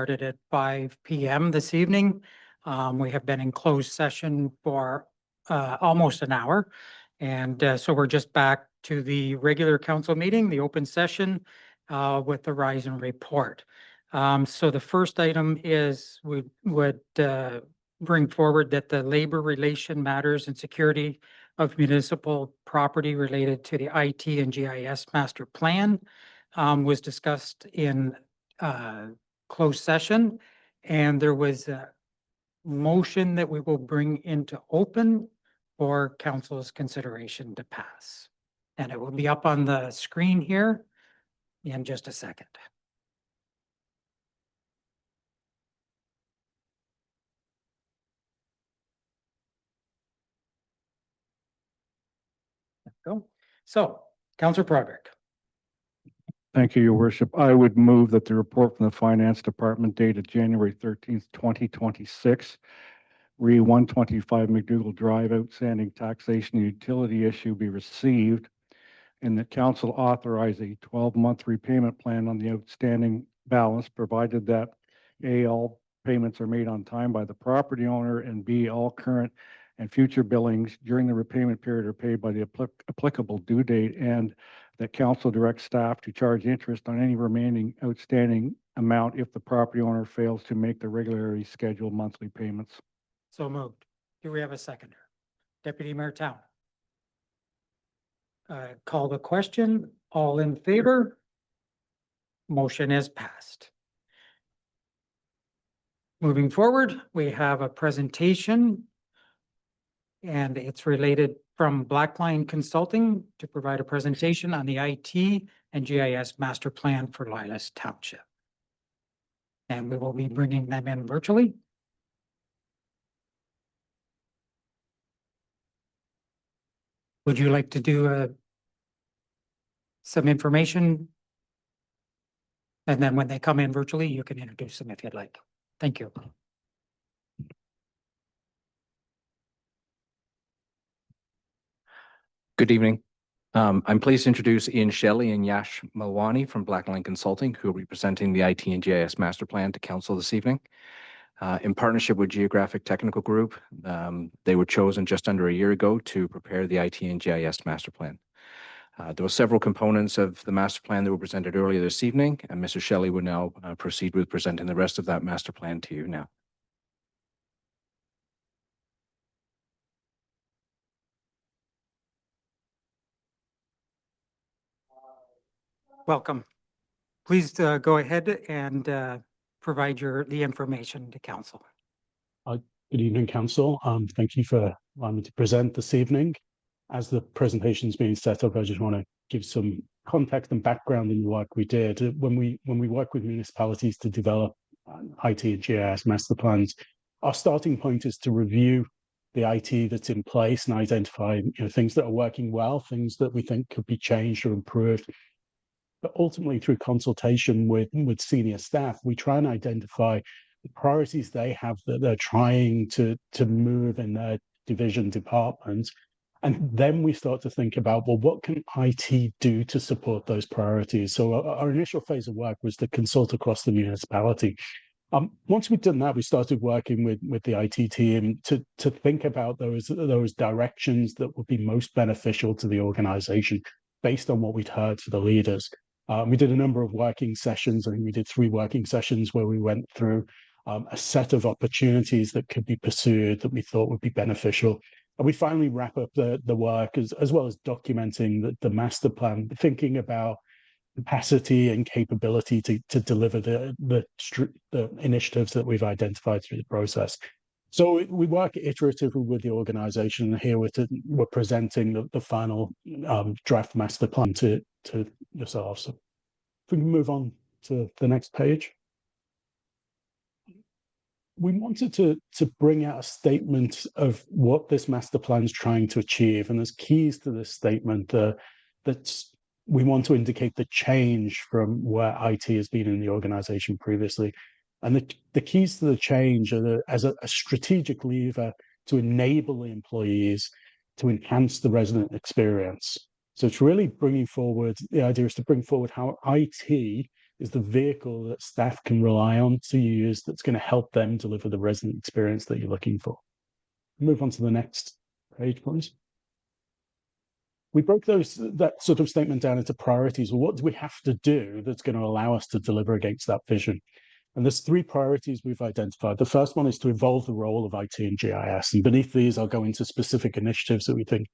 Started at 5 p.m. this evening. We have been in closed session for almost an hour. And so we're just back to the regular council meeting, the open session with the rise and report. So the first item is we would bring forward that the labor relation matters and security of municipal property related to the IT and GIS master plan was discussed in closed session, and there was a motion that we will bring into open for council's consideration to pass. And it will be up on the screen here in just a second. There we go. So, Councillor Broderick. Thank you, Your Worship. I would move that the report from the Finance Department dated January 13th, 2026, re 125 McDougall Drive outstanding taxation and utility issue be received, and that council authorize a 12-month repayment plan on the outstanding balance, provided that A, all payments are made on time by the property owner, and B, all current and future billings during the repayment period are paid by the applicable due date, and that council directs staff to charge interest on any remaining outstanding amount if the property owner fails to make the regularly scheduled monthly payments. So moved. Do we have a seconder? Deputy Mayor Town. Call the question. All in favor? Motion is passed. Moving forward, we have a presentation, and it's related from Blackline Consulting to provide a presentation on the IT and GIS master plan for Loyalist Township. And we will be bringing them in virtually. Would you like to do some information? And then when they come in virtually, you can introduce them if you'd like. Thank you. Good evening. I'm pleased to introduce Shelley and Yash Melwani from Blackline Consulting, who will be presenting the IT and GIS master plan to council this evening. In partnership with Geographic Technical Group, they were chosen just under a year ago to prepare the IT and GIS master plan. There were several components of the master plan that were presented earlier this evening, and Mr. Shelley will now proceed with presenting the rest of that master plan to you now. Welcome. Please go ahead and provide the information to council. Good evening, council. Thank you for allowing me to present this evening. As the presentation is being set up, I just want to give some context and background in the work we did. When we work with municipalities to develop IT and GIS master plans, our starting point is to review the IT that's in place and identify things that are working well, things that we think could be changed or improved. But ultimately, through consultation with senior staff, we try and identify the priorities they have that they're trying to move in their division departments. And then we start to think about, well, what can IT do to support those priorities? So our initial phase of work was to consult across the municipality. Once we'd done that, we started working with the IT team to think about those directions that would be most beneficial to the organization based on what we'd heard from the leaders. We did a number of working sessions. I think we did 3 working sessions where we went through a set of opportunities that could be pursued that we thought would be beneficial. And we finally wrap up the work as well as documenting the master plan, thinking about capacity and capability to deliver the initiatives that we've identified through the process. So we work iteratively with the organization. Here we're presenting the final draft master plan to yourselves. So if we can move on to the next page. We wanted to bring out a statement of what this master plan is trying to achieve. And there's keys to this statement that we want to indicate the change from where IT has been in the organization previously. And the keys to the change are as a strategic lever to enable the employees to enhance the resident experience. So it's really bringing forward, the idea is to bring forward how IT is the vehicle that staff can rely on to use that's going to help them deliver the resident experience that you're looking for. Move on to the next page, please. We broke that sort of statement down into priorities. Well, what do we have to do that's going to allow us to deliver against that vision? And there's 3 priorities we've identified. The first one is to evolve the role of IT and GIS. And beneath these, I'll go into specific initiatives that we think.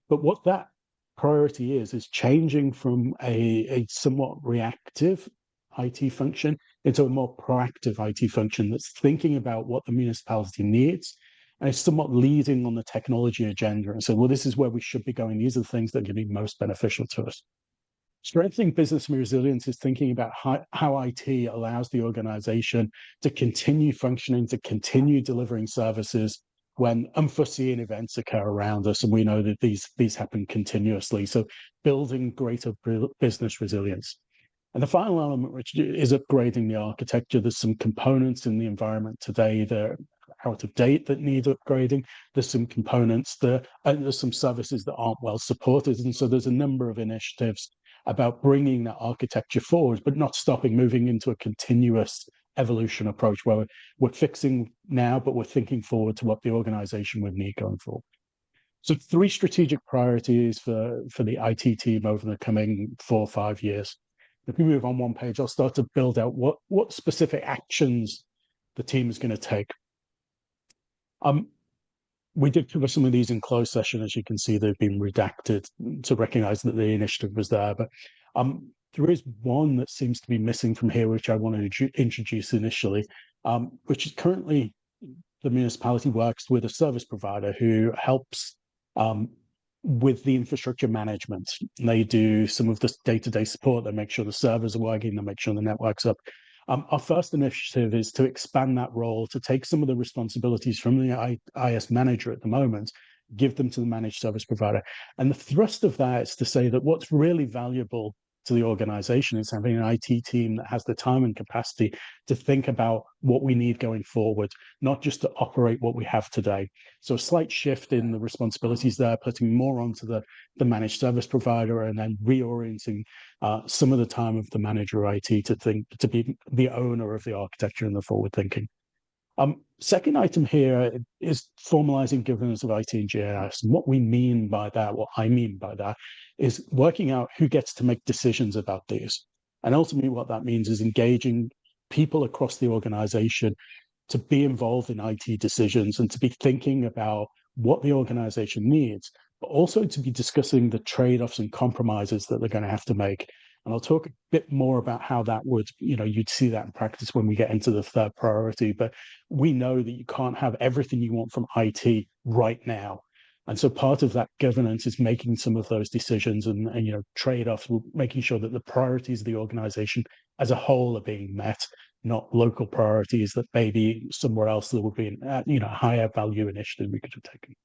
But what that priority is changing from a somewhat reactive IT function into a more proactive IT function that's thinking about what the municipality needs, and it's somewhat leading on the technology agenda and saying, well, this is where we should be going. These are the things that are going to be most beneficial to us. Strengthening business resilience is thinking about how IT allows the organization to continue functioning, to continue delivering services when unforeseen events occur around us. And we know that these happen continuously. So building greater business resilience. And the final element, which is upgrading the architecture. There's some components in the environment today that are out of date that need upgrading. There's some components and there's some services that aren't well supported. And so there's a number of initiatives about bringing that architecture forward, but not stopping, moving into a continuous evolution approach where we're fixing now, but we're thinking forward to what the organization would need going forward. So 3 strategic priorities for the IT team over the coming 4 or 5 years. If we move on one page, I'll start to build out what specific actions the team is going to take. We did cover some of these in closed session. As you can see, they've been redacted to recognize that the initiative was there. But there is one that seems to be missing from here, which I wanted to introduce initially, which is currently the municipality works with a service provider who helps with the infrastructure management. They do some of the day-to-day support. They make sure the servers are working. They make sure the network's up. Our first initiative is to expand that role, to take some of the responsibilities from the IS manager at the moment, give them to the managed service provider. And the thrust of that is to say that what's really valuable to the organization is having an IT team that has the time and capacity to think about what we need going forward, not just to operate what we have today. So a slight shift in the responsibilities there, putting more onto the managed service provider, and then reorienting some of the time of the manager IT to be the owner of the architecture and the forward thinking. Second item here is formalizing governance of IT and GIS. And what we mean by that, what I mean by that, is working out who gets to make decisions about these. And ultimately what that means is engaging people across the organization to be involved in IT decisions and to be thinking about what the organization needs, but also to be discussing the trade-offs and compromises that they're going to have to make. And I'll talk a bit more about how that would, you'd see that in practice when we get into the third priority. But we know that you can't have everything you want from IT right now. And so part of that governance is making some of those decisions and trade-offs, making sure that the priorities of the organization as a whole are being met, not local priorities that maybe somewhere else there would be a higher value initiative we could have taken.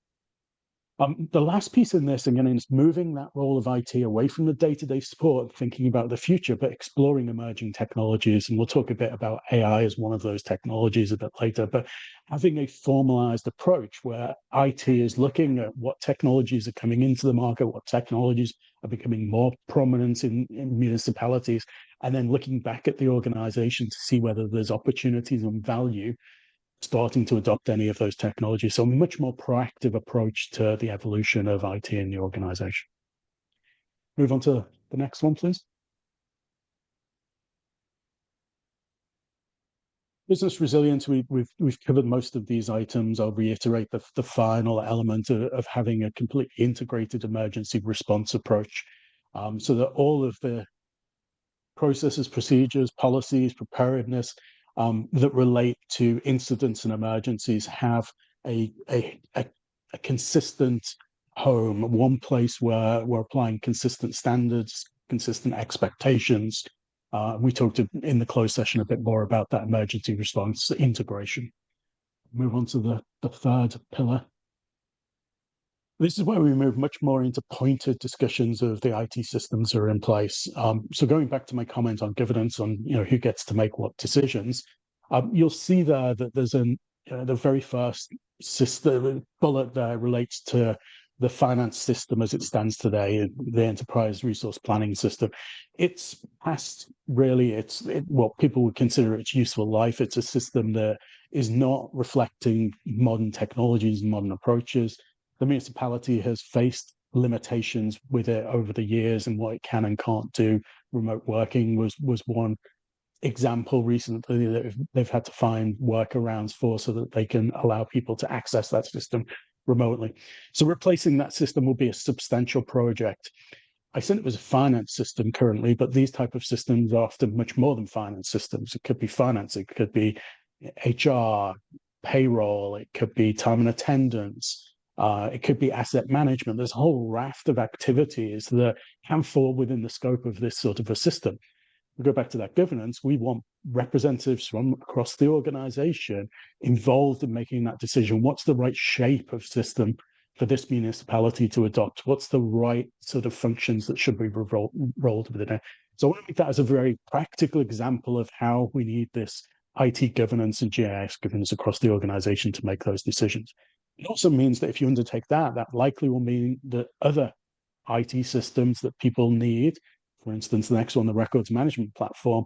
The last piece in this, again, is moving that role of IT away from the day-to-day support, thinking about the future, but exploring emerging technologies. And we'll talk a bit about AI as one of those technologies a bit later, but having a formalized approach where IT is looking at what technologies are coming into the market, what technologies are becoming more prominent in municipalities, and then looking back at the organization to see whether there's opportunities and value starting to adopt any of those technologies. So a much more proactive approach to the evolution of IT in the organization. Move on to the next one, please. Business resilience, we've covered most of these items. I'll reiterate the final element of having a completely integrated emergency response approach, so that all of the processes, procedures, policies, preparedness that relate to incidents and emergencies have a consistent home, one place where we're applying consistent standards, consistent expectations. We talked in the closed session a bit more about that emergency response integration. Move on to the third pillar. This is where we move much more into pointed discussions of the IT systems that are in place. So going back to my comment on governance, on who gets to make what decisions, you'll see there that there's the very first system bullet there relates to the finance system as it stands today, the enterprise resource planning system, it's past really what people would consider its useful life. It's a system that is not reflecting modern technologies and modern approaches. The municipality has faced limitations with it over the years and what it can and can't do. Remote working was one example recently that they've had to find workarounds for so that they can allow people to access that system remotely. So replacing that system will be a substantial project. I said it was a finance system currently, but these type of systems are often much more than finance systems. It could be finance, it could be HR, payroll, it could be time and attendance, it could be asset management. There's a whole raft of activities that can fall within the scope of this sort of a system. We go back to that governance, we want representatives from across the organization involved in making that decision. What's the right shape of system for this municipality to adopt? What's the right sort of functions that should be rolled within it? So I want to make that as a very practical example of how we need this IT governance and GIS governance across the organization to make those decisions. It also means that if you undertake that, that likely will mean that other IT systems that people need, for instance, the next one, the records management platform,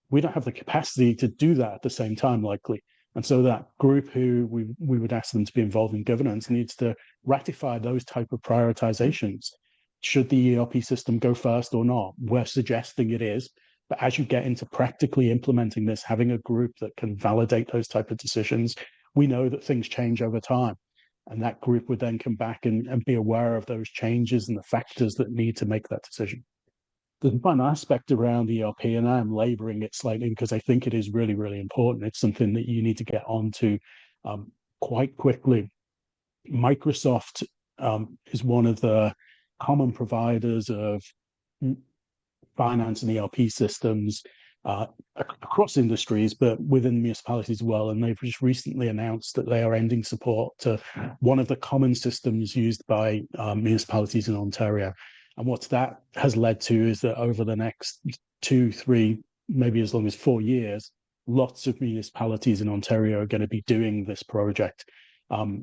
we don't have the capacity to do that at the same time, likely. And so that group who we would ask them to be involved in governance needs to ratify those type of prioritizations. Should the ERP system go first or not? We're suggesting it is. But as you get into practically implementing this, having a group that can validate those type of decisions, we know that things change over time. And that group would then come back and be aware of those changes and the factors that need to make that decision. The final aspect around ERP, and I'm laboring it slightly because I think it is really, really important. It's something that you need to get onto quite quickly. Microsoft is one of the common providers of finance and ERP systems across industries, but within municipalities as well. And they've just recently announced that they are ending support to one of the common systems used by municipalities in Ontario. And what that has led to is that over the next 2, 3, maybe as long as 4 years, lots of municipalities in Ontario are going to be doing this project.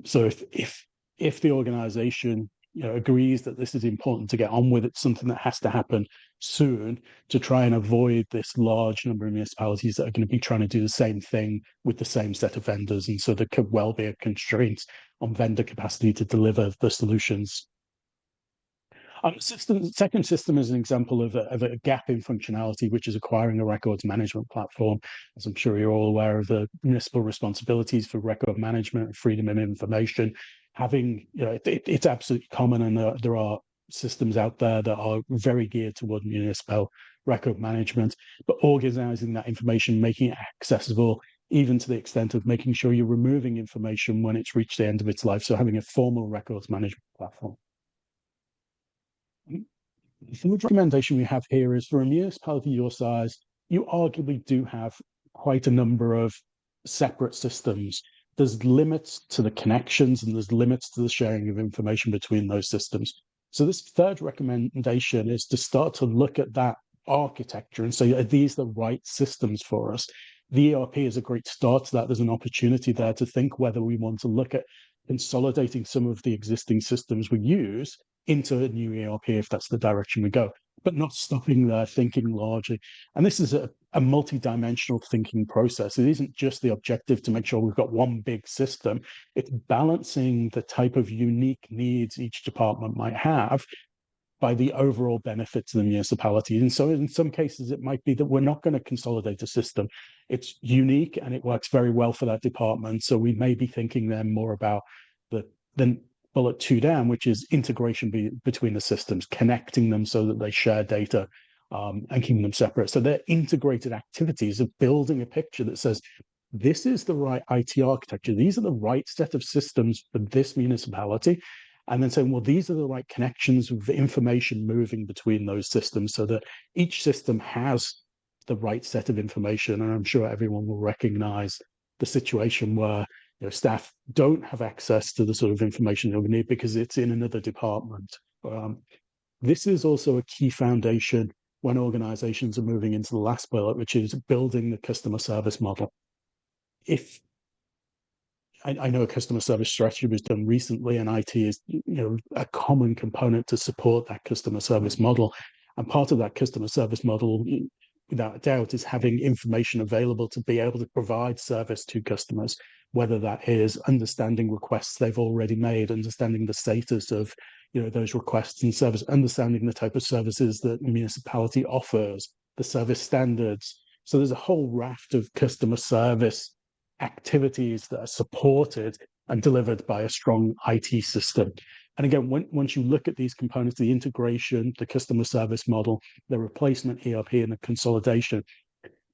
So if the organization agrees that this is important to get on with, it's something that has to happen soon to try and avoid this large number of municipalities that are going to be trying to do the same thing with the same set of vendors. And so there could well be a constraint on vendor capacity to deliver the solutions. Second system is an example of a gap in functionality, which is acquiring a records management platform. As I'm sure you're all aware of the municipal responsibilities for record management and freedom of information. It's absolutely common, and there are systems out there that are very geared toward municipal record management, but organizing that information, making it accessible, even to the extent of making sure you're removing information when it's reached the end of its life. So having a formal records management platform. The third recommendation we have here is for a municipality your size, you arguably do have quite a number of separate systems. There's limits to the connections and there's limits to the sharing of information between those systems. So this third recommendation is to start to look at that architecture and say, are these the right systems for us? The ERP is a great start to that. There's an opportunity there to think whether we want to look at consolidating some of the existing systems we use into a new ERP if that's the direction we go, but not stopping there, thinking largely. And this is a multi-dimensional thinking process. It isn't just the objective to make sure we've got one big system. It's balancing the type of unique needs each department might have by the overall benefit to the municipality. And so in some cases, it might be that we're not going to consolidate a system. It's unique and it works very well for that department. So we may be thinking then more about the bullet 2 down, which is integration between the systems, connecting them so that they share data and keeping them separate. So they're integrated activities of building a picture that says, this is the right IT architecture. These are the right set of systems for this municipality. And then saying, well, these are the right connections of information moving between those systems so that each system has the right set of information. And I'm sure everyone will recognize the situation where staff don't have access to the sort of information that we need because it's in another department. This is also a key foundation when organizations are moving into the last bullet, which is building the customer service model. If I know a customer service strategy was done recently, and IT is, a common component to support that customer service model. And part of that customer service model, without a doubt, is having information available to be able to provide service to customers, whether that is understanding requests they've already made, understanding the status of, those requests and service, understanding the type of services that the municipality offers, the service standards. So there's a whole raft of customer service activities that are supported and delivered by a strong IT system. And again, once you look at these components, the integration, the customer service model, the replacement ERP, and the consolidation,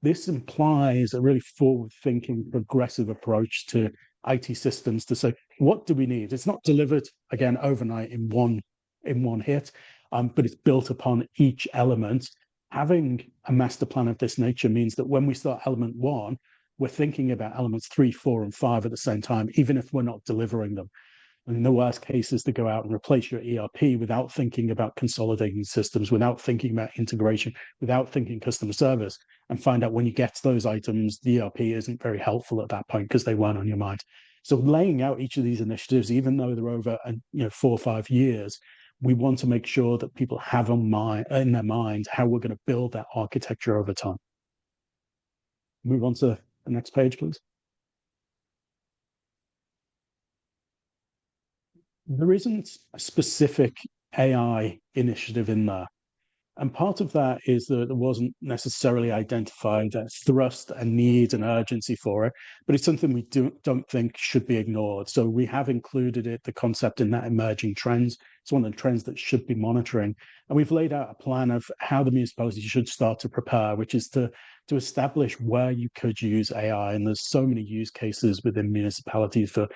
this implies a really forward-thinking, progressive approach to IT systems to say, what do we need? It's not delivered, again, overnight in one hit, but it's built upon each element. Having a master plan of this nature means that when we start element 1, we're thinking about elements 3, 4, and 5 at the same time, even if we're not delivering them. And the worst case is to go out and replace your ERP without thinking about consolidating systems, without thinking about integration, without thinking customer service, and find out when you get to those items, the ERP isn't very helpful at that point because they weren't on your mind. So laying out each of these initiatives, even though they're over 4 or 5 years, we want to make sure that people have in their mind how we're going to build that architecture over time. Move on to the next page, please. There isn't a specific AI initiative in there. And part of that is that there wasn't necessarily identified a thrust, a need, an urgency for it, but it's something we don't think should be ignored. So we have included the concept in that emerging trends. It's one of the trends that should be monitoring. And we've laid out a plan of how the municipality should start to prepare, which is to establish where you could use AI. And there's so many use cases within municipalities for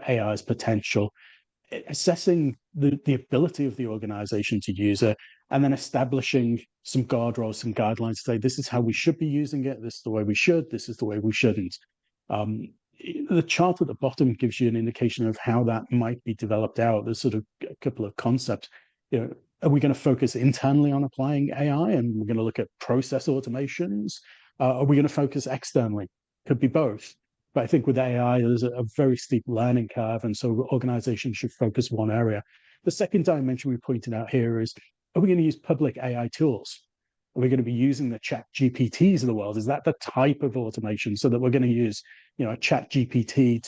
AI's potential. Assessing the ability of the organization to use it, and then establishing some guardrails, some guidelines to say, this is how we should be using it, this is the way we should, this is the way we shouldn't. The chart at the bottom gives you an indication of how that might be developed out. There's sort of a couple of concepts. Are we going to focus internally on applying AI and we're going to look at process automations? Are we going to focus externally? Could be both. But I think with AI, there's a very steep learning curve, and so organizations should focus one area. The second dimension we pointed out here is, are we going to use public AI tools? Are we going to be using the chat GPTs of the world? Is that the type of automation, so that we're going to use, a chat GPT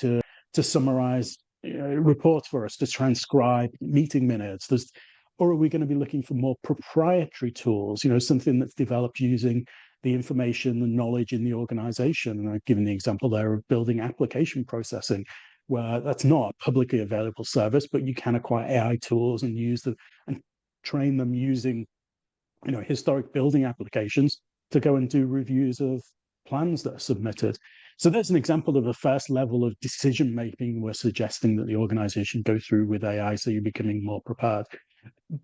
to summarize reports for us, to transcribe meeting minutes? Or are we going to be looking for more proprietary tools, something that's developed using the information, the knowledge in the organization? And I've given the example there of building application processing, where that's not a publicly available service, but you can acquire AI tools and use them and train them using, historic building applications to go and do reviews of plans that are submitted. So there's an example of the first level of decision making we're suggesting that the organization go through with AI, so you're becoming more prepared.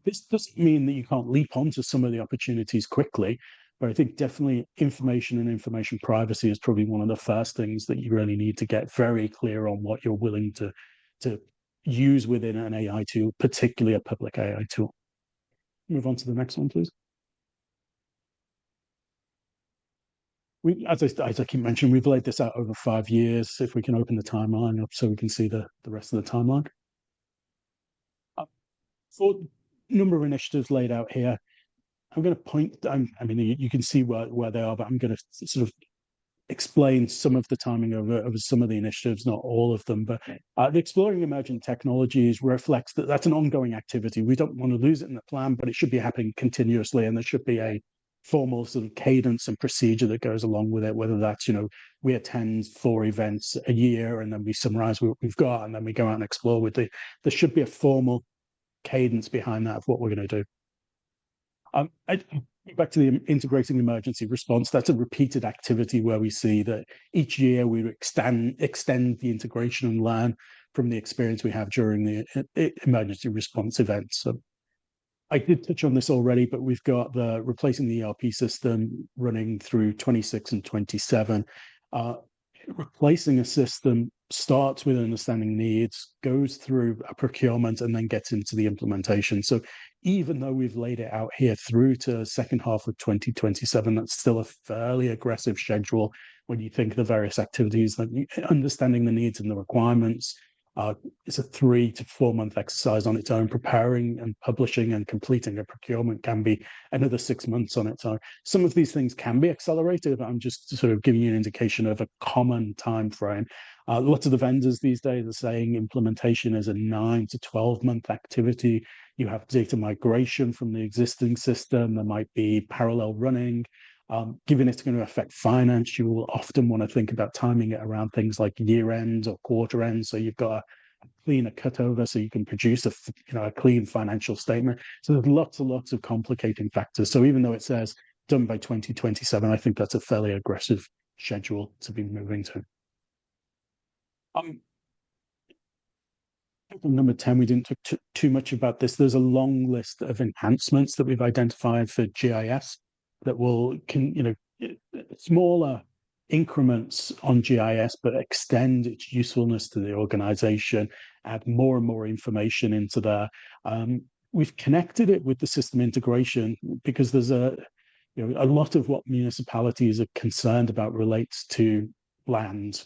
This doesn't mean that you can't leap onto some of the opportunities quickly, but I think definitely information and information privacy is probably one of the first things that you really need to get very clear on what you're willing to use within an AI tool, particularly a public AI tool. Move on to the next one, please. As I keep mentioning, we've laid this out over 5 years. If we can open the timeline up so we can see the rest of the timeline. For a number of initiatives laid out here, I'm going to point, you can see where they are, but I'm going to sort of explain some of the timing of some of the initiatives, not all of them. But the Exploring Emerging Technologies reflects that that's an ongoing activity. We don't want to lose it in the plan, but it should be happening continuously, and there should be a formal sort of cadence and procedure that goes along with it, whether that's, we attend 4 events a year and then we summarize what we've got and then we go out and explore with there should be a formal cadence behind that of what we're going to do. Back to the integrating emergency response, that's a repeated activity where we see that each year we extend the integration and learn from the experience we have during the emergency response events. So I did touch on this already, but we've got the replacing the ERP system running through 26 and 27. Replacing a system starts with understanding needs, goes through a procurement, and then gets into the implementation. So even though we've laid it out here through to second half of 2027, that's still a fairly aggressive schedule when you think of the various activities, that understanding the needs and the requirements. It's a 3 to 4 month exercise on its own. Preparing and publishing and completing a procurement can be another 6 months on its own. Some of these things can be accelerated, but I'm just sort of giving you an indication of a common time frame. Lots of the vendors these days are saying implementation is a 9 to 12 month activity. You have data migration from the existing system. There might be parallel running. Given it's going to affect finance, you will often want to think about timing it around things like year end or quarter end. So you've got a cleaner cutover so you can produce a clean financial statement. So there's lots and lots of complicating factors. So even though it says done by 2027, I think that's a fairly aggressive schedule to be moving to. Number 10, we didn't talk too much about this. There's a long list of enhancements that we've identified for GIS that will, smaller increments on GIS, but extend its usefulness to the organization, add more and more information into there. We've connected it with the system integration because there's a lot of what municipalities are concerned about relates to land,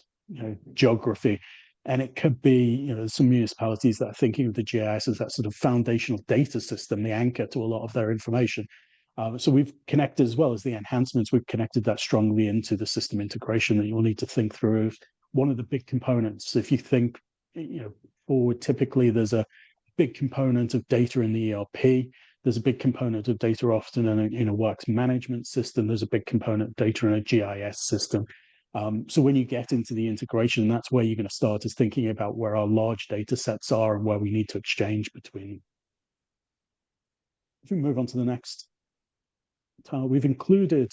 geography. And it could be, some municipalities that are thinking of the GIS as that sort of foundational data system, the anchor to a lot of their information. So we've connected, as well as the enhancements, we've connected that strongly into the system integration that you'll need to think through. One of the big components, if you think, forward, typically there's a big component of data in the ERP. There's a big component of data often in a works management system. There's a big component of data in a GIS system. So when you get into the integration, that's where you're going to start is thinking about where our large data sets are and where we need to exchange between. If we move on to the next. We've included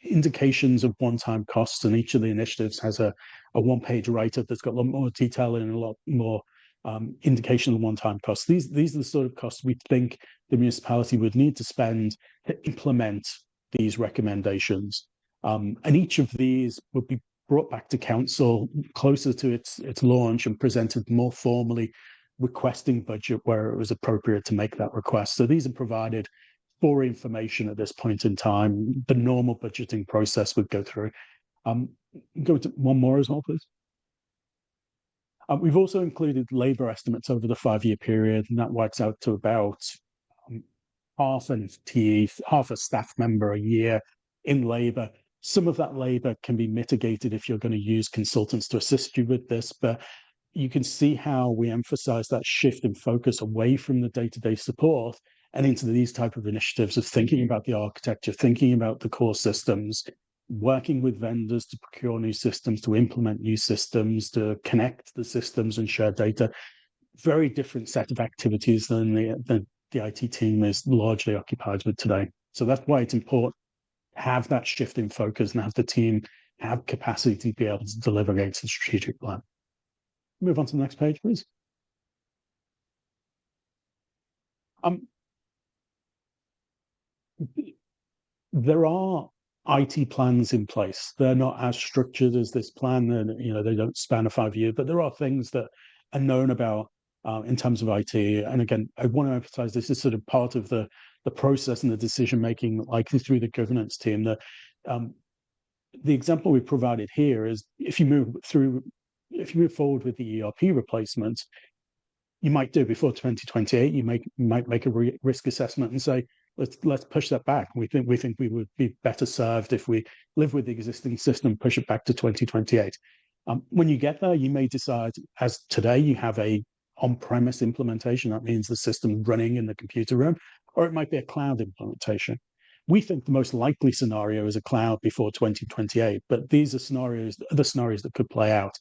indications of one-time costs, and each of the initiatives has a one-page write-up that's got a lot more detail and a lot more indication of one-time costs. These are the sort of costs we think the municipality would need to spend to implement these recommendations. And each of these would be brought back to council closer to its launch and presented more formally, requesting budget where it was appropriate to make that request. So these are provided for information at this point in time. The normal budgeting process would go through. Go to one more as well, please. We've also included labour estimates over the 5-year period, and that works out to about half a staff member a year in labour. Some of that labour can be mitigated if you're going to use consultants to assist you with this, but you can see how we emphasise that shift in focus away from the day-to-day support and into these type of initiatives of thinking about the architecture, thinking about the core systems, working with vendors to procure new systems, to implement new systems, to connect the systems and share data. Very different set of activities than the IT team is largely occupied with today. So that's why it's important to have that shift in focus and have the team have capacity to be able to deliver against the strategic plan. Move on to the next page, please. There are IT plans in place. They're not as structured as this plan, and they don't span a 5-year, but there are things that are known about in terms of IT. And again, I want to emphasize this is sort of part of the process and the decision making, likely through the governance team. That the example we provided here is if you move forward with the ERP replacement, you might do before 2028. You might make a risk assessment and say, let's push that back. We think we would be better served if we live with the existing system, push it back to 2028. When you get there, you may decide, as today you have a on-premise implementation. That means the system running in the computer room, or it might be a cloud implementation. We think the most likely scenario is a cloud before 2028, but these are the scenarios that could play out.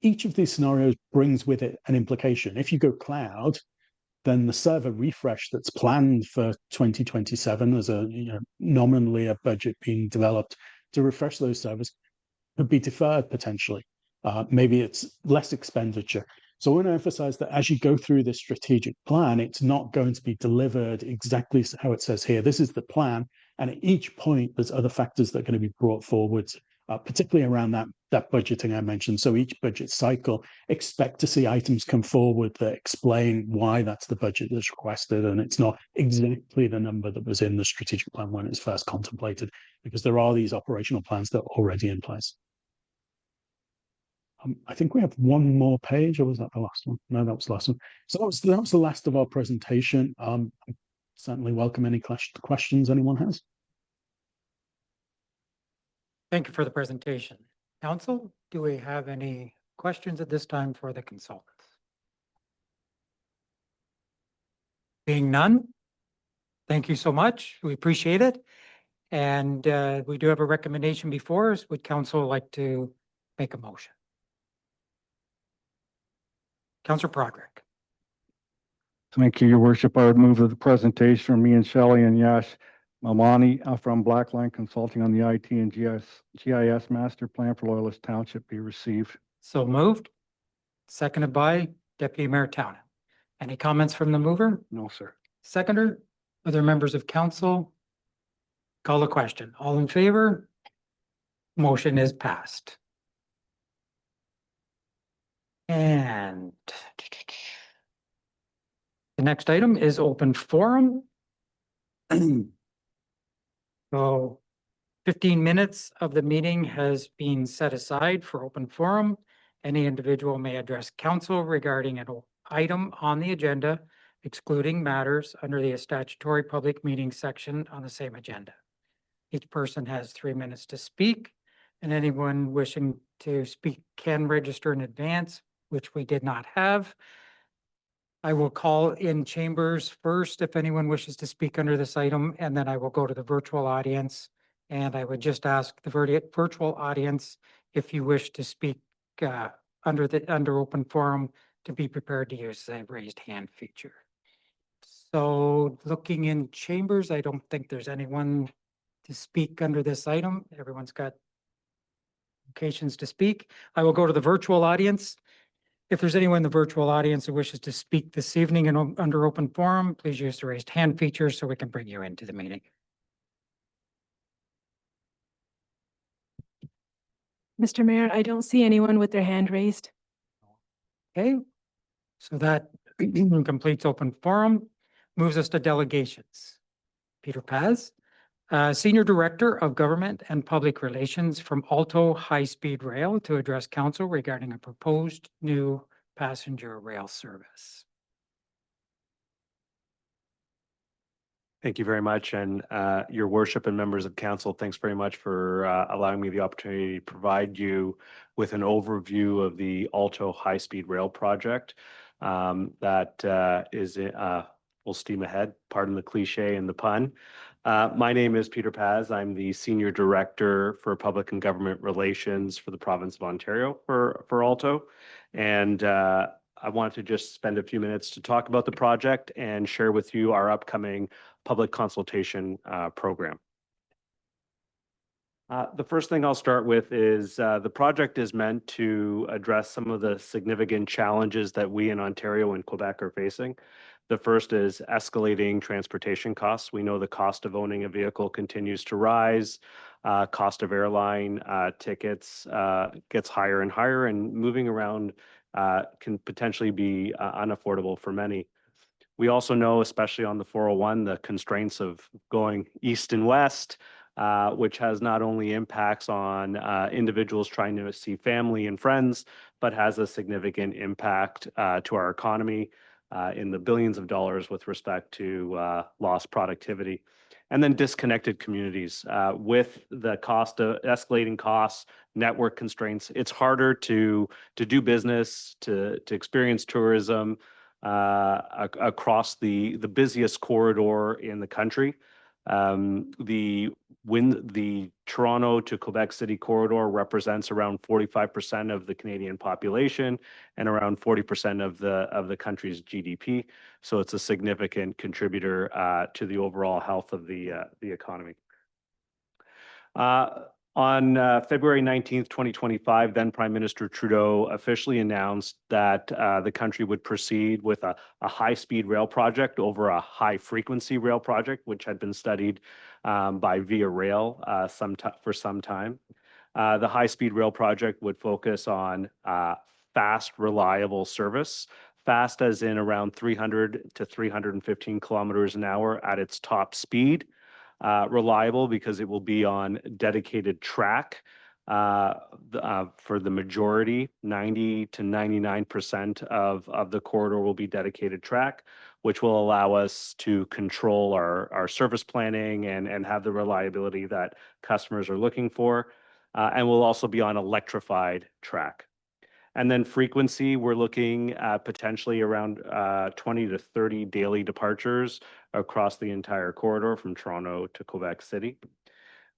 Each of these scenarios brings with it an implication. If you go cloud, then the server refresh that's planned for 2027, there's nominally a budget being developed to refresh those servers, could be deferred potentially. Maybe it's less expenditure. So I want to emphasize that as you go through this strategic plan, it's not going to be delivered exactly how it says here. This is the plan. And at each point, there's other factors that are going to be brought forward particularly around that budgeting I mentioned. So each budget cycle, expect to see items come forward that explain why that's the budget that's requested, and it's not exactly the number that was in the strategic plan when it's first contemplated, because there are these operational plans that are already in place. I think we have one more page, or was that the last one? No, that was the last one. So that was the last of our presentation. I certainly welcome any questions anyone has. Thank you for the presentation. Council, do we have any questions at this time for the consultants? Being none, thank you so much. We appreciate it. And we do have a recommendation before us. Would council like to make a motion? Councillor Broderick. Thank you, your worship. I would move that the presentation from me and Shelley and Yash Melwani from Blackline Consulting on the IT and GIS Master Plan for Loyalist Township be received. So moved. Seconded by Deputy Mayor Townend. Any comments from the mover? No, sir. Seconder, other members of council? Call the question. All in favor? Motion is passed. And the next item is open forum. So 15 minutes of the meeting has been set aside for open forum. Any individual may address council regarding an item on the agenda, excluding matters under the statutory public meeting section on the same agenda. Each person has 3 minutes to speak, and anyone wishing to speak can register in advance, which we did not have. I will call in chambers first if anyone wishes to speak under this item, and then I will go to the virtual audience. And I would just ask the virtual audience, if you wish to speak under open forum, to be prepared to use the raised hand feature. So looking in chambers, I don't think there's anyone to speak under this item. Everyone's got occasions to speak. I will go to the virtual audience. If there's anyone in the virtual audience who wishes to speak this evening and under open forum, please use the raised hand feature so we can bring you into the meeting. Mr. Mayor, I don't see anyone with their hand raised. Okay, so that completes open forum, moves us to delegations. Peter Paz, Senior Director of Government and Public Relations from Alto High Speed Rail, to address council regarding a proposed new passenger rail service. Thank you very much. And your worship and members of council, thanks very much for allowing me the opportunity to provide you with an overview of the Alto High Speed Rail project that is full steam ahead, pardon the cliche and the pun. My name is Peter Paz. I'm the Senior Director for Public and Government Relations for the province of Ontario for Alto. And I want to just spend a few minutes to talk about the project and share with you our upcoming public consultation program. The first thing I'll start with is the project is meant to address some of the significant challenges that we in Ontario and Quebec are facing. The first is escalating transportation costs. We know the cost of owning a vehicle continues to rise. Cost of airline tickets gets higher and higher, and moving around can potentially be unaffordable for many. We also know, especially on the 401, the constraints of going east and west, which has not only impacts on individuals trying to see family and friends, but has a significant impact to our economy in the billions of dollars with respect to lost productivity. And then disconnected communities with the cost of escalating costs, network constraints. It's harder to do business, to experience tourism across the busiest corridor in the country. The Toronto to Quebec City corridor represents around 45% of the Canadian population and around 40% of the country's GDP. So it's a significant contributor to the overall health of the economy. On February 19th, 2025, then Prime Minister Trudeau officially announced that the country would proceed with a high-speed rail project over a high-frequency rail project, which had been studied by Via Rail for some time. The high-speed rail project would focus on fast, reliable service. Fast as in around 300 to 315 kilometers an hour at its top speed. Reliable because it will be on dedicated track for the majority, 90 to 99% of the corridor will be dedicated track, which will allow us to control our service planning and have the reliability that customers are looking for. And will also be on electrified track. And then frequency, we're looking at potentially around 20 to 30 daily departures across the entire corridor from Toronto to Quebec City.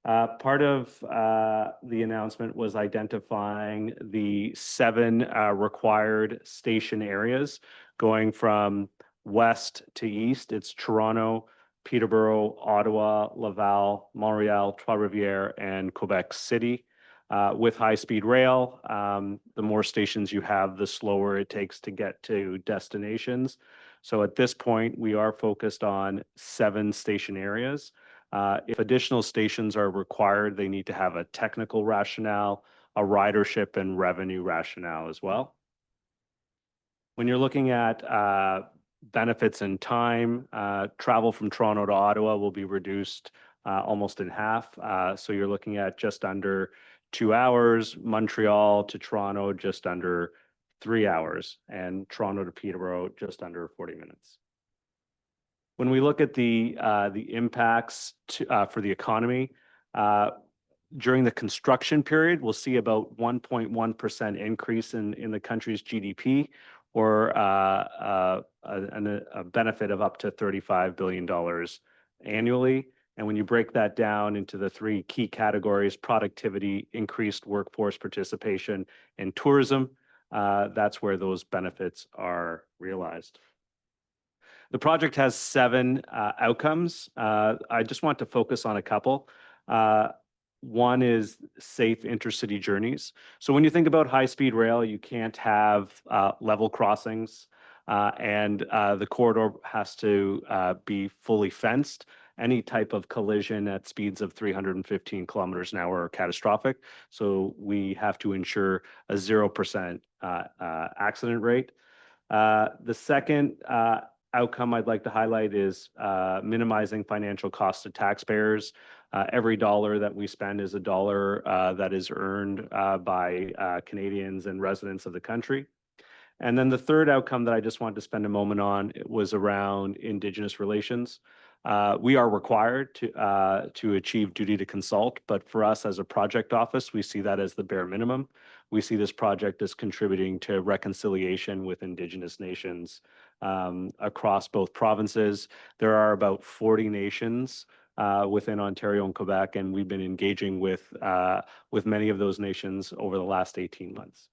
Part of the announcement was identifying the 7 required station areas going from west to east. It's Toronto, Peterborough, Ottawa, Laval, Montreal, Trois-Rivières, and Quebec City. With high-speed rail, the more stations you have, the slower it takes to get to destinations. So at this point, we are focused on 7 station areas. If additional stations are required, they need to have a technical rationale, a ridership and revenue rationale as well. When you're looking at benefits and time, travel from Toronto to Ottawa will be reduced almost in half. So you're looking at just under 2 hours, Montreal to Toronto just under 3 hours, and Toronto to Peterborough just under 40 minutes. When we look at the impacts for the economy, during the construction period, we'll see about 1.1% increase in the country's GDP, or a benefit of up to $35 billion annually. And when you break that down into the 3 key categories, productivity, increased workforce participation, and tourism, that's where those benefits are realized. The project has 7 outcomes. I just want to focus on a couple. One is safe intercity journeys. So when you think about high-speed rail, you can't have level crossings, and the corridor has to be fully fenced. Any type of collision at speeds of 315 kilometers an hour are catastrophic. So we have to ensure a 0% accident rate. The second outcome I'd like to highlight is minimizing financial costs to taxpayers. Every dollar that we spend is a dollar that is earned by Canadians and residents of the country. And then the third outcome that I just wanted to spend a moment on was around Indigenous relations. We are required to achieve duty to consult, but for us as a project office, we see that as the bare minimum. We see this project as contributing to reconciliation with Indigenous nations across both provinces. There are about 40 nations within Ontario and Quebec, and we've been engaging with many of those nations over the last 18 months.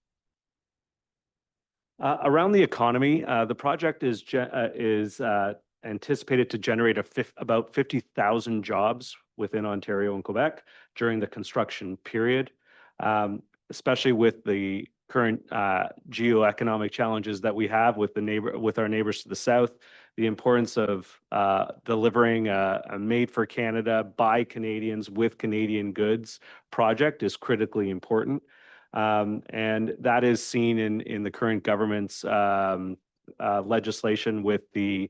Around the economy, the project is anticipated to generate about 50,000 jobs within Ontario and Quebec during the construction period, especially with the current geoeconomic challenges that we have with our neighbors to the south. The importance of delivering a made for Canada by Canadians with Canadian goods project is critically important. And that is seen in the current government's legislation with the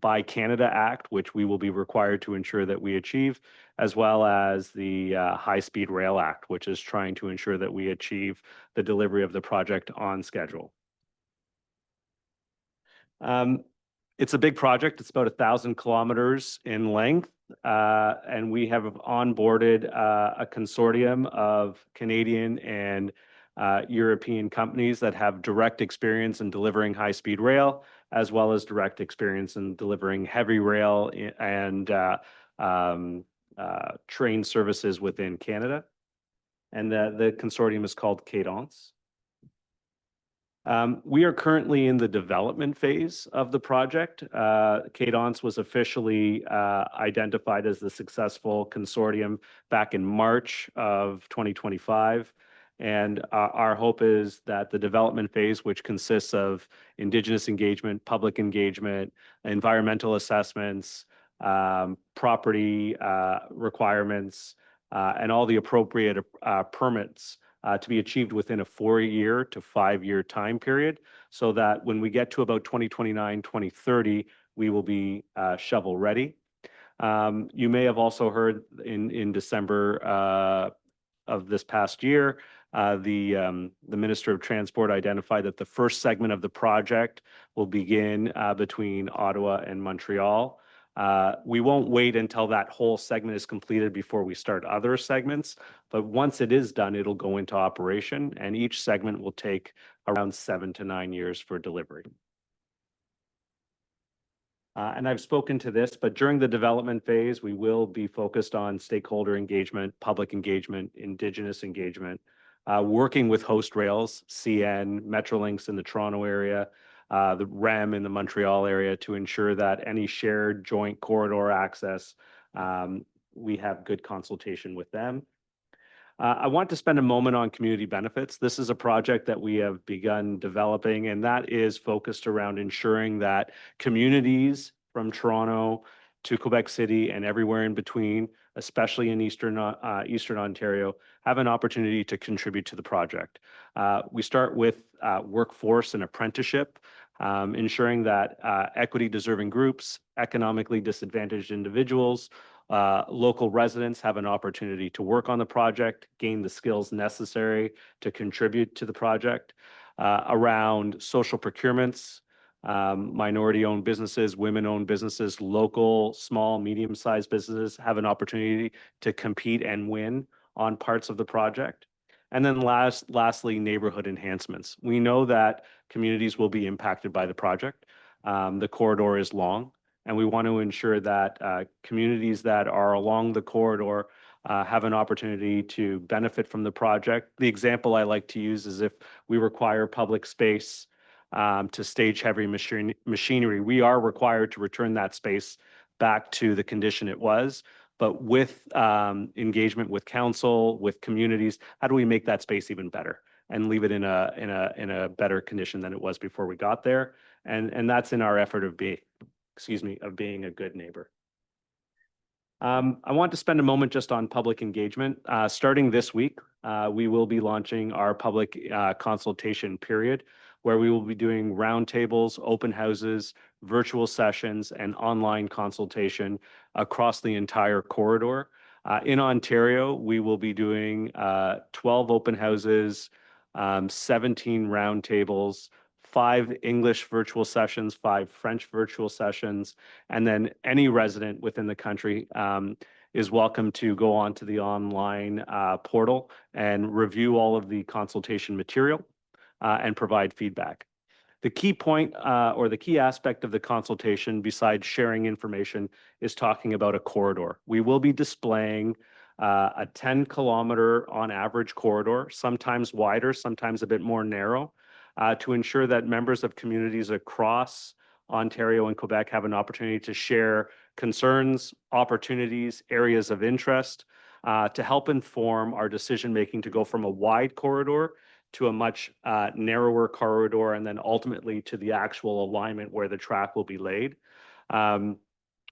Buy Canada Act, which we will be required to ensure that we achieve, as well as the High Speed Rail Act, which is trying to ensure that we achieve the delivery of the project on schedule. It's a big project. It's about 1,000 kilometers in length, and we have onboarded a consortium of Canadian and European companies that have direct experience in delivering high-speed rail, as well as direct experience in delivering heavy rail and train services within Canada. And the consortium is called Cadence. We are currently in the development phase of the project. Cadence was officially identified as the successful consortium back in March of 2025. And our hope is that the development phase, which consists of Indigenous engagement, public engagement, environmental assessments, property requirements, and all the appropriate permits to be achieved within a 4-year to 5-year time period, so that when we get to about 2029, 2030, we will be shovel ready. You may have also heard in December of this past year, the Minister of Transport identified that the first segment of the project will begin between Ottawa and Montreal. We won't wait until that whole segment is completed before we start other segments, but once it is done, it'll go into operation, and each segment will take around 7 to 9 years for delivery. And I've spoken to this, but during the development phase, we will be focused on stakeholder engagement, public engagement, Indigenous engagement, working with host rails, CN, Metrolinx in the Toronto area, the REM in the Montreal area, to ensure that any shared joint corridor access, we have good consultation with them. I want to spend a moment on community benefits. This is a project that we have begun developing, and that is focused around ensuring that communities from Toronto to Quebec City and everywhere in between, especially in Eastern Ontario, have an opportunity to contribute to the project. We start with workforce and apprenticeship, ensuring that equity-deserving groups, economically disadvantaged individuals, local residents have an opportunity to work on the project, gain the skills necessary to contribute to the project. Around social procurements, minority-owned businesses, women-owned businesses, local, small, medium-sized businesses have an opportunity to compete and win on parts of the project. And then lastly, neighborhood enhancements. We know that communities will be impacted by the project. The corridor is long, and we want to ensure that communities that are along the corridor have an opportunity to benefit from the project. The example I like to use is if we require public space to stage heavy machinery, we are required to return that space back to the condition it was. But with engagement with council, with communities, how do we make that space even better and leave it in a better condition than it was before we got there? And that's in our effort of being a good neighbor. I want to spend a moment just on public engagement. Starting this week, we will be launching our public consultation period, where we will be doing roundtables, open houses, virtual sessions, and online consultation across the entire corridor. In Ontario, we will be doing 12 open houses, 17 roundtables, 5 English virtual sessions, 5 French virtual sessions, and then any resident within the country is welcome to go onto the online portal and review all of the consultation material and provide feedback. The key point or the key aspect of the consultation, besides sharing information, is talking about a corridor. We will be displaying a 10-kilometer on average corridor, sometimes wider, sometimes a bit more narrow, to ensure that members of communities across Ontario and Quebec have an opportunity to share concerns, opportunities, areas of interest, to help inform our decision-making to go from a wide corridor to a much narrower corridor, and then ultimately to the actual alignment where the track will be laid.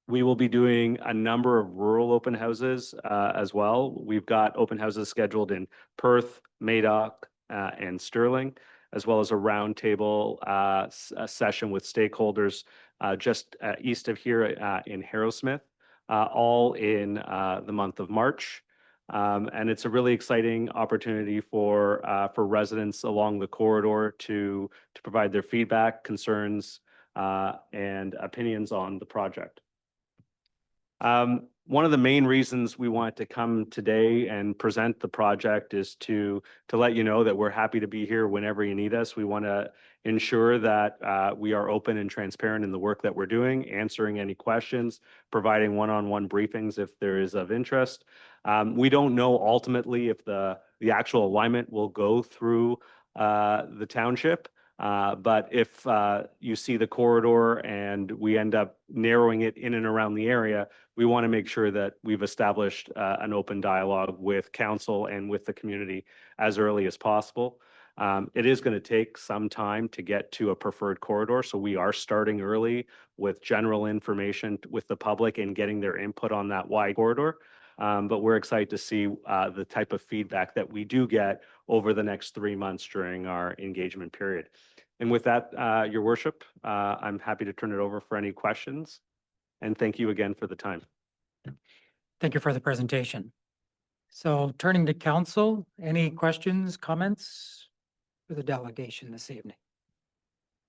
We will be doing a number of rural open houses as well. We've got open houses scheduled in Perth, Madoc, and Sterling, as well as a roundtable session with stakeholders just east of here in Harrowsmith, all in the month of March. And it's a really exciting opportunity for residents along the corridor to provide their feedback, concerns, and opinions on the project. One of the main reasons we wanted to come today and present the project is to let you know that we're happy to be here whenever you need us. We want to ensure that we are open and transparent in the work that we're doing, answering any questions, providing one-on-one briefings if there is of interest. We don't know ultimately if the actual alignment will go through the township. But if you see the corridor and we end up narrowing it in and around the area, we want to make sure that we've established an open dialogue with council and with the community as early as possible. It is going to take some time to get to a preferred corridor, so we are starting early with general information with the public and getting their input on that wide corridor. But we're excited to see the type of feedback that we do get over the next 3 months during our engagement period. And with that, Your Worship, I'm happy to turn it over for any questions. And thank you again for the time. Thank you for the presentation. So turning to council, any questions, comments for the delegation this evening?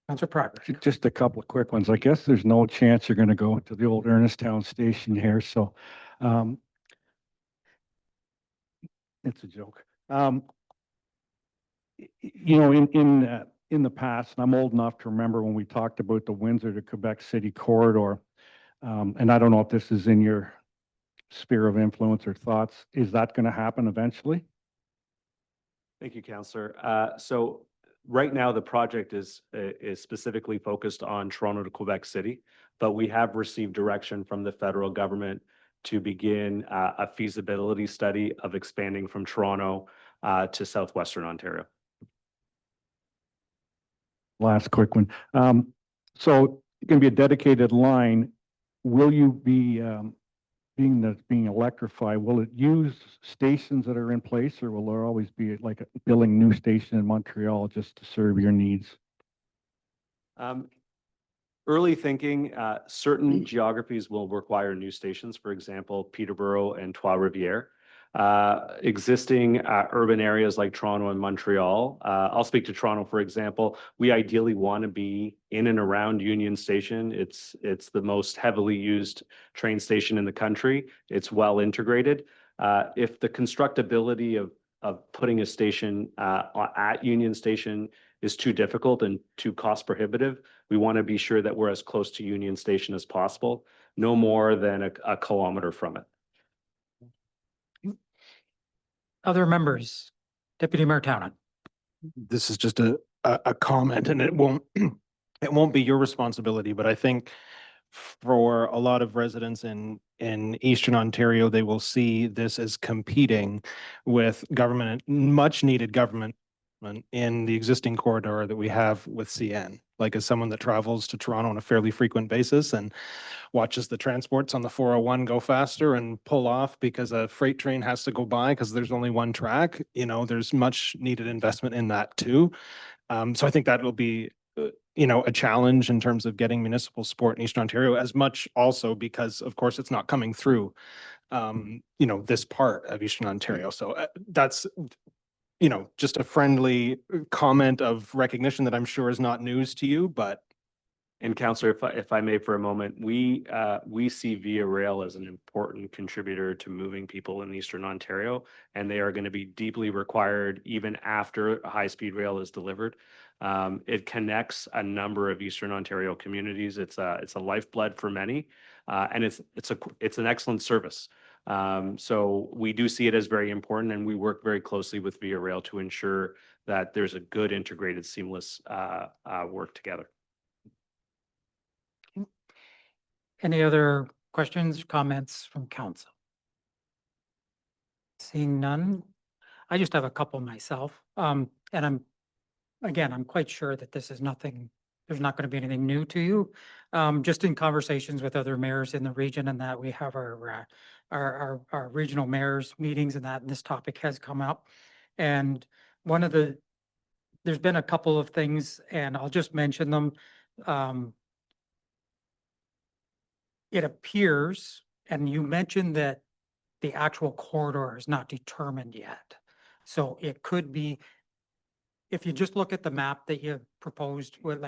Councilor Progress. Just a couple of quick ones. I guess there's no chance you're going to go to the old Town station here, so it's a joke. You know, in the past, and I'm old enough to remember when we talked about the Windsor to Quebec City corridor, and I don't know if this is in your sphere of influence or thoughts. Is that going to happen eventually? Thank you, Councillor. So right now, the project is specifically focused on Toronto to Quebec City, but we have received direction from the federal government to begin a feasibility study of expanding from Toronto to southwestern Ontario. Last quick one. So it's going to be a dedicated line. Will you be being electrified, will it use stations that are in place, or will there always be like a building new station in Montreal just to serve your needs? Early thinking, certain geographies will require new stations, for example, Peterborough and Trois-Rivières. Existing urban areas like Toronto and Montreal, I'll speak to Toronto, for example, we ideally want to be in and around Union Station. It's the most heavily used train station in the country. It's well integrated. If the constructability of putting a station at Union Station is too difficult and too cost prohibitive, we want to be sure that we're as close to Union Station as possible, no more than a kilometer from it. Other members, Deputy Mayor Townend. This is just a comment, and it won't be your responsibility, but I think for a lot of residents in Eastern Ontario, they will see this as competing with government, much needed government in the existing corridor that we have with CN. Like, as someone that travels to Toronto on a fairly frequent basis and watches the transports on the 401 go faster and pull off because a freight train has to go by because there's only one track, you know, there's much needed investment in that too. So I think that will be, you know, a challenge in terms of getting municipal support in Eastern Ontario, as much also because, of course, it's not coming through, you know, this part of Eastern Ontario. So that's, you know, just a friendly comment of recognition that I'm sure is not news to you, but. And Councillor, if I may for a moment, we see Via Rail as an important contributor to moving people in Eastern Ontario, and they are going to be deeply required even after high speed rail is delivered. It connects a number of Eastern Ontario communities. It's a lifeblood for many, and it's an excellent service. So we do see it as very important, and we work very closely with Via Rail to ensure that there's a good integrated, seamless work together. Any other questions, comments from council? Seeing none, I just have a couple myself. And I'm quite sure that this is nothing, there's not going to be anything new to you. Just in conversations with other mayors in the region, and that we have our regional mayors meetings, and this topic has come up. And there's been a couple of things, and I'll just mention them. It appears, and you mentioned that the actual corridor is not determined yet. So it could be, if you just look at the map that you proposed with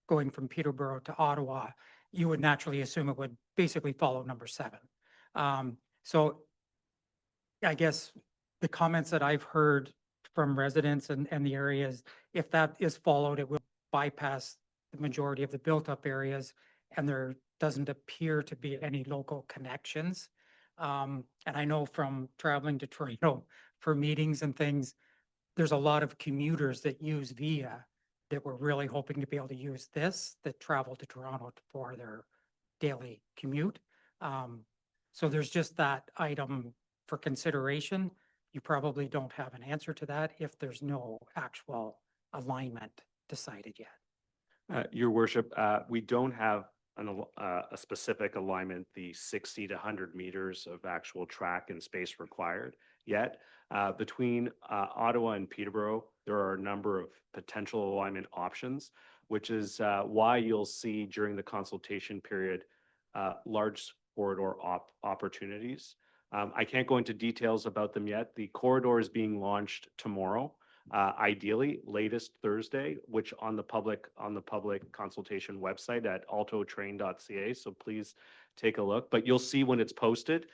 going from Peterborough to Ottawa, you would naturally assume it would basically follow number 7. So I guess the comments that I've heard from residents and the areas, if that is followed, it will bypass the majority of the built up areas, and there doesn't appear to be any local connections. And I know from traveling to Toronto for meetings and things, there's a lot of commuters that use Via that were really hoping to be able to use this, that travel to Toronto for their daily commute. So there's just that item for consideration. You probably don't have an answer to that if there's no actual alignment decided yet. Your Worship, we don't have a specific alignment, the 60 to 100 meters of actual track and space required yet. Between Ottawa and Peterborough, there are a number of potential alignment options, which is why you'll see during the consultation period large corridor opportunities. I can't go into details about them yet. The corridor is being launched tomorrow, ideally latest Thursday, which on the public consultation website at altotrain.ca. So please take a look. But you'll see when it's posted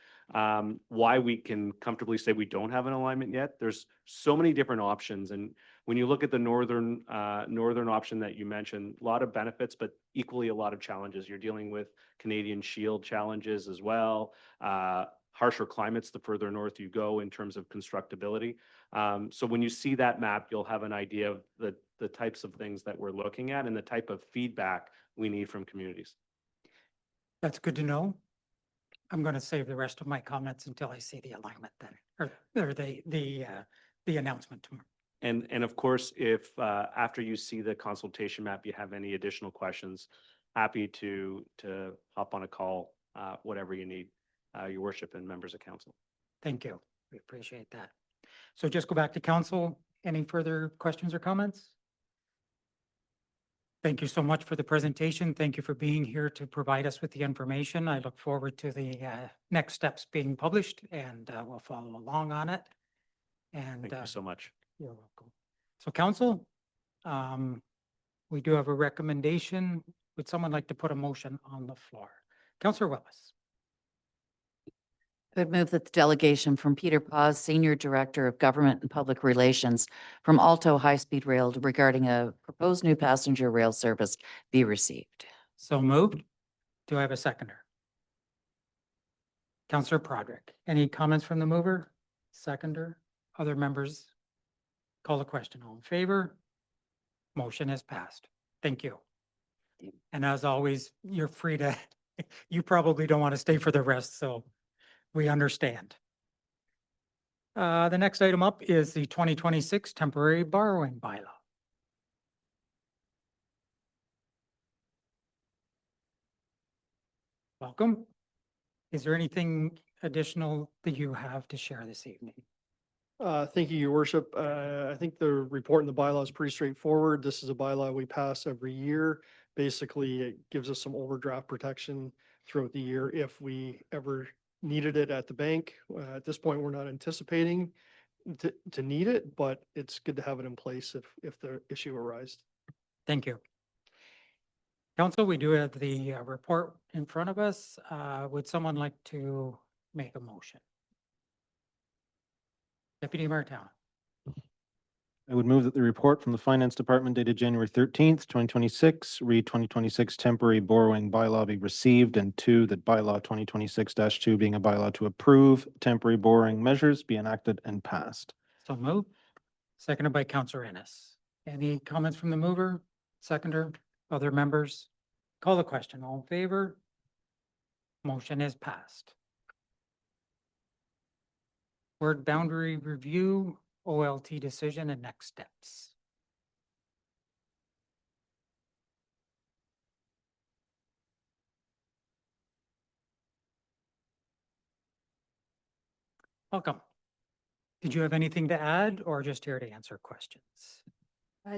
why we can comfortably say we don't have an alignment yet. There's so many different options, and when you look at the northern option that you mentioned, a lot of benefits, but equally a lot of challenges. You're dealing with Canadian Shield challenges as well. Harsher climates the further north you go in terms of constructability. So when you see that map, you'll have an idea of the types of things that we're looking at and the type of feedback we need from communities. That's good to know. I'm going to save the rest of my comments until I see the alignment then, or the announcement tomorrow. And of course, if after you see the consultation map, you have any additional questions, happy to hop on a call, whatever you need, Your Worship and members of council. Thank you. We appreciate that. So just go back to council. Any further questions or comments? Thank you so much for the presentation. Thank you for being here to provide us with the information. I look forward to the next steps being published, and we'll follow along on it. And Thank you so much. you're welcome. So council, we do have a recommendation. Would someone like to put a motion on the floor? Councillor Willis. I would move that the delegation from Peter Paz, Senior Director of Government and Public Relations from Alto High Speed Rail regarding a proposed new passenger rail service be received. So moved. Do I have a seconder? Councillor Broderick. Any comments from the mover? Seconder? Other members? Call the question. All in favor? Motion is passed. Thank you. And as always, you're free to, you probably don't want to stay for the rest, so we understand. The next item up is the 2026 temporary borrowing bylaw. Welcome. Is there anything additional that you have to share this evening? Thank you, Your Worship. I think the report in the bylaw is pretty straightforward. This is a bylaw we pass every year. Basically, it gives us some overdraft protection throughout the year if we ever needed it at the bank. At this point, we're not anticipating to need it, but it's good to have it in place if the issue arises. Thank you. Council, we do have the report in front of us. Would someone like to make a motion? Deputy Mayor Town. I would move that the report from the Finance Department dated January 13th, 2026, read 2026 temporary borrowing bylaw be received, and 2, that bylaw 2026-2 being a bylaw to approve temporary borrowing measures be enacted and passed. So moved. Seconded by Councillor Ennis. Any comments from the mover? Seconder? Other members? Call the question. All in favor? Motion is passed. Word boundary review, OLT decision and next steps. Welcome. Did you have anything to add or just here to answer questions?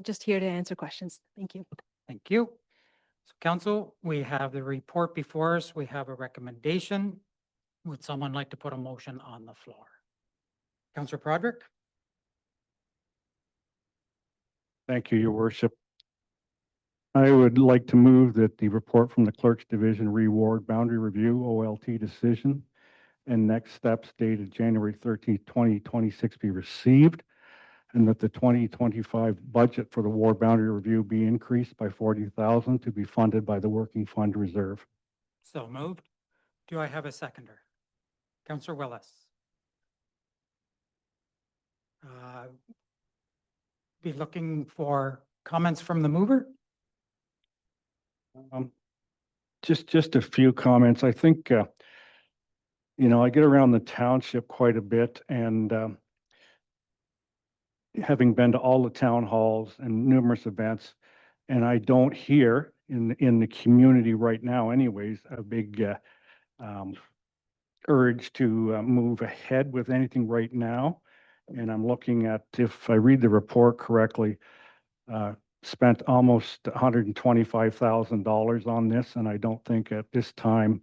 Just here to answer questions. Thank you. Thank you. So council, we have the report before us. We have a recommendation. Would someone like to put a motion on the floor? Councillor Broderick? Thank you, Your Worship. I would like to move that the report from the Clerk's Division Reward Boundary Review OLT decision and next steps dated January 13th, 2026 be received, and that the 2025 budget for the Ward Boundary Review be increased by $40,000 to be funded by the Working Fund Reserve. So moved. Do I have a seconder? Councillor Willis. Be looking for comments from the mover? Just a few comments. I think, I get around the township quite a bit, and having been to all the town halls and numerous events, and I don't hear in the community right now anyways, a big urge to move ahead with anything right now. And I'm looking at, if I read the report correctly, spent almost $125,000 on this, and I don't think at this time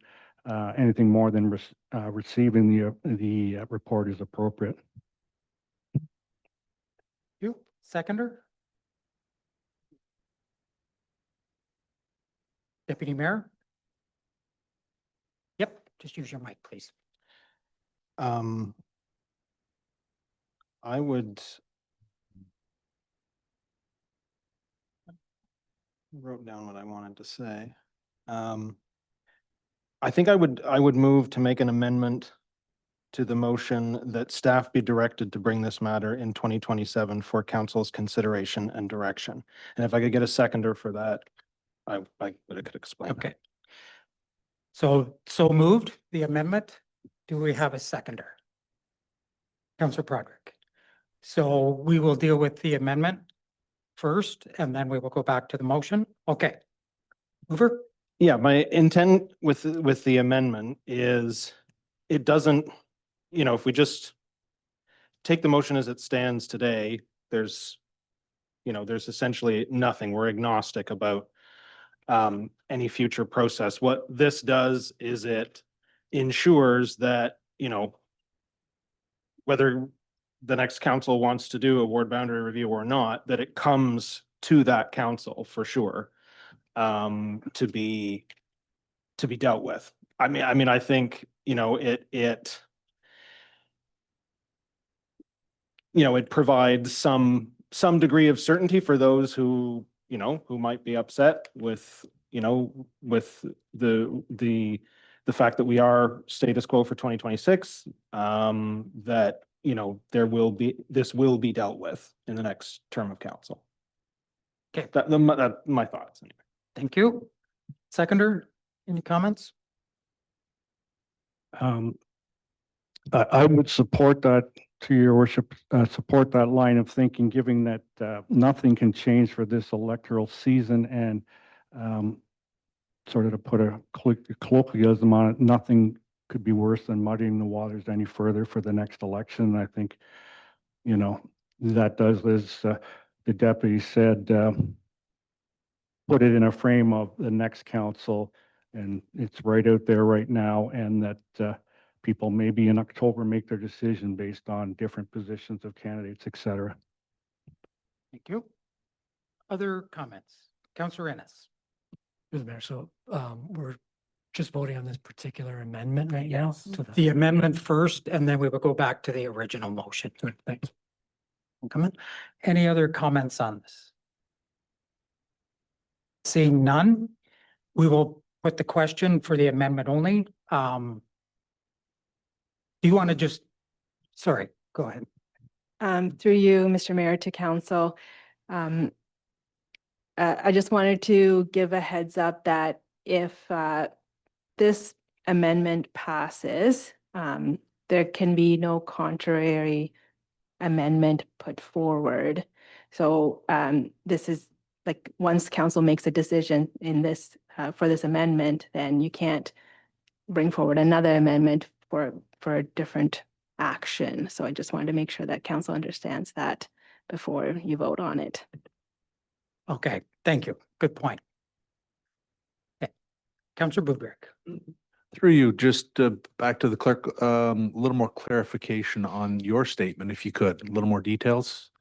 anything more than receiving the report is appropriate. You, seconder? Deputy Mayor? Yep, just use your mic, please. I would. Wrote down what I wanted to say. I think I would move to make an amendment to the motion that staff be directed to bring this matter in 2027 for council's consideration and direction. And if I could get a seconder for that, I could explain. Okay. So moved, the amendment. Do we have a seconder? Councillor Broderick. So we will deal with the amendment first, and then we will go back to the motion. Okay. Mover? Yeah, my intent with the amendment is it doesn't, if we just take the motion as it stands today, there's essentially nothing. We're agnostic about any future process. What this does is it ensures that, whether the next council wants to do a ward boundary review or not, that it comes to that council for sure, to be dealt with. I mean, I think, it provides some degree of certainty for those who might be upset with, with the fact that we are status quo for 2026, that, this will be dealt with in the next term of council. Okay. That's my thoughts anyway. Thank you. Seconder, any comments? I would support that, to your worship, support that line of thinking, given that nothing can change for this electoral season, and sort of to put a colloquialism on it, nothing could be worse than muddying the waters any further for the next election. I think, that does, as the deputy said, put it in a frame of the next council, and it's right out there right now, and that people maybe in October make their decision based on different positions of candidates, et cetera. Thank you. Other comments? Councillor Ennis. Mr. Mayor, so we're just voting on this particular amendment right now? To The amendment first, and then we will go back to the original motion. Thanks. Comment? Any other comments on this? Seeing none, we will put the question for the amendment only. Do you want to just, sorry, go ahead. Through you, Mr. Mayor, to council. I just wanted to give a heads up that if this amendment passes, there can be no contrary amendment put forward. So this is like, once council makes a decision in this for this amendment, then you can't bring forward another amendment for a different action. So I just wanted to make sure that council understands that before you vote on it. Okay, thank you. Good point. Okay. Councillor Broderick. Through you, just back to the clerk, a little more clarification on your statement, if you could, a little more details,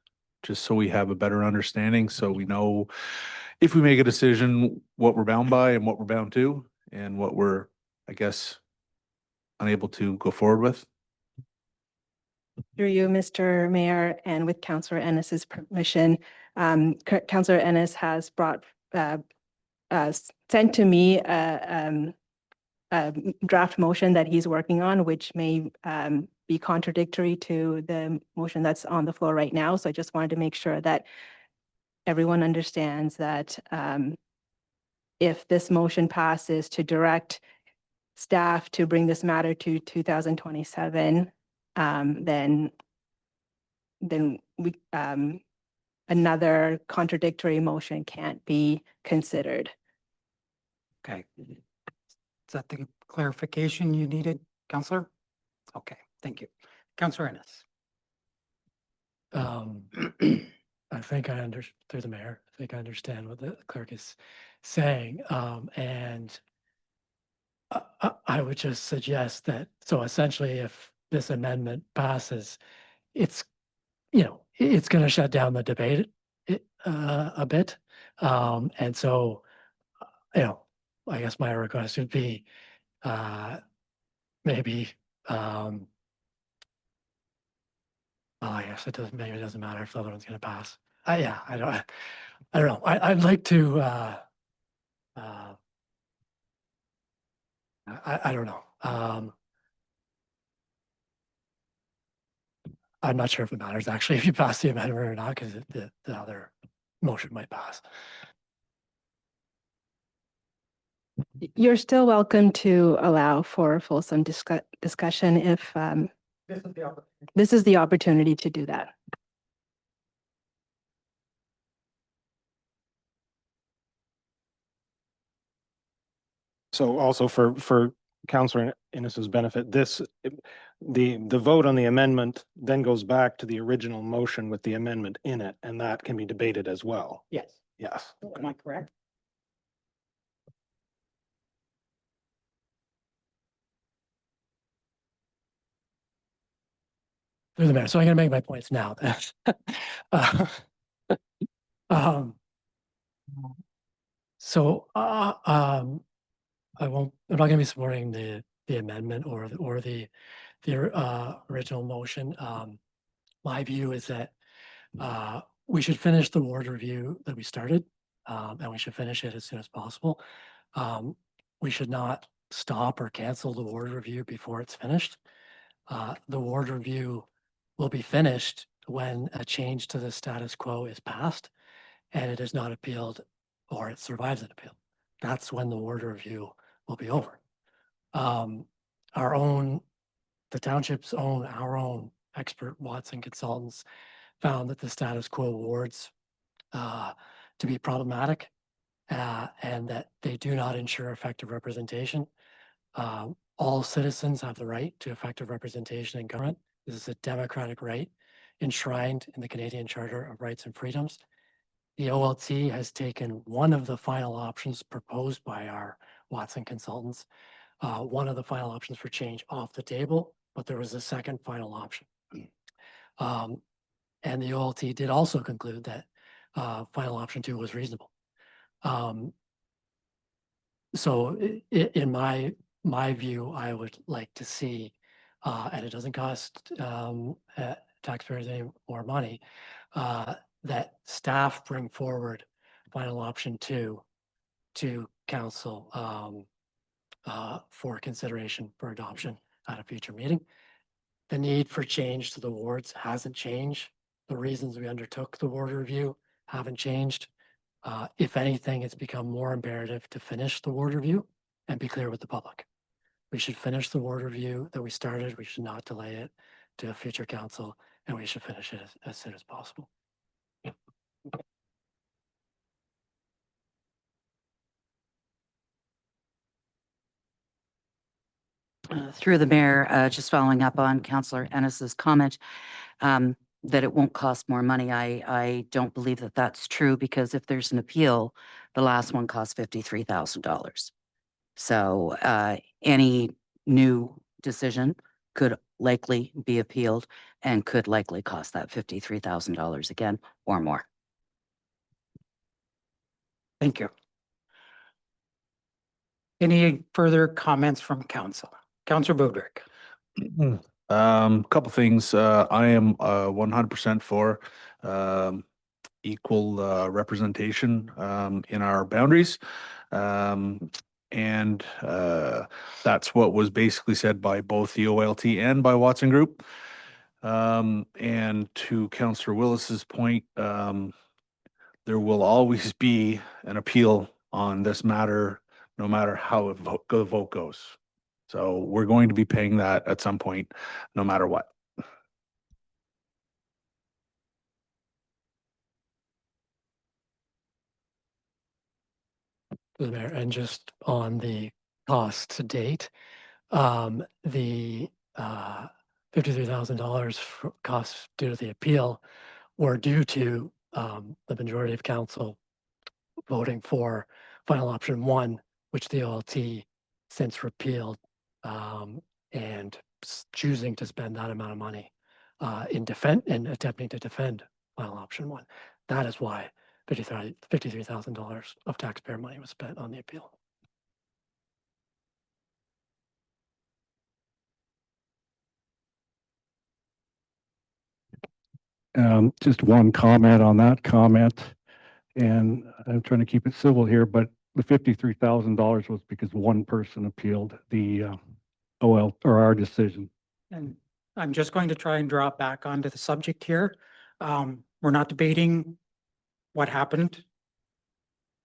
just so we have a better understanding, so we know if we make a decision, what we're bound by and what we're bound to, and what we're, I guess, unable to go forward with. Through you, Mr. Mayor, and with Councillor Ennis's permission, Councillor Ennis has sent to me a draft motion that he's working on, which may be contradictory to the motion that's on the floor right now. So I just wanted to make sure that everyone understands that if this motion passes to direct staff to bring this matter to 2027, then we another contradictory motion can't be considered. Okay. Is that the clarification you needed, Counselor? Okay, thank you. Counselor Ennis. I think through the mayor, I think I understand what the clerk is saying. And I would just suggest that, so essentially if this amendment passes, it's, it's going to shut down the debate a bit. And so, I guess my request would be maybe, I guess maybe it doesn't matter if the other one's going to pass. Yeah, I don't know. I'd like to, I don't know. I'm not sure if it matters actually if you pass the amendment or not, because the other motion might pass. You're still welcome to allow for fulsome discussion if this is the opportunity to do that. So also for Counselor Innes's benefit, the vote on the amendment then goes back to the original motion with the amendment in it, and that can be debated as well. Yes. Yes. Am I correct? Through the mayor. So I'm going to make my points now. So I'm not going to be supporting the amendment or the original motion. My view is that we should finish the ward review that we started, and we should finish it as soon as possible. We should not stop or cancel the ward review before it's finished. The ward review will be finished when a change to the status quo is passed and it is not appealed or it survives an appeal. That's when the ward review will be over. The township's our own expert Watson consultants found that the status quo wards to be problematic and that they do not ensure effective representation. All citizens have the right to effective representation in government. This is a democratic right enshrined in the Canadian Charter of Rights and Freedoms. The OLT has taken one of the final options proposed by our Watson consultants, one of the final options for change off the table, but there was a second final option. And the OLT did also conclude that final option 2 was reasonable. So in my view, I would like to see, and it doesn't cost taxpayers any more money, that staff bring forward final option 2 to council for consideration for adoption at a future meeting. The need for change to the wards hasn't changed. The reasons we undertook the ward review haven't changed. If anything, it's become more imperative to finish the ward review and be clear with the public. We should finish the ward review that we started. We should not delay it to a future council, and we should finish it as soon as possible. Through the mayor, just following up on Councillor Ennis's comment that it won't cost more money. I don't believe that that's true, because if there's an appeal, the last one cost $53,000. So any new decision could likely be appealed and could likely cost that $53,000 again or more. Thank you. Any further comments from council? Councillor Budrick. Couple things. I am 100% for equal representation in our boundaries. And that's what was basically said by both the OLT and by Watson Group. And to Councillor Willis's point, there will always be an appeal on this matter, no matter how the vote goes. So we're going to be paying that at some point, no matter what. through the mayor, and just on the cost to date, the $53,000 for costs due to the appeal were due to the majority of council voting for final option one, which the OLT since repealed, and choosing to spend that amount of money in attempting to defend final option one. That is why $53,000 of taxpayer money was spent on the appeal. Just one comment on that comment, and I'm trying to keep it civil here, but the $53,000 was because one person appealed the OL or our decision. And I'm just going to try and draw it back onto the subject here. We're not debating what happened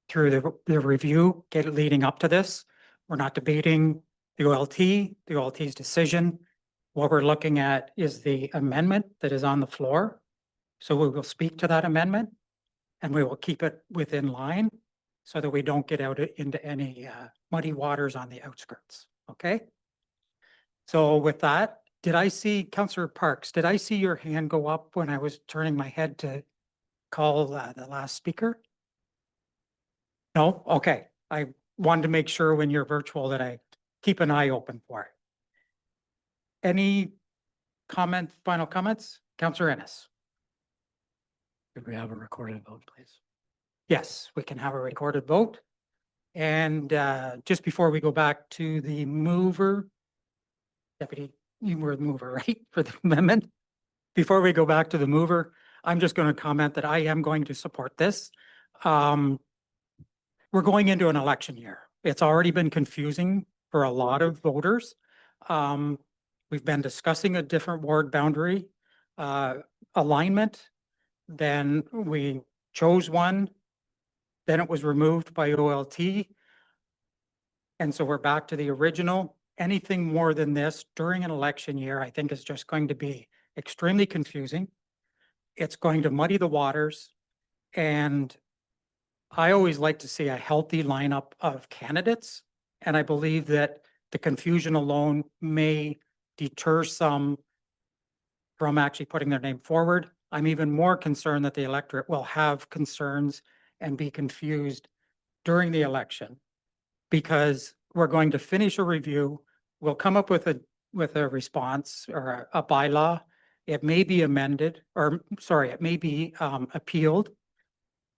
through the review leading up to this. We're not debating the OLT's decision. What we're looking at is the amendment that is on the floor. So we will speak to that amendment and we will keep it within line so that we don't get out into any muddy waters on the outskirts, okay? So with that, did I see, Councillor Parks, did I see your hand go up when I was turning my head to call the last speaker? No? Okay. I wanted to make sure when you're virtual that I keep an eye open for it. Any final comments? Councillor Ennis? Could we have a recorded vote, please? Yes, we can have a recorded vote. And just before we go back to the mover, Deputy, you were the mover, right, for the amendment? Before we go back to the mover, I'm just going to comment that I am going to support this. We're going into an election year. It's already been confusing for a lot of voters. We've been discussing a different ward boundary alignment. Then we chose one. Then it was removed by OLT. And so we're back to the original. Anything more than this during an election year, I think is just going to be extremely confusing. It's going to muddy the waters. And I always like to see a healthy lineup of candidates. And I believe that the confusion alone may deter some from actually putting their name forward. I'm even more concerned that the electorate will have concerns and be confused during the election because we're going to finish a review. We'll come up with a response or a bylaw. It may be amended, or sorry, it may be appealed.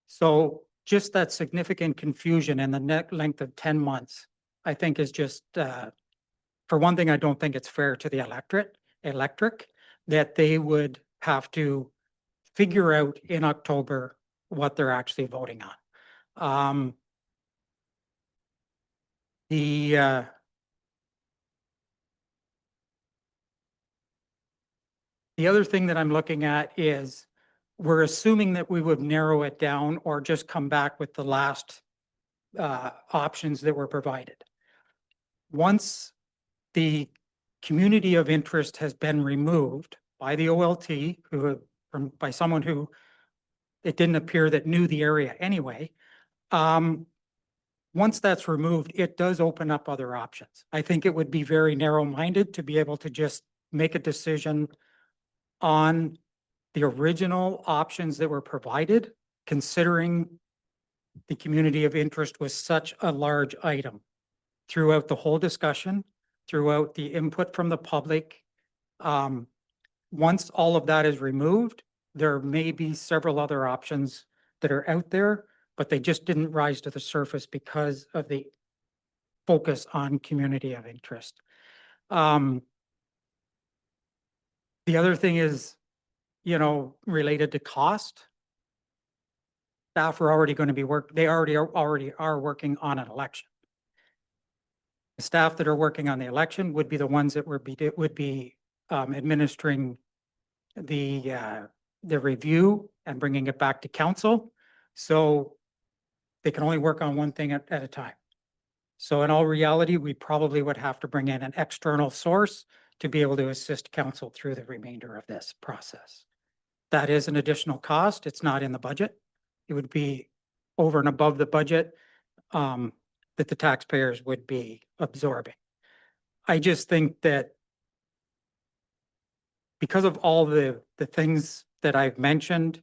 So just that significant confusion in the net length of 10 months, I think is just, for one thing, I don't think it's fair to the electorate that they would have to figure out in October what they're actually voting on. The other thing that I'm looking at is we're assuming that we would narrow it down or just come back with the last options that were provided. Once the community of interest has been removed by the OLT, by someone who it didn't appear that knew the area anyway, once that's removed, it does open up other options. I think it would be very narrow-minded to be able to just make a decision on the original options that were provided, considering the community of interest was such a large item throughout the whole discussion, throughout the input from the public. Once all of that is removed, there may be several other options that are out there, but they just didn't rise to the surface because of the focus on community of interest. The other thing is, related to cost. Staff are already going to be they already are working on an election. The staff that are working on the election would be the ones that would be administering the review and bringing it back to council. So they can only work on one thing at a time. So in all reality, we probably would have to bring in an external source to be able to assist council through the remainder of this process. That is an additional cost. It's not in the budget. It would be over and above the budget. that the taxpayers would be absorbing. I just think that because of all the things that I've mentioned,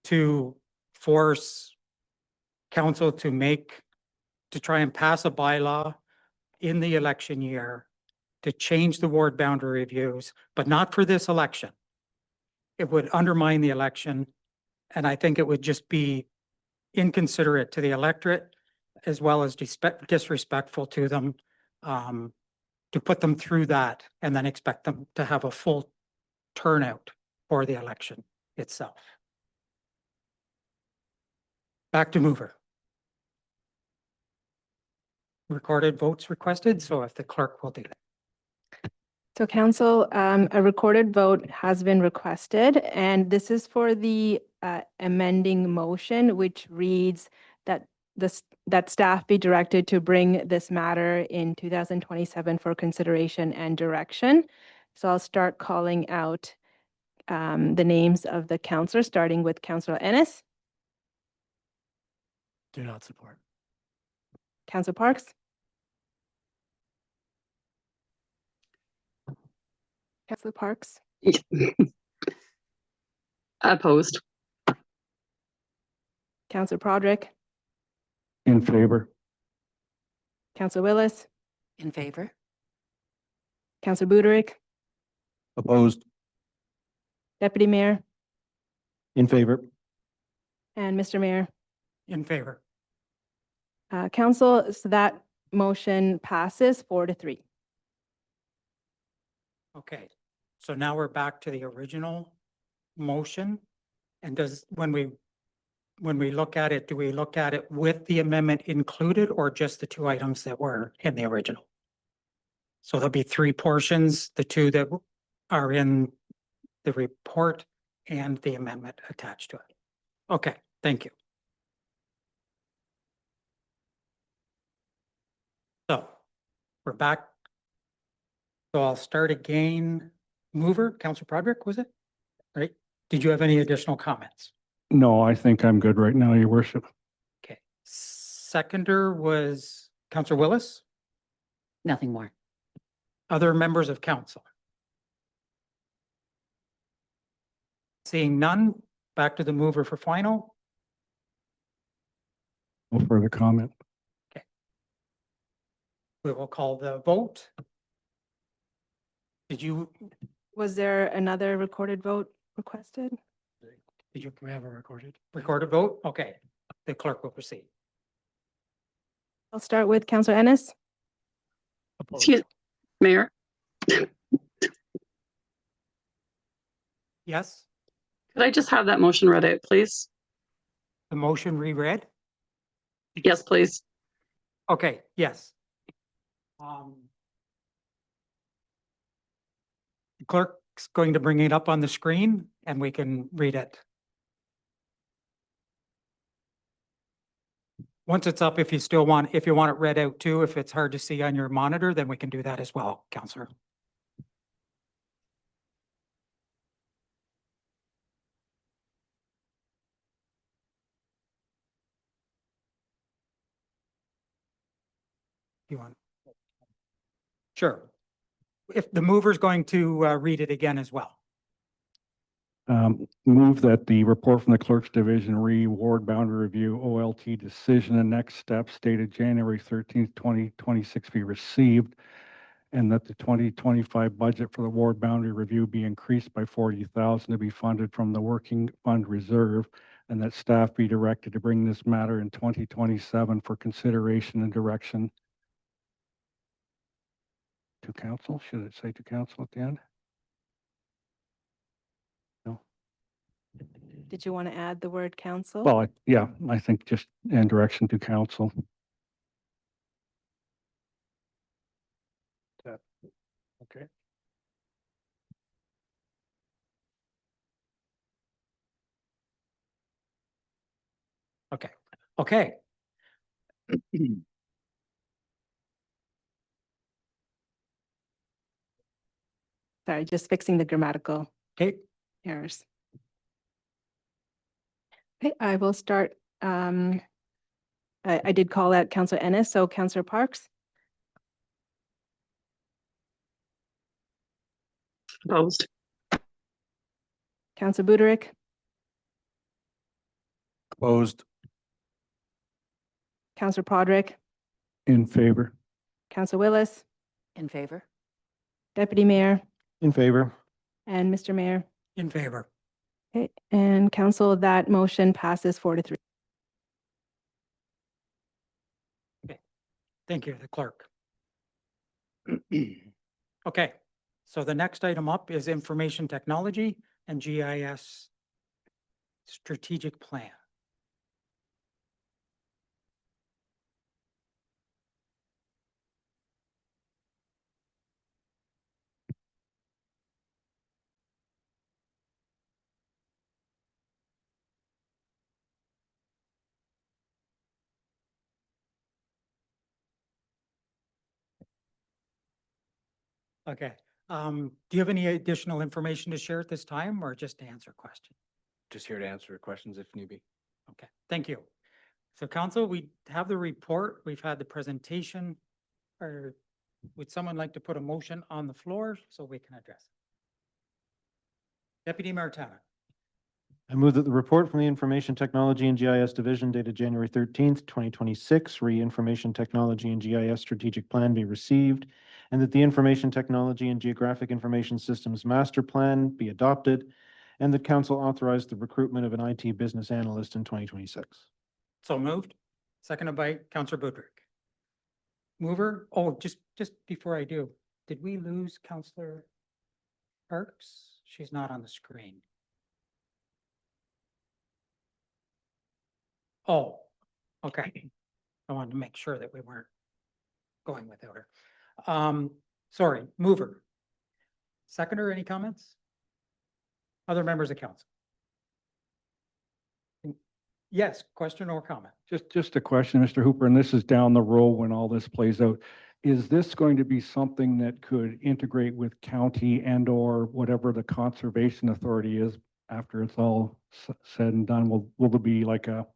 to force council to try and pass a bylaw in the election year to change the ward boundary reviews, but not for this election. It would undermine the election, and I think it would just be inconsiderate to the electorate as well as disrespectful to them, to put them through that and then expect them to have a full turnout for the election itself. Back to mover. Recorded votes requested, so if the clerk will do that. So council, a recorded vote has been requested, and this is for the amending motion, which reads that that staff be directed to bring this matter in 2027 for consideration and direction. So I'll start calling out the names of the councillors, starting with Councillor Ennis, Do not support. Councillor Parks, Councillor Parks, Opposed. Councillor Broderick, In favor. Councillor Willis, In favor? Councillor Buderick, Opposed. Deputy Mayor, In favor. and Mr. Mayor. In favor. Council, so that motion passes 4-3. Okay, so now we're back to the original motion. And when we look at it, do we look at it with the amendment included or just the two items that were in the original? So there'll be three portions, the two that are in the report and the amendment attached to it. Okay, thank you. So we're back. So I'll start again. Mover, Councillor Broderick, was it? Right? Did you have any additional comments? No, I think I'm good right now, your worship. Okay. Seconder was Councillor Willis. Nothing more. Other members of council? Seeing none, back to the mover for final. No further comment. We will call the vote. Was there another recorded vote requested? Did We have a recorded. record a vote? Okay, the clerk will proceed. I'll start with Councillor Ennis, Opposed. Excuse, Mayor, Yes, could I just have that motion read out, please? the motion reread? Yes, please. Okay, yes. The clerk's going to bring it up on the screen and we can read it. Once it's up, if you want it read out too, if it's hard to see on your monitor, then we can do that as well, Councillor. You want? Sure. If the mover's going to read it again as well. Move that the report from the Clerk's Division Ward Boundary Review OLT decision and next steps dated January 13th, 2026 be received, and that the 2025 budget for the Ward Boundary Review be increased by 40,000 to be funded from the Working Fund Reserve, and that staff be directed to bring this matter in 2027 for consideration and direction to council. Should it say to council at the end? No. did you want to add the word council? Well, yeah, I think just in direction to council. Okay. Okay, okay. Sorry, just fixing the grammatical Okay, errors. Okay, I will start I did call out Councillor Ennis, so Councillor Parks, Opposed. Councillor Buderick, Opposed. Councillor Podrick, In favor. Councillor Willis, In favor? Deputy Mayor, In favor. and Mr. Mayor. In favor. Okay, and council, that motion passes 4-3. Thank you, the clerk. Okay, so the next item up is information technology and GIS strategic plan. Okay, do you have any additional information to share at this time or just to answer questions? Just here to answer questions if need be. Okay, thank you. So council, we have the report, we've had the presentation. Or would someone like to put a motion on the floor so we can address it? Deputy Mayor Tanner. I move that the report from the Information Technology and GIS Division dated January 13th, 2026, Information Technology and GIS Strategic Plan be received, and that the Information Technology and Geographic Information Systems Master Plan be adopted, and that council authorize the recruitment of an IT business analyst in 2026. So moved. Seconded by Councillor Budrick. Mover, oh, just before I do, did we lose Councillor Parks? She's not on the screen. Oh, okay. I wanted to make sure that we weren't going without her. Sorry, Mover. Seconder, any comments? Other members of council? Yes, question or comment? Just a question, Mr. Hooper, and this is down the road when all this plays out. Is this going to be something that could integrate with county and or whatever the conservation authority is after it's all said and done? Will there be like a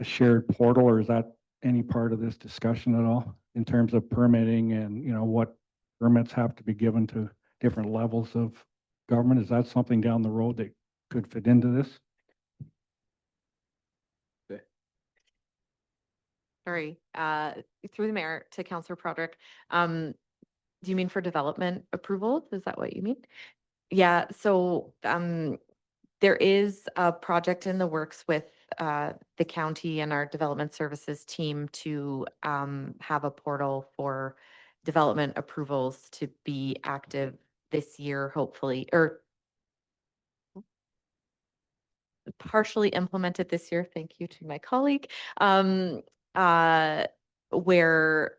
shared portal, or is that any part of this discussion at all in terms of permitting and, you know, what permits have to be given to different levels of government? Is that something down the road that could fit into this? Sorry, through the mayor to Councillor Broderick. Do you mean for development approval? Is that what you mean? Yeah, so there is a project in the works with the county and our development services team to have a portal for development approvals to be active this year, hopefully, or partially implemented this year. Thank you to my colleague. Where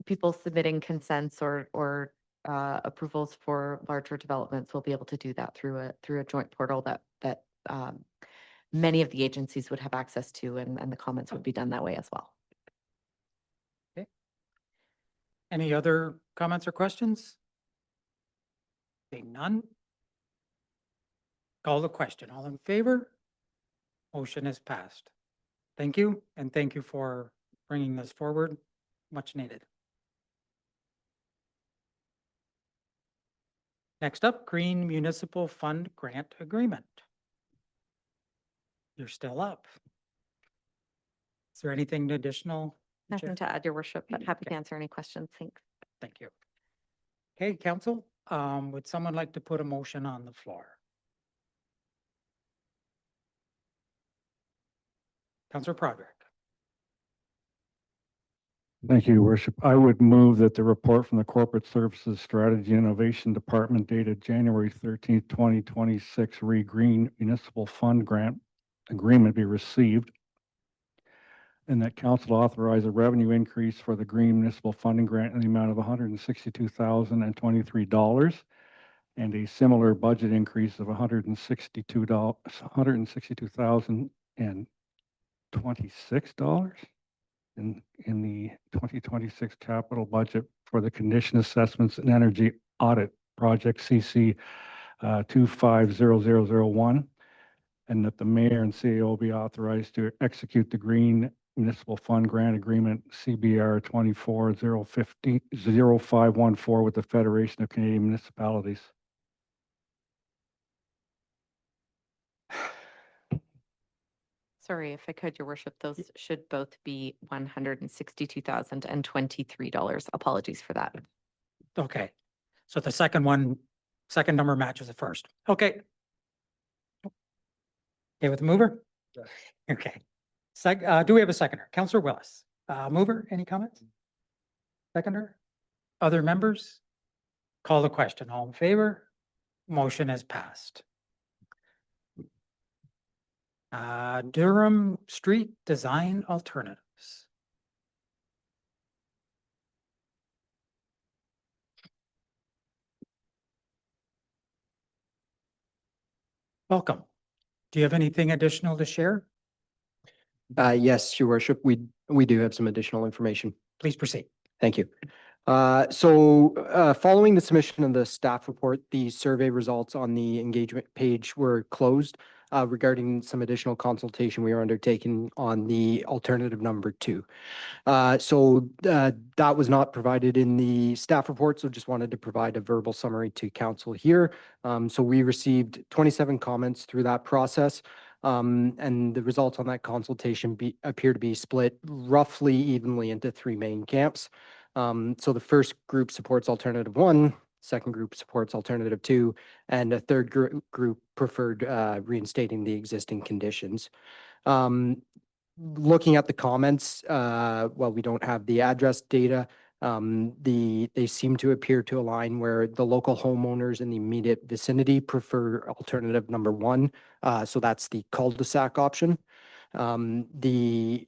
people submitting consents or approvals for larger developments will be able to do that through a joint portal that many of the agencies would have access to, and the comments would be done that way as well. Okay. Any other comments or questions? Seeing none. Call the question. All in favor? Motion is passed. Thank you, and thank you for bringing this forward. Much needed. Next up, Green Municipal Fund Grant Agreement. You're still up. Is there anything additional? Nothing to add, Your Worship, but happy to Okay. answer any questions. Thanks. Thank you. Okay, council, would someone like to put a motion on the floor? Councillor Broderick. Thank you, Your Worship. I would move that the report from the Corporate Services Strategy and Innovation Department dated January 13th, 2026, Green Municipal Fund Grant Agreement be received, and that council authorize a revenue increase for the Green Municipal Funding Grant in the amount of $162,023 and a similar budget increase of $162,026 in the 2026 capital budget for the Condition Assessments and Energy Audit Project CC 250001, and that the mayor and CEO be authorized to execute the Green Municipal Fund Grant Agreement, CBR 24-050-0514 with the Federation of Canadian Municipalities. Sorry, if I could, your worship, those should both be $162,023. Apologies for that. Okay, so the second number matches the first. Okay. Okay with the mover? Okay. Do we have a seconder? Councillor Willis, mover, any comments? Seconder? Other members? Call the question. All in favor? Motion has passed. Durham Street Design Alternatives. Welcome. Do you have anything additional to share? Yes, Your Worship, we do have some additional information. Please proceed. Thank you. Following the submission of the staff report, the survey results on the engagement page were closed regarding some additional consultation we are undertaking on the alternative number 2. That was not provided in the staff report, so just wanted to provide a verbal summary to council here. So we received 27 comments through that process. And the results on that consultation appear to be split roughly evenly into 3 main camps. So the first group supports alternative 1, second group supports alternative 2, and a third group preferred reinstating the existing conditions. Looking at the comments, while we don't have the address data, they seem to appear to align where the local homeowners in the immediate vicinity prefer alternative number 1. So that's the cul-de-sac option. The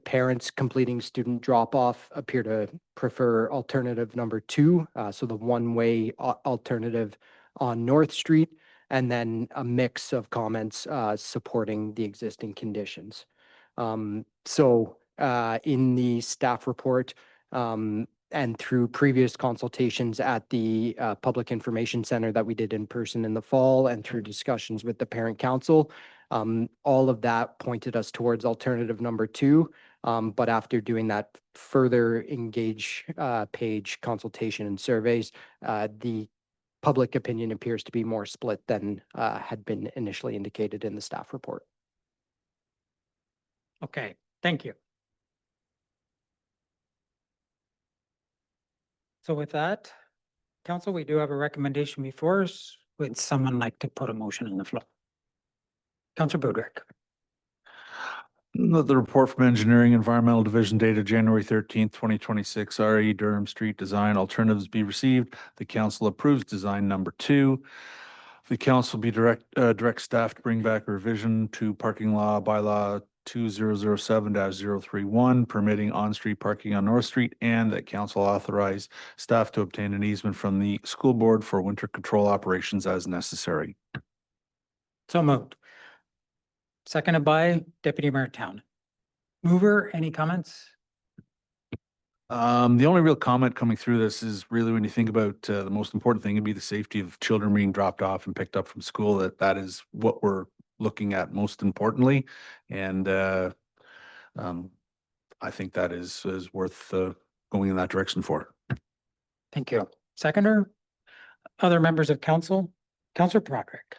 parents completing student drop-off appear to prefer alternative number 2, so the one-way alternative on North Street, and then a mix of comments supporting the existing conditions. In the staff report, and through previous consultations at the Public Information Center that we did in person in the fall, and through discussions with the parent council, all of that pointed us towards alternative number 2. But after doing that further page consultation and surveys, the public opinion appears to be more split than had been initially indicated in the staff report. Okay, thank you. So with that, council, we do have a recommendation before us. Would someone like to put a motion on the floor? Councillor Budrick. The report from Engineering Environmental Division dated January 13th, 2026, RE Durham Street Design Alternatives be received. The council approves design number 2. The council be direct staff to bring back a revision to parking law bylaw 2007-031 permitting on-street parking on North Street, and that council authorize staff to obtain an easement from the school board for winter control operations as necessary. So moved. Seconded by Deputy Mayor Town. Mover, any comments? The only real comment coming through this is really when you think about the most important thing would be the safety of children being dropped off and picked up from school. That is what we're looking at most importantly. And I think that is worth going in that direction for. Thank you. Seconder, other members of council, Councillor Broderick.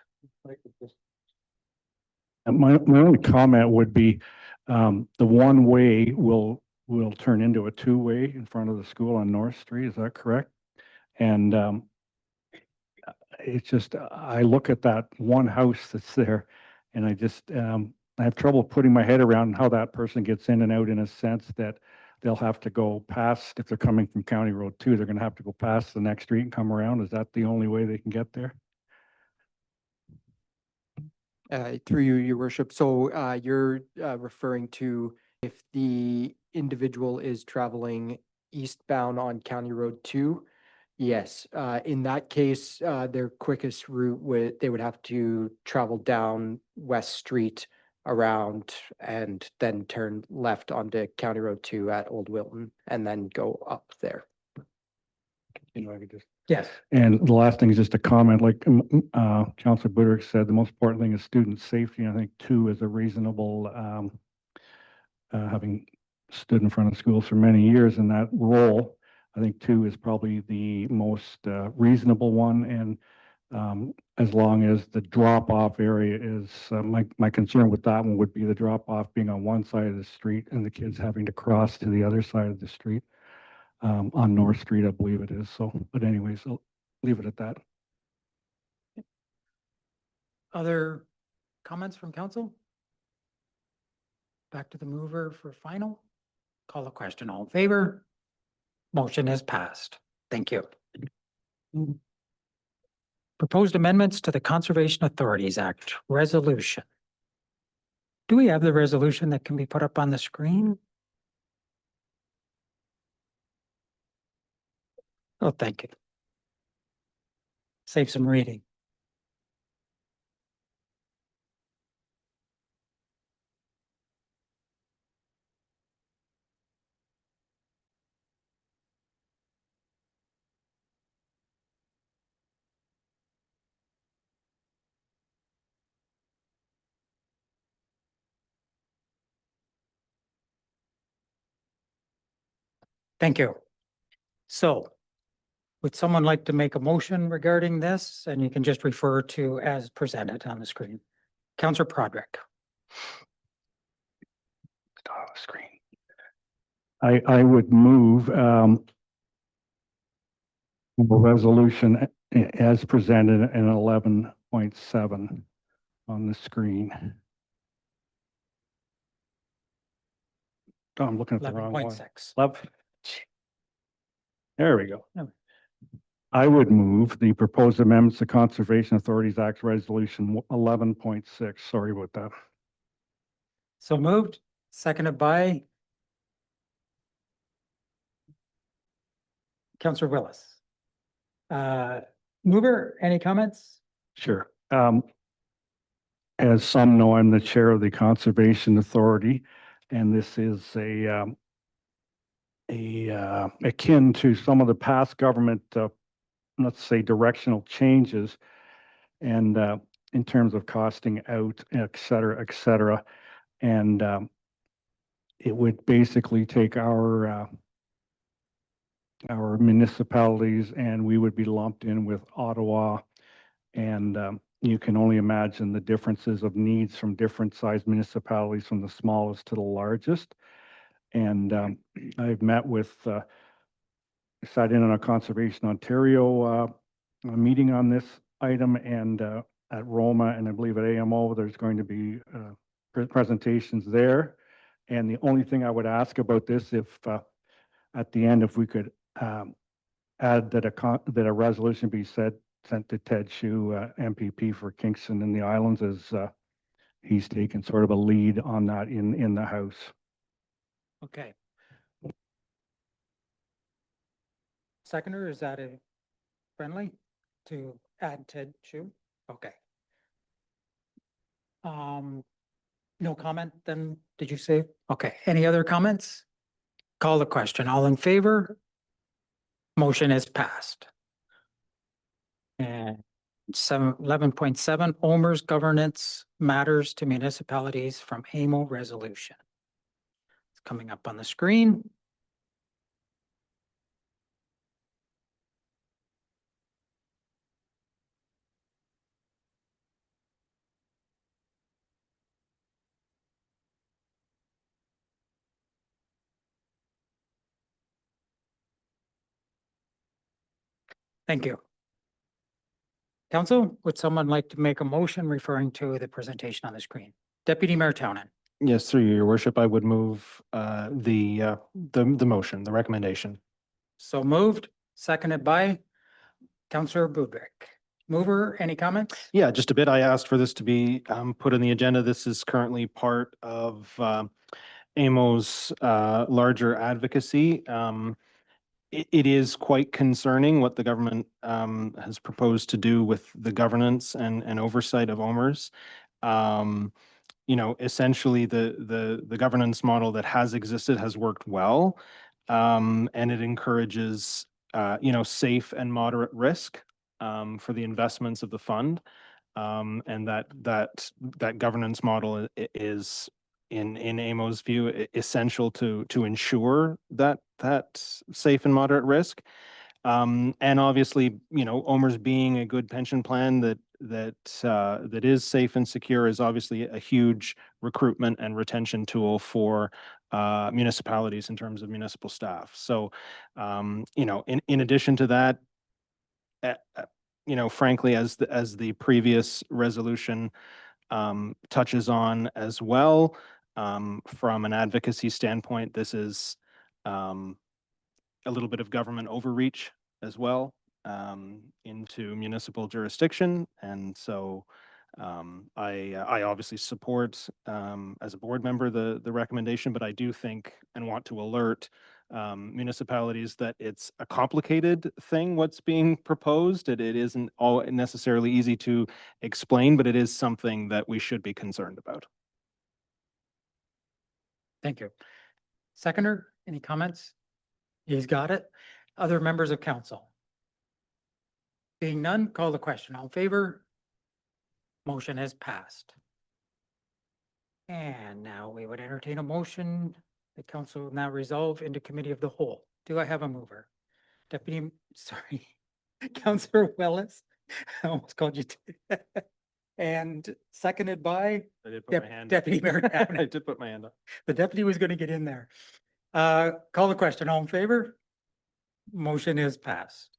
My only comment would be the one way will turn into a 2-way in front of the school on North Street. Is that correct? And it's just, I look at that one house that's there and I just, I have trouble putting my head around how that person gets in and out, in a sense that they'll have to go past, if they're coming from County Road 2, they're going to have to go past the next street and come around. Is that the only way they can get there? Through you, Your Worship. So you're referring to if the individual is traveling eastbound on County Road 2. Yes, in that case, their quickest route they would have to travel down West Street around and then turn left onto County Road 2 at Old Wilton and then go up there. You know, I could just. Yes. And the last thing is just a comment, like Councillor Budrick said, the most important thing is student safety. I think 2 is a reasonable having stood in front of schools for many years in that role, I think 2 is probably the most reasonable one. And as long as the drop-off area is, my concern with that one would be the drop-off being on one side of the street and the kids having to cross to the other side of the street, on North Street, I believe it is. So, but anyways, I'll leave it at that. Other comments from council? Back to the mover for final. Call the question. All in favor? Motion is passed. Thank you. Proposed amendments to the Conservation Authorities Act resolution. Do we have the resolution that can be put up on the screen? Oh, thank you. Save some reading. Thank you. So would someone like to make a motion regarding this? And you can just refer to as presented on the screen. Councillor Prodrick. On the screen. I would move the resolution as presented in 11.7 on the screen. Oh, I'm looking at the wrong one. 11.6. There we go. No. I would move the proposed amendments to Conservation Authorities Act Resolution 11.6. Sorry about that. So moved, seconded by Councillor Willis. Mover, any comments? Sure. As some know, I'm the chair of the Conservation Authority, and this is akin to some of the past government, let's say, directional changes, and in terms of costing out, et cetera, et cetera. And it would basically take our municipalities, and we would be lumped in with Ottawa. And you can only imagine the differences of needs from different sized municipalities, from the smallest to the largest. And I've met with, sat in on a Conservation Ontario meeting on this item, and at Roma, and I believe at AMO, there's going to be presentations there. And the only thing I would ask about this, if at the end, if we could add that a resolution be sent to Ted Hsu, MPP for Kingston and the Islands, as he's taken sort of a lead on that in the House. Okay. Seconder, is that a friendly to add Ted Hsu? Okay. No comment then, did you say? Okay, any other comments? Call the question. All in favor? Motion is passed. And 11.7, OMERS governance matters to municipalities from AMO resolution. It's coming up on the screen. Thank you. Council, would someone like to make a motion referring to the presentation on the screen? Deputy Mayor Townend. Yes, through you, your worship, I would move the motion, the recommendation. So moved, seconded by Councillor Budrick. Mover, any comments? Yeah, just a bit. I asked for this to be put on the agenda. This is currently part of AMO's larger advocacy. It is quite concerning what the government has proposed to do with the governance and oversight of OMERS. You know, essentially the governance model that has existed has worked well, and it encourages you know, safe and moderate risk for the investments of the fund, and that governance model is in Amo's view, essential to ensure that that's safe and moderate risk. And obviously, you know, OMERS being a good pension plan that is safe and secure is obviously a huge recruitment and retention tool for municipalities in terms of municipal staff. So, you know, in addition to that, you know, frankly, as the previous resolution touches on as well, from an advocacy standpoint, this is a little bit of government overreach as well into municipal jurisdiction. And so I obviously support as a board member the recommendation, but I do think and want to alert municipalities that it's a complicated thing what's being proposed. It isn't all necessarily easy to explain, but it is something that we should be concerned about. Thank you. Seconder, any comments? He's got it. Other members of council? Being none, call the question. All in favor? Motion has passed. And now we would entertain a motion. The council will now resolve into committee of the whole. Do I have a mover? Deputy, sorry, Councillor Wells. I almost called you. And seconded by I did put my hand up. Deputy Mayor I Cabinet. did put my hand up. The deputy was going to get in there. Call the question. All in favor? Motion is passed.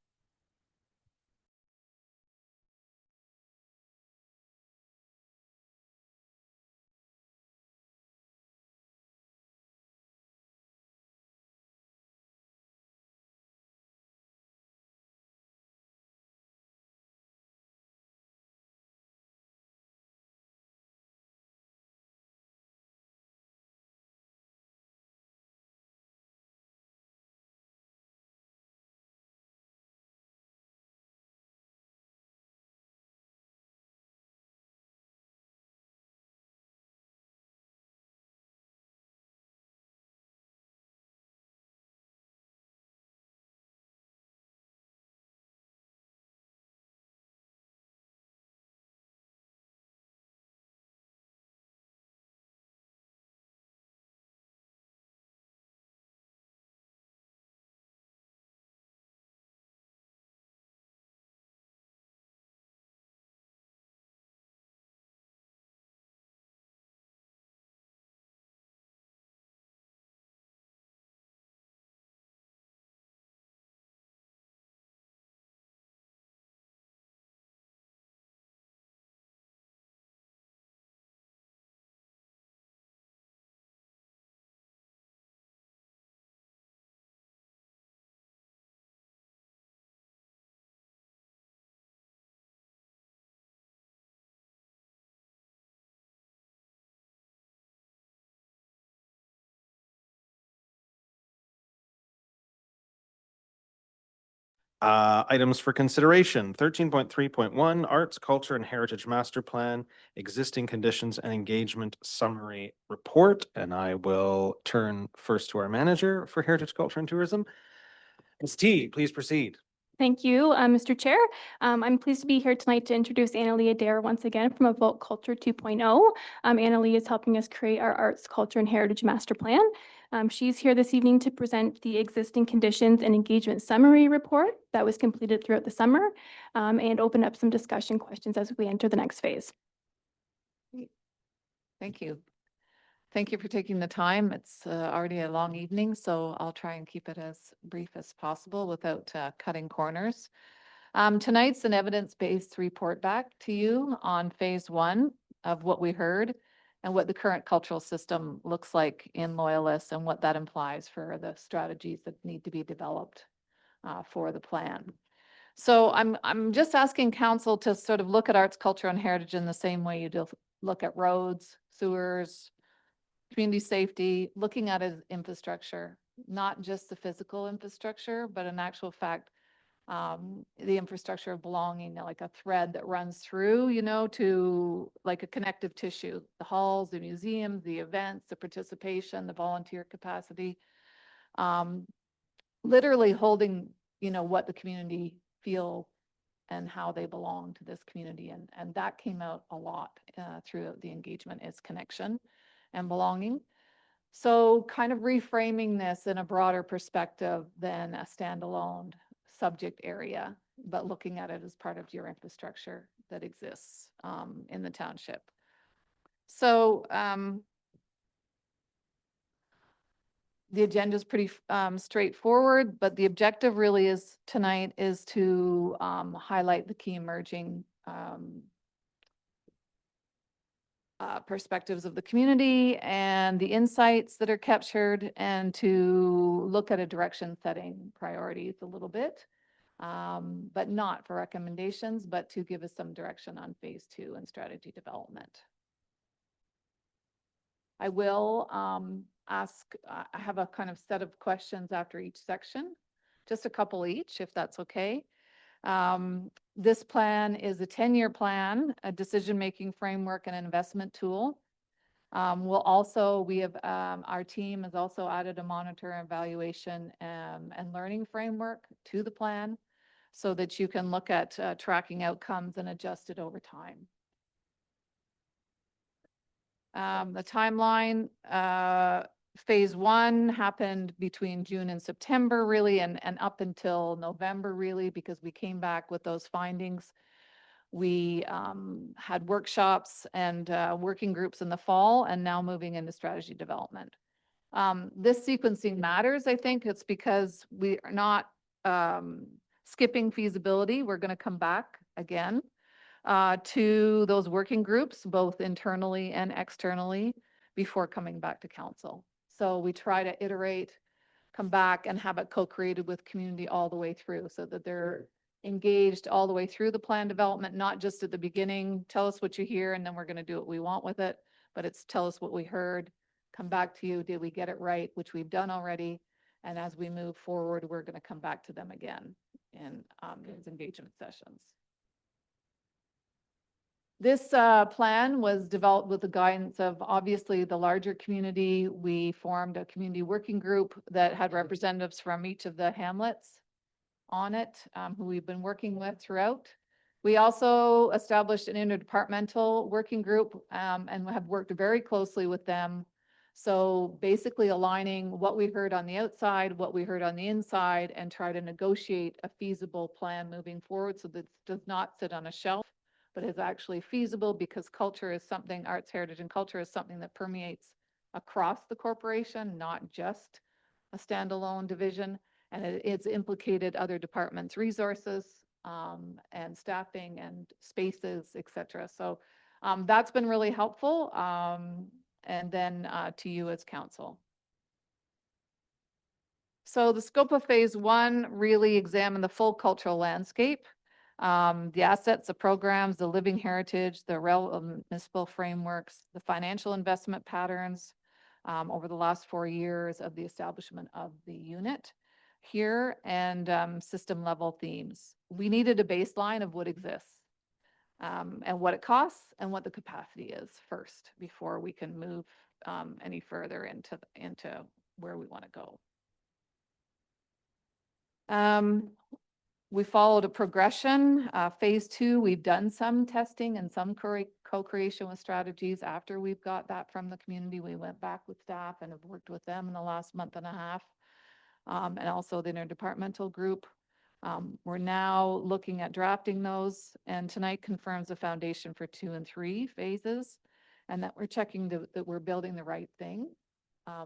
Items for consideration, 13.3.1, Arts, Culture, and Heritage Master Plan, Existing Conditions and Engagement Summary Report. And I will turn first to our manager for Heritage, Culture, and Tourism. Ms. T, please proceed. Thank you, Mr. Chair. I'm pleased to be here tonight to introduce Annalee Adair once again from Evoke Culture 2.0. Annalee is helping us create our Arts, Culture, and Heritage Master Plan. She's here this evening to present the Existing Conditions and Engagement Summary Report that was completed throughout the summer and open up some discussion questions as we enter the next phase. Thank you. Thank you for taking the time. It's already a long evening, so I'll try and keep it as brief as possible without cutting corners. Tonight's an evidence-based report back to you on phase 1 of what we heard and what the current cultural system looks like in Loyalist and what that implies for the strategies that need to be developed for the plan. So I'm just asking council to sort of look at arts, culture, and heritage in the same way you do look at roads, sewers, community safety, looking at it as infrastructure, not just the physical infrastructure, but in actual fact, the infrastructure of belonging, like a thread that runs through, you know, to like a connective tissue, the halls, the museums, the events, the participation, the volunteer capacity, literally holding, you know, what the community feel and how they belong to this community. And that came out a lot through the engagement is connection. and belonging. So kind of reframing this in a broader perspective than a standalone subject area, but looking at it as part of your infrastructure that exists in the township. So the agenda is pretty straightforward, but the objective really is tonight is to highlight the key emerging perspectives of the community and the insights that are captured, and to look at a direction setting priorities a little bit, but not for recommendations, but to give us some direction on phase 2 and strategy development. I will ask, I have a kind of set of questions after each section, just a couple each, if that's okay. This plan is a 10-year plan, a decision-making framework and an investment tool. Our team has also added a monitor, evaluation, and learning framework to the plan so that you can look at tracking outcomes and adjust it over time. The timeline, phase 1 happened between June and September really, and up until November really, because we came back with those findings. We had workshops and working groups in the fall, and now moving into strategy development. This sequencing matters, I think. It's because we are not skipping feasibility. We're going to come back again to those working groups, both internally and externally, before coming back to council. So we try to iterate, come back, and have it co-created with community all the way through, so that they're engaged all the way through the plan development, not just at the beginning, tell us what you hear, and then we're going to do what we want with it, but it's tell us what we heard, come back to you, did we get it right, which we've done already, and as we move forward, we're going to come back to them again in these engagement sessions. This plan was developed with the guidance of obviously the larger community. We formed a community working group that had representatives from each of the hamlets on it, who we've been working with throughout. We also established an interdepartmental working group and have worked very closely with them. So basically aligning what we heard on the outside, what we heard on the inside, and try to negotiate a feasible plan moving forward so that it does not sit on a shelf, but is actually feasible, because culture is something, arts, heritage, and culture is something that permeates across the corporation, not just a standalone division. And it's implicated other departments' resources and staffing and spaces, et cetera. So that's been really helpful. And then to you as council. So the scope of phase 1 really examined the full cultural landscape. The assets, the programs, the living heritage, the relevant municipal frameworks, the financial investment patterns over the last 4 years of the establishment of the unit here, and system level themes. We needed a baseline of what exists and what it costs and what the capacity is first, before we can move any further into where we want to go. We followed a progression. Phase 2, we've done some testing and some co-creation with strategies. After we've got that from the community, we went back with staff and have worked with them in the last month and a half, and also the interdepartmental group. We're now looking at drafting those, and tonight confirms the foundation for 2 and 3 phases, and that we're checking that we're building the right thing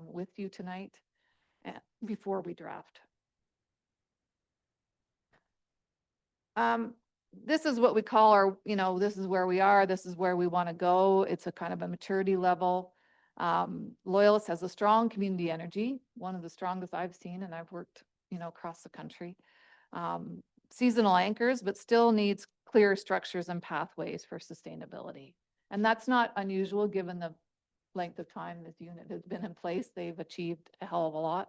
with you tonight before we draft. This is what we call our, this is where we are, this is where we want to go. It's a kind of a maturity level. Loyalist has a strong community energy, one of the strongest I've seen, and I've worked, across the country. Seasonal anchors, but still needs clear structures and pathways for sustainability. And that's not unusual given the length of time this unit has been in place. They've achieved a hell of a lot.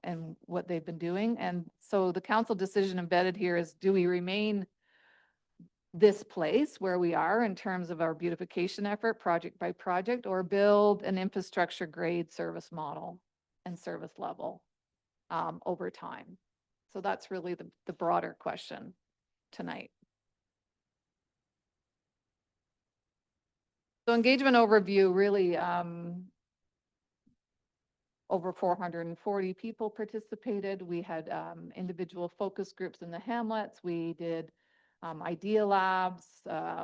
And what they've been doing. And so the council decision embedded here is, do we remain this place where we are in terms of our beautification effort, project by project, or build an infrastructure grade service model and service level over time? So that's really the broader question tonight. So engagement overview, really, over 440 people participated. We had individual focus groups in the hamlets. We did idea labs.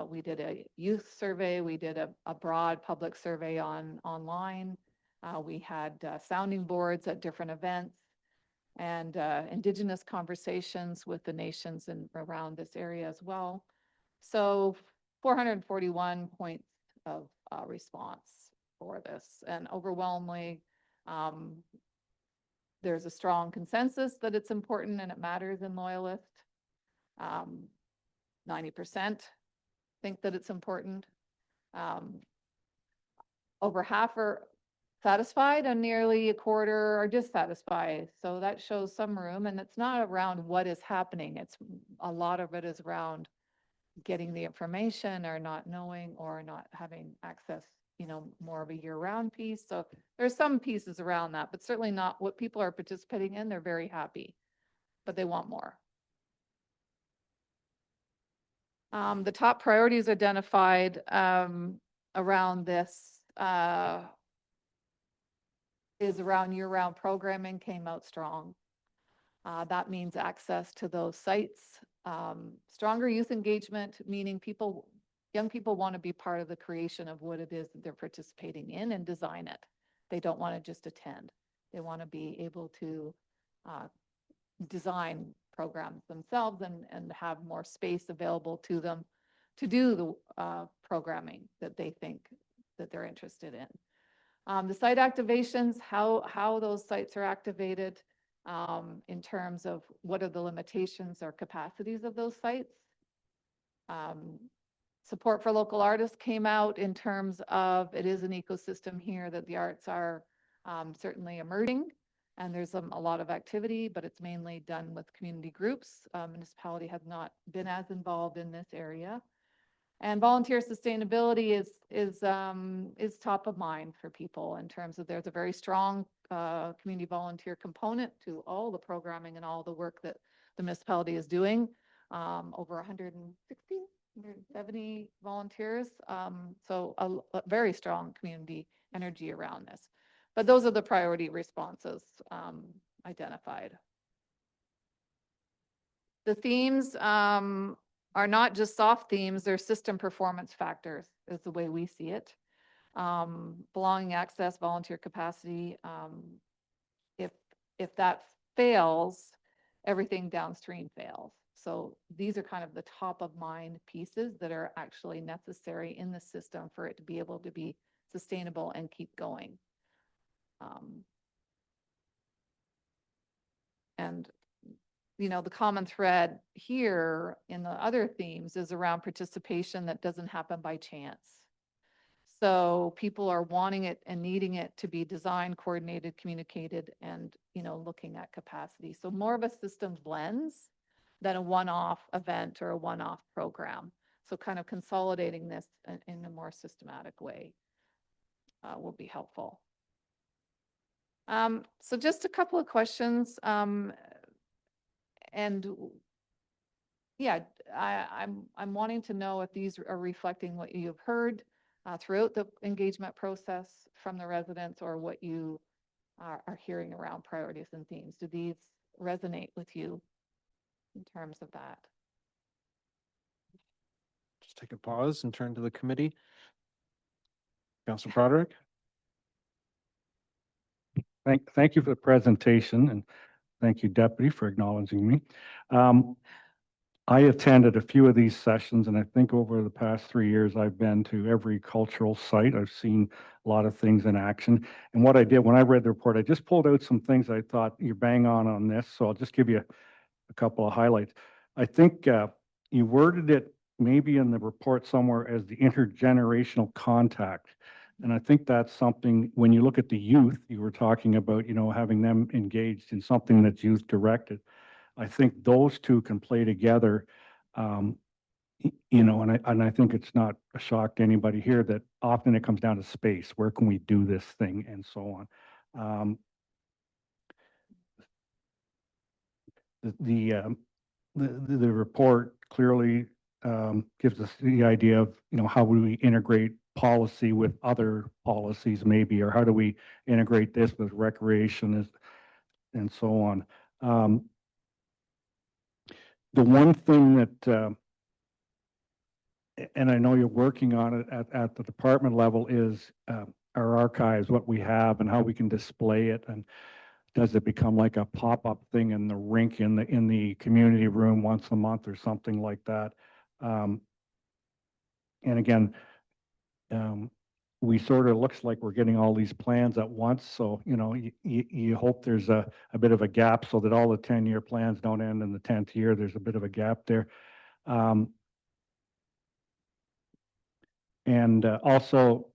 We did a youth survey. We did a broad public survey online. We had sounding boards at different events and Indigenous conversations with the nations and around this area as well. So 441 points of response for this, and overwhelmingly, there's a strong consensus that it's important and it matters in Loyalist. 90% think that it's important. Over half are satisfied and nearly a quarter are dissatisfied. So that shows some room, and it's not around what is happening. It's a lot of it is around getting the information or not knowing or not having access, more of a year-round piece. So there's some pieces around that, but certainly not what people are participating in. They're very happy, but they want more. The top priorities identified around this is around year-round programming came out strong. That means access to those sites. Stronger youth engagement, meaning young people want to be part of the creation of what it is that they're participating in and design it. They don't want to just attend. They want to be able to design programs themselves and have more space available to them to do the programming that they think that they're interested in. The site activations, how those sites are activated in terms of what are the limitations or capacities of those sites. Support for local artists came out in terms of it is an ecosystem here that the arts are certainly emerging, and there's a lot of activity, but it's mainly done with community groups. Municipality has not been as involved in this area. And volunteer sustainability is top of mind for people in terms of there's a very strong community volunteer component to all the programming and all the work that the municipality is doing. Over 160, 170 volunteers. So a very strong community energy around this. But those are the priority responses identified. The themes are not just soft themes, they're system performance factors is the way we see it. Belonging, access, volunteer capacity. If that fails, everything downstream fails. So these are kind of the top of mind pieces that are actually necessary in the system for it to be able to be sustainable and keep going. And the common thread here in the other themes is around participation that doesn't happen by chance. So people are wanting it and needing it to be designed, coordinated, communicated, and looking at capacity. So more of a systems lens than a one-off event or a one-off program. So kind of consolidating this in a more systematic way will be helpful. So just a couple of questions. And yeah, I'm wanting to know if these are reflecting what you've heard throughout the engagement process from the residents, or what you are hearing around priorities and themes. Do these resonate with you in terms of that? Just take a pause and turn to the committee. Councilor Broderick. Thank you for the presentation, and thank you, Deputy, for acknowledging me. I attended a few of these sessions, and I think over the past 3 years, I've been to every cultural site. I've seen a lot of things in action. And what I did when I read the report, I just pulled out some things I thought you're bang on this. So I'll just give you a couple of highlights. I think you worded it maybe in the report somewhere as the intergenerational contact. And I think that's something, when you look at the youth, you were talking about, having them engaged in something that's youth directed. I think those two can play together, and I think it's not a shock to anybody here that often it comes down to space. Where can we do this thing, and so on. The report clearly gives us the idea of, how would we integrate policy with other policies maybe, or how do we integrate this with recreation and so on. The one thing that, and I know you're working on it at the department level, is our archives, what we have and how we can display it, and does it become like a pop-up thing in the rink in the community room once a month or something like that? And again, we sort of looks like we're getting all these plans at once. So, you know, you hope there's a bit of a gap so that all the 10-year plans don't end in the 10th year. There's a bit of a gap there. And also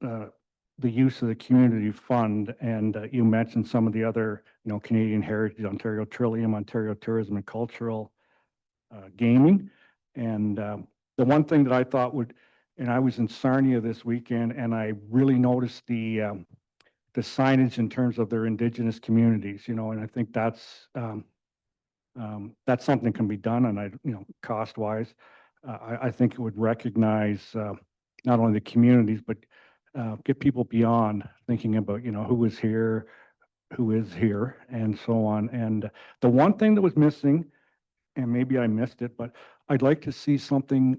the use of the community fund. And you mentioned some of the other, you know, Canadian Heritage, Ontario Trillium, Ontario Tourism and Cultural Gaming. And the one thing that I thought would, and I was in Sarnia this weekend, and I really noticed the signage in terms of their Indigenous communities, you know, and I think that's something can be done, and you know, cost-wise, I think it would recognize not only the communities, but get people beyond thinking about, you know, who is here, and so on. And the one thing that was missing, and maybe I missed it, but I'd like to see something,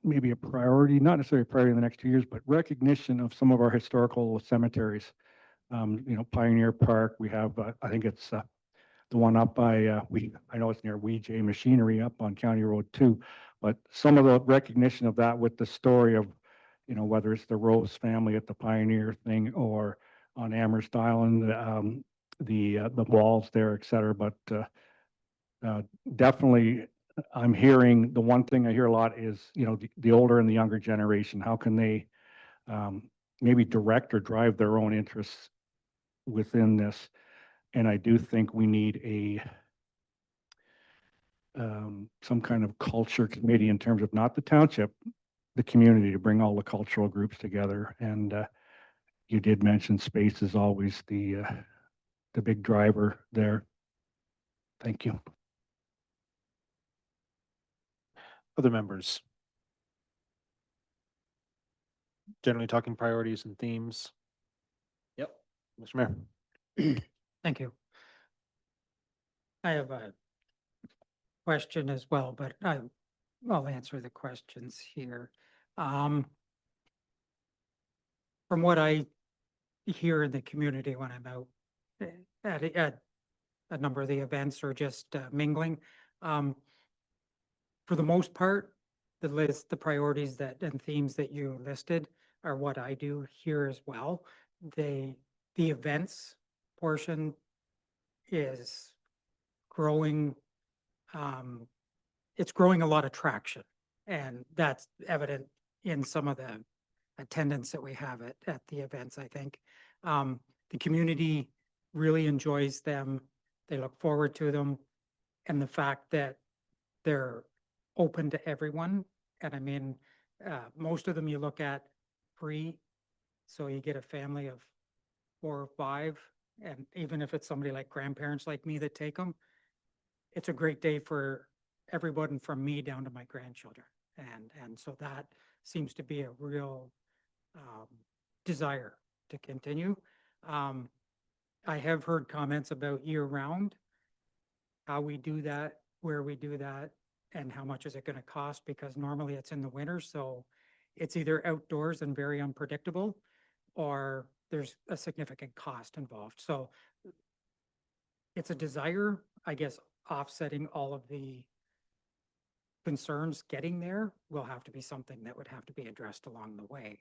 maybe a priority, not necessarily a priority in the next 2 years, but recognition of some of our historical cemeteries. You know, Pioneer Park, we have, I think it's the one up by, I know it's near WJ Machinery up on County Road 2, but some of the recognition of that with the story of, you know, whether it's the Rose family at the Pioneer thing or on Amherst Island, the walls there, et cetera. But definitely, I'm hearing, the one thing I hear a lot is, you know, the older and the younger generation, how can they maybe direct or drive their own interests within this? And I do think we need some kind of culture committee in terms of not the township, the community, to bring all the cultural groups together. And you did mention space is always the big driver there. Thank you. Other members? Generally talking priorities and themes. Yep, Mr. Mayor. Thank you. I have a question as well, but I'll answer the questions here. From what I hear in the community when I'm out at a number of the events or just mingling, for the most part, the priorities and themes that you listed are what I do here as well. The events portion is growing. It's growing a lot of traction, and that's evident in some of the attendance that we have at the events, I think. The community really enjoys them. They look forward to them. And the fact that they're open to everyone. And I mean, most of them you look at free. So you get a family of 4 or 5. And even if it's somebody like grandparents like me that take them, it's a great day for everyone from me down to my grandchildren. And so that seems to be a real desire to continue. I have heard comments about year-round, how we do that, where we do that, and how much is it going to cost, because normally it's in the winter, so it's either outdoors and very unpredictable, or there's a significant cost involved. So it's a desire, I guess, offsetting all of the concerns getting there will have to be something that would have to be addressed along the way.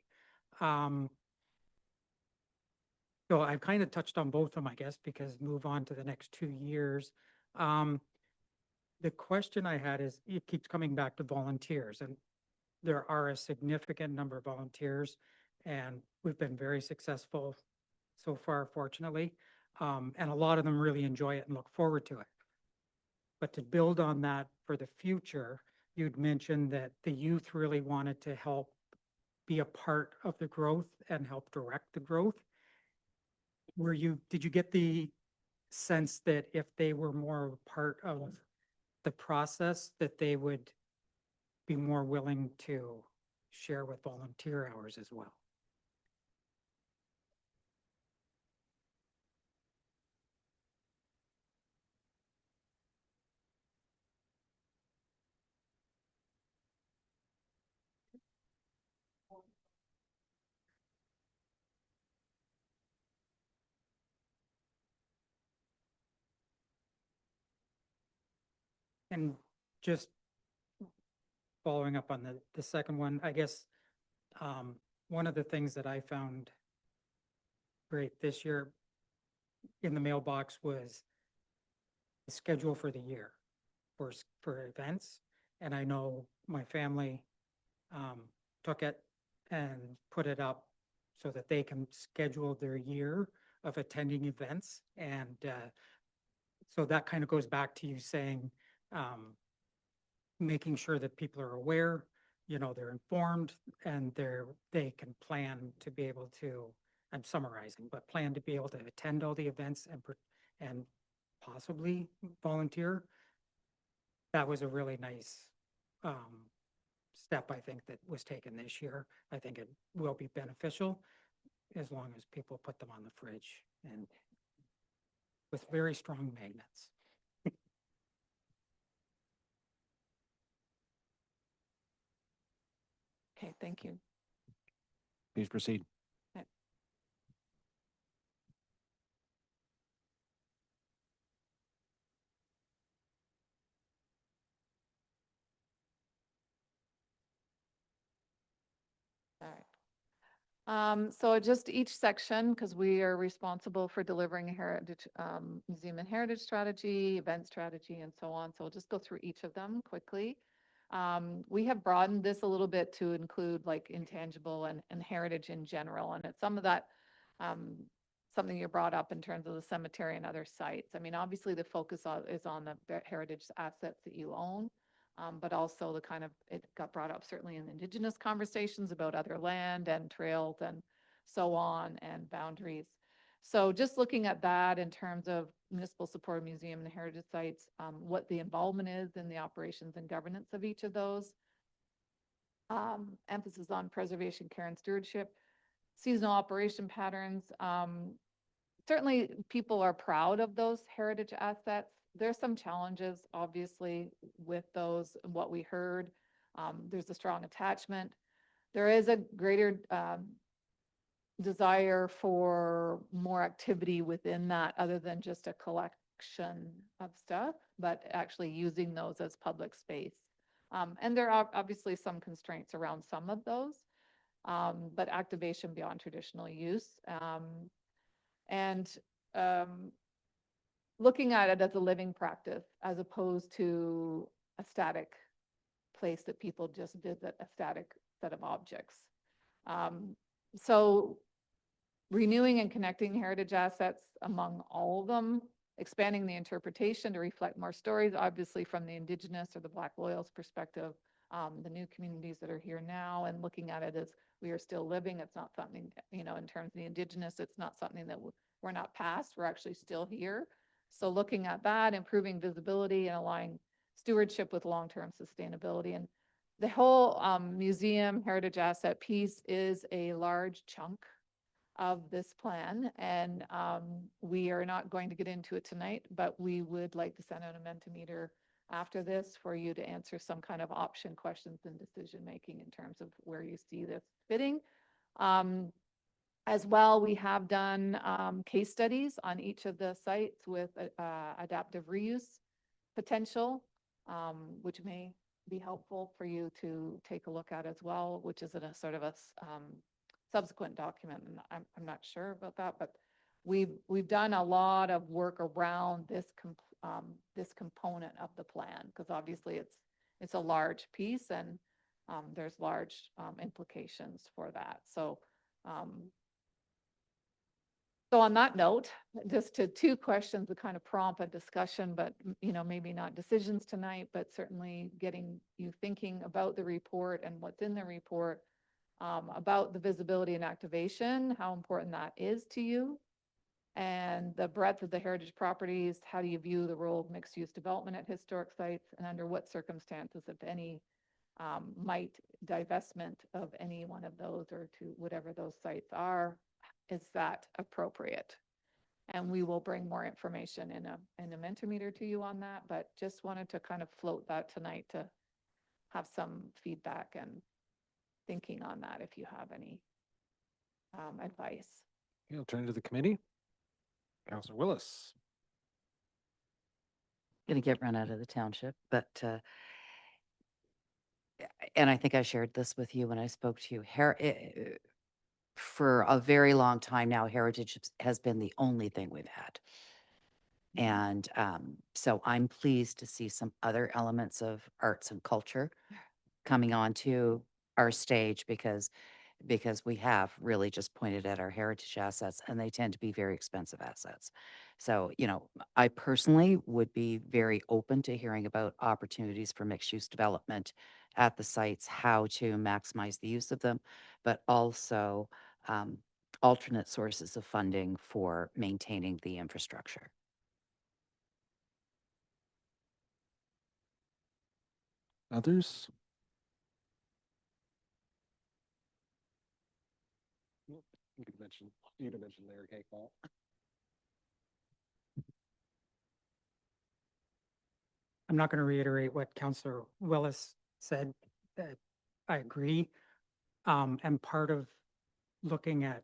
So I've kind of touched on both of them, I guess, because move on to the next 2 years. The question I had is, it keeps coming back to volunteers, and there are a significant number of volunteers, and we've been very successful so far, fortunately. And a lot of them really enjoy it and look forward to it. But to build on that for the future, you'd mentioned that the youth really wanted to help be a part of the growth and help direct the growth. Did you get the sense that if they were more of a part of the process, that they would be more willing to share with volunteer hours as well. And just following up on the second one, I guess, one of the things that I found great this year in the mailbox was the schedule for the year for events. And I know my family, took it and put it up so that they can schedule their year of attending events. And, so that kind of goes back to you saying, making sure that people are aware, you know, they're informed and they can plan to be able to, I'm summarizing, but plan to be able to attend all the events and possibly volunteer. That was a really nice step, I think, that was taken this year. I think it will be beneficial as long as people put them on the fridge and with very strong magnets. Okay, thank you. Please proceed. Okay. All right. So just each section, because we are responsible for delivering a heritage, museum and heritage strategy, event strategy, and so on. So we'll just go through each of them quickly. We have broadened this a little bit to include like intangible and heritage in general. And it's some of that, something you brought up in terms of the cemetery and other sites. I mean, obviously the focus is on the heritage assets that you own. But also the kind of, it got brought up certainly in Indigenous conversations about other land and trails and so on and boundaries. So just looking at that in terms of municipal supported museum and heritage sites, what the involvement is in the operations and governance of each of those. Emphasis on preservation, care, and stewardship, seasonal operation patterns. Certainly people are proud of those heritage assets. There's some challenges, obviously, with those, what we heard. There's a strong attachment. There is a greater desire for more activity within that other than just a collection of stuff, but actually using those as public space. And there are obviously some constraints around some of those, but activation beyond traditional use. Looking at it as a living practice as opposed to a static place that people just visit, a static set of objects. So renewing and connecting heritage assets among all of them, expanding the interpretation to reflect more stories, obviously from the Indigenous or the Black Loyalist perspective, the new communities that are here now, and looking at it as we are still living. It's not something, you know, in terms of the Indigenous, it's not something that we're not past, we're actually still here. So looking at that, improving visibility and aligning stewardship with long-term sustainability. And the whole museum heritage asset piece is a large chunk of this plan. And we are not going to get into it tonight, but we would like to send out a Mentimeter after this for you to answer some kind of option questions and decision-making in terms of where you see this fitting. As well, we have done case studies on each of the sites with adaptive reuse potential, which may be helpful for you to take a look at as well, which is in a sort of a subsequent document. And I'm not sure about that, but we've done a lot of work around this this component of the plan, because obviously it's a large piece and there's large implications for that. So so on that note, just to two questions to kind of prompt a discussion, but you know, maybe not decisions tonight, but certainly getting you thinking about the report and what's in the report, about the visibility and activation, how important that is to you, and the breadth of the heritage properties. How do you view the role of mixed-use development at historic sites, and under what circumstances, if any, might divestment of any one of those or to whatever those sites are, is that appropriate? And we will bring more information in a Mentimeter to you on that, but just wanted to kind of float that tonight to have some feedback and thinking on that if you have any advice. I'll turn to the committee. Councillor Willis. Going to get run out of the township, but and I think I shared this with you when I spoke to you. For a very long time now, heritage has been the only thing we've had. And so I'm pleased to see some other elements of arts and culture coming onto our stage because we have really just pointed at our heritage assets and they tend to be very expensive assets. So, you know, I personally would be very open to hearing about opportunities for mixed use development at the sites, how to maximize the use of them, but also alternate sources of funding for maintaining the infrastructure. Others? You could mention Larry Cakewall. I'm not going to reiterate what Councillor Willis said. That I agree. And part of looking at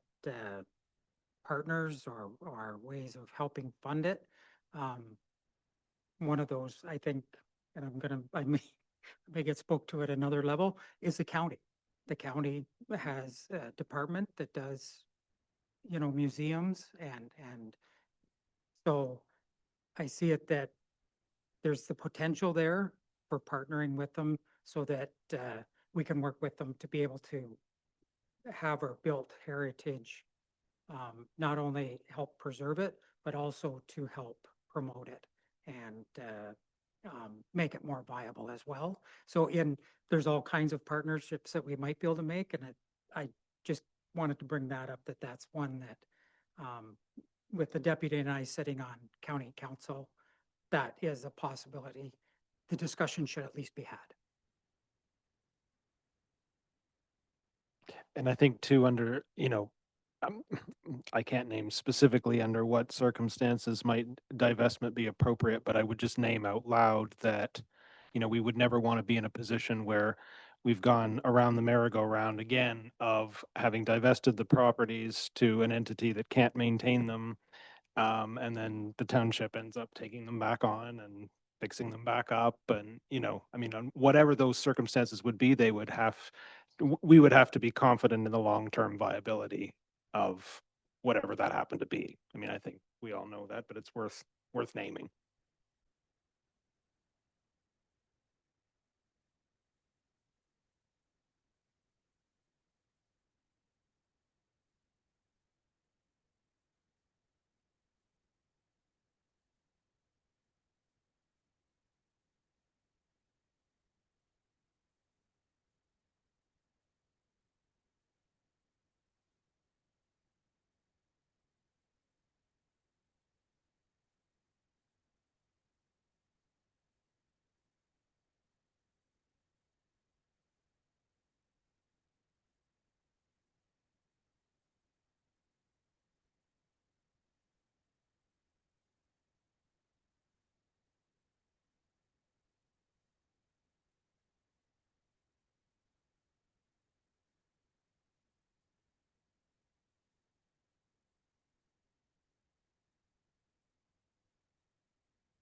partners or ways of helping fund it, one of those, I think, and I may get spoke to at another level, is the county. The county has a department that does, you know, museums and so I see it that there's the potential there for partnering with them so that we can work with them to be able to have our built heritage, not only help preserve it, but also to help promote it and make it more viable as well. So there's all kinds of partnerships that we might be able to make. And I just wanted to bring that up, that's one that with the deputy and I sitting on county council, that is a possibility. The discussion should at least be had. And I think too, under, you know, I can't name specifically under what circumstances might divestment be appropriate, but I would just name out loud that, you know, we would never want to be in a position where we've gone around the merry-go-round again of having divested the properties to an entity that can't maintain them. And then the township ends up taking them back on and fixing them back up. And, you know, I mean, on whatever those circumstances would be, we would have to be confident in the long-term viability of whatever that happened to be. I mean, I think we all know that, but it's worth naming.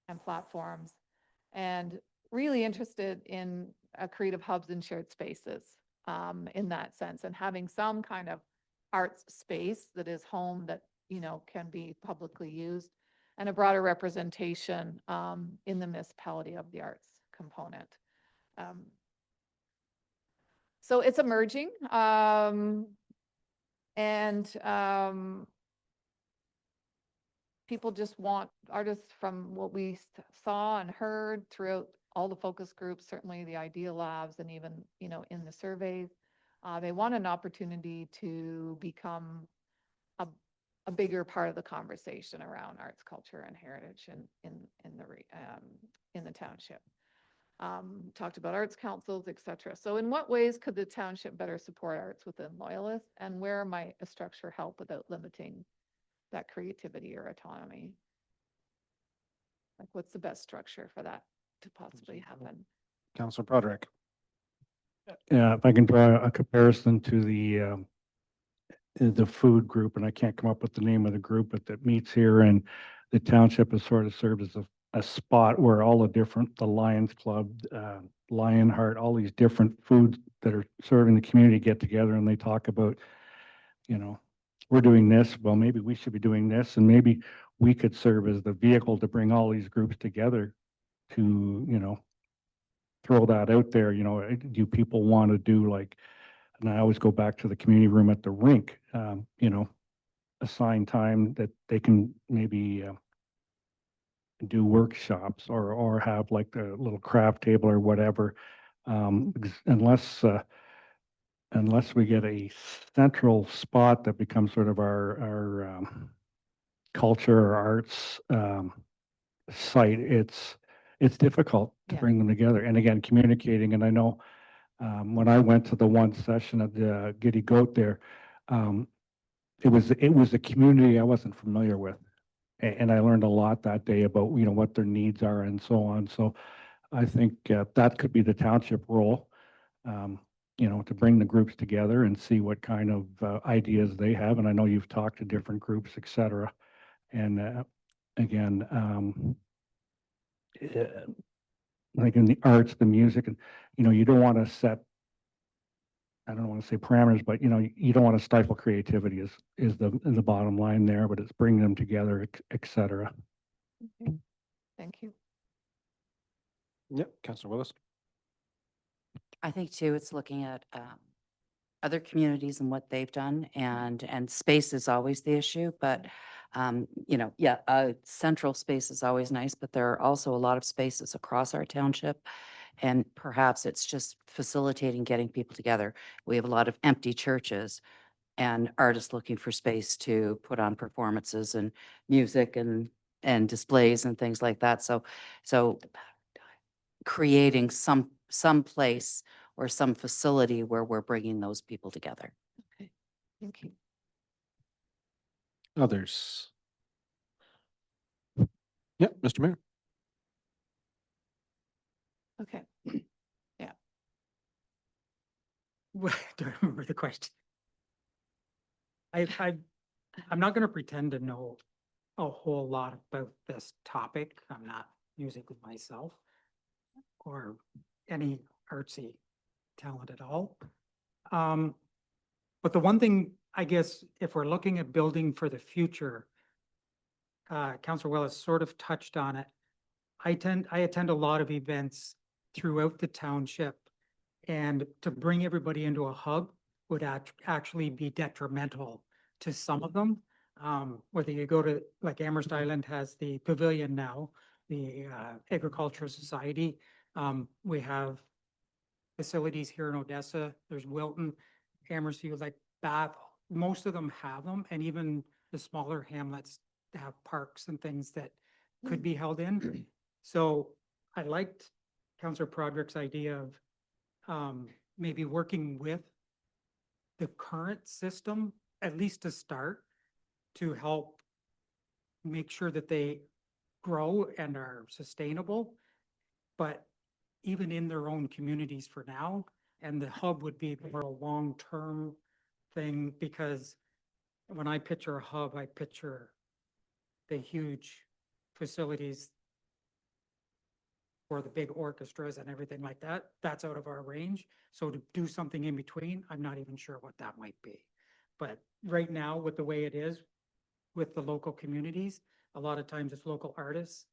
And platforms, and really interested in creative hubs and shared spaces in that sense, and having some kind of arts space that is home that, you know, can be publicly used, and a broader representation in the municipality of the arts component. So it's emerging, and people just want artists, from what we saw and heard throughout all the focus groups, certainly the Idea Labs, and even, you know, in the surveys, they want an opportunity to become a bigger part of the conversation around arts, culture, and heritage in the township. talked about arts councils, et cetera. So in what ways could the township better support arts within Loyalist, and where might a structure help without limiting that creativity or autonomy? Like, what's the best structure for that to possibly happen? Councillor Broderick. Yeah, if I can draw a comparison to the food group, and I can't come up with the name of the group, but that meets here, and the township has sort of served as a spot where all the Lions Club, Lionheart, all these different foods that are serving the community get together and they talk about, you know, we're doing this, well, maybe we should be doing this, and maybe we could serve as the vehicle to bring all these groups together to, you know, throw that out there, you know, do people want to do like, and I always go back to the community room at the rink, you know, assign time that they can maybe do workshops or have like a little craft table or whatever. Unless we get a central spot that becomes sort of our culture or arts site, it's difficult to Yeah. bring them together. And again, communicating, and I know when I went to the one session of the Giddy Goat there, it was a community I wasn't familiar with. And I learned a lot that day about, you know, what their needs are and so on. So I think that could be the township role, you know, to bring the groups together and see what kind of ideas they have. And I know you've talked to different groups, et cetera. And again, like in the arts, the music, and, you know, you don't want to set, I don't want to say parameters, but, you know, you don't want to stifle creativity is the bottom line there, but it's bringing them together, et cetera. Okay. Thank you. Yep, Councillor Willis. I think too, it's looking at other communities and what they've done, and space is always the issue, but you know, yeah, central space is always nice, but there are also a lot of spaces across our township, and perhaps it's just facilitating getting people together. We have a lot of empty churches and artists looking for space to put on performances and music and displays and things like that. So creating some place or some facility where we're bringing those people together. Okay. Thank you. Others? Yep, Mr. Mayor. Okay. Yeah. Do I remember the question? I'm not gonna pretend to know a whole lot about this topic. I'm not music with myself or any artsy talent at all. But the one thing, I guess, if we're looking at building for the future, Councillor Willis sort of touched on it. I attend a lot of events throughout the township, and to bring everybody into a hub would actually be detrimental to some of them. Whether you go to, like Amherst Island has the pavilion now, the Agricultural Society. We have facilities here in Odessa. There's Wilton, Amherst, like Bath. Most of them have them, and even the smaller hamlets have parks and things that could be held in. So I liked Councillor Broderick's idea of maybe working with the current system, at least to start, to help make sure that they grow and are sustainable, but even in their own communities for now. And the hub would be more a long-term thing, because when I picture a hub, I picture the huge facilities for the big orchestras and everything like that. That's out of our range. So to do something in between, I'm not even sure what that might be. But right now, with the way it is with the local communities, a lot of times it's local artists,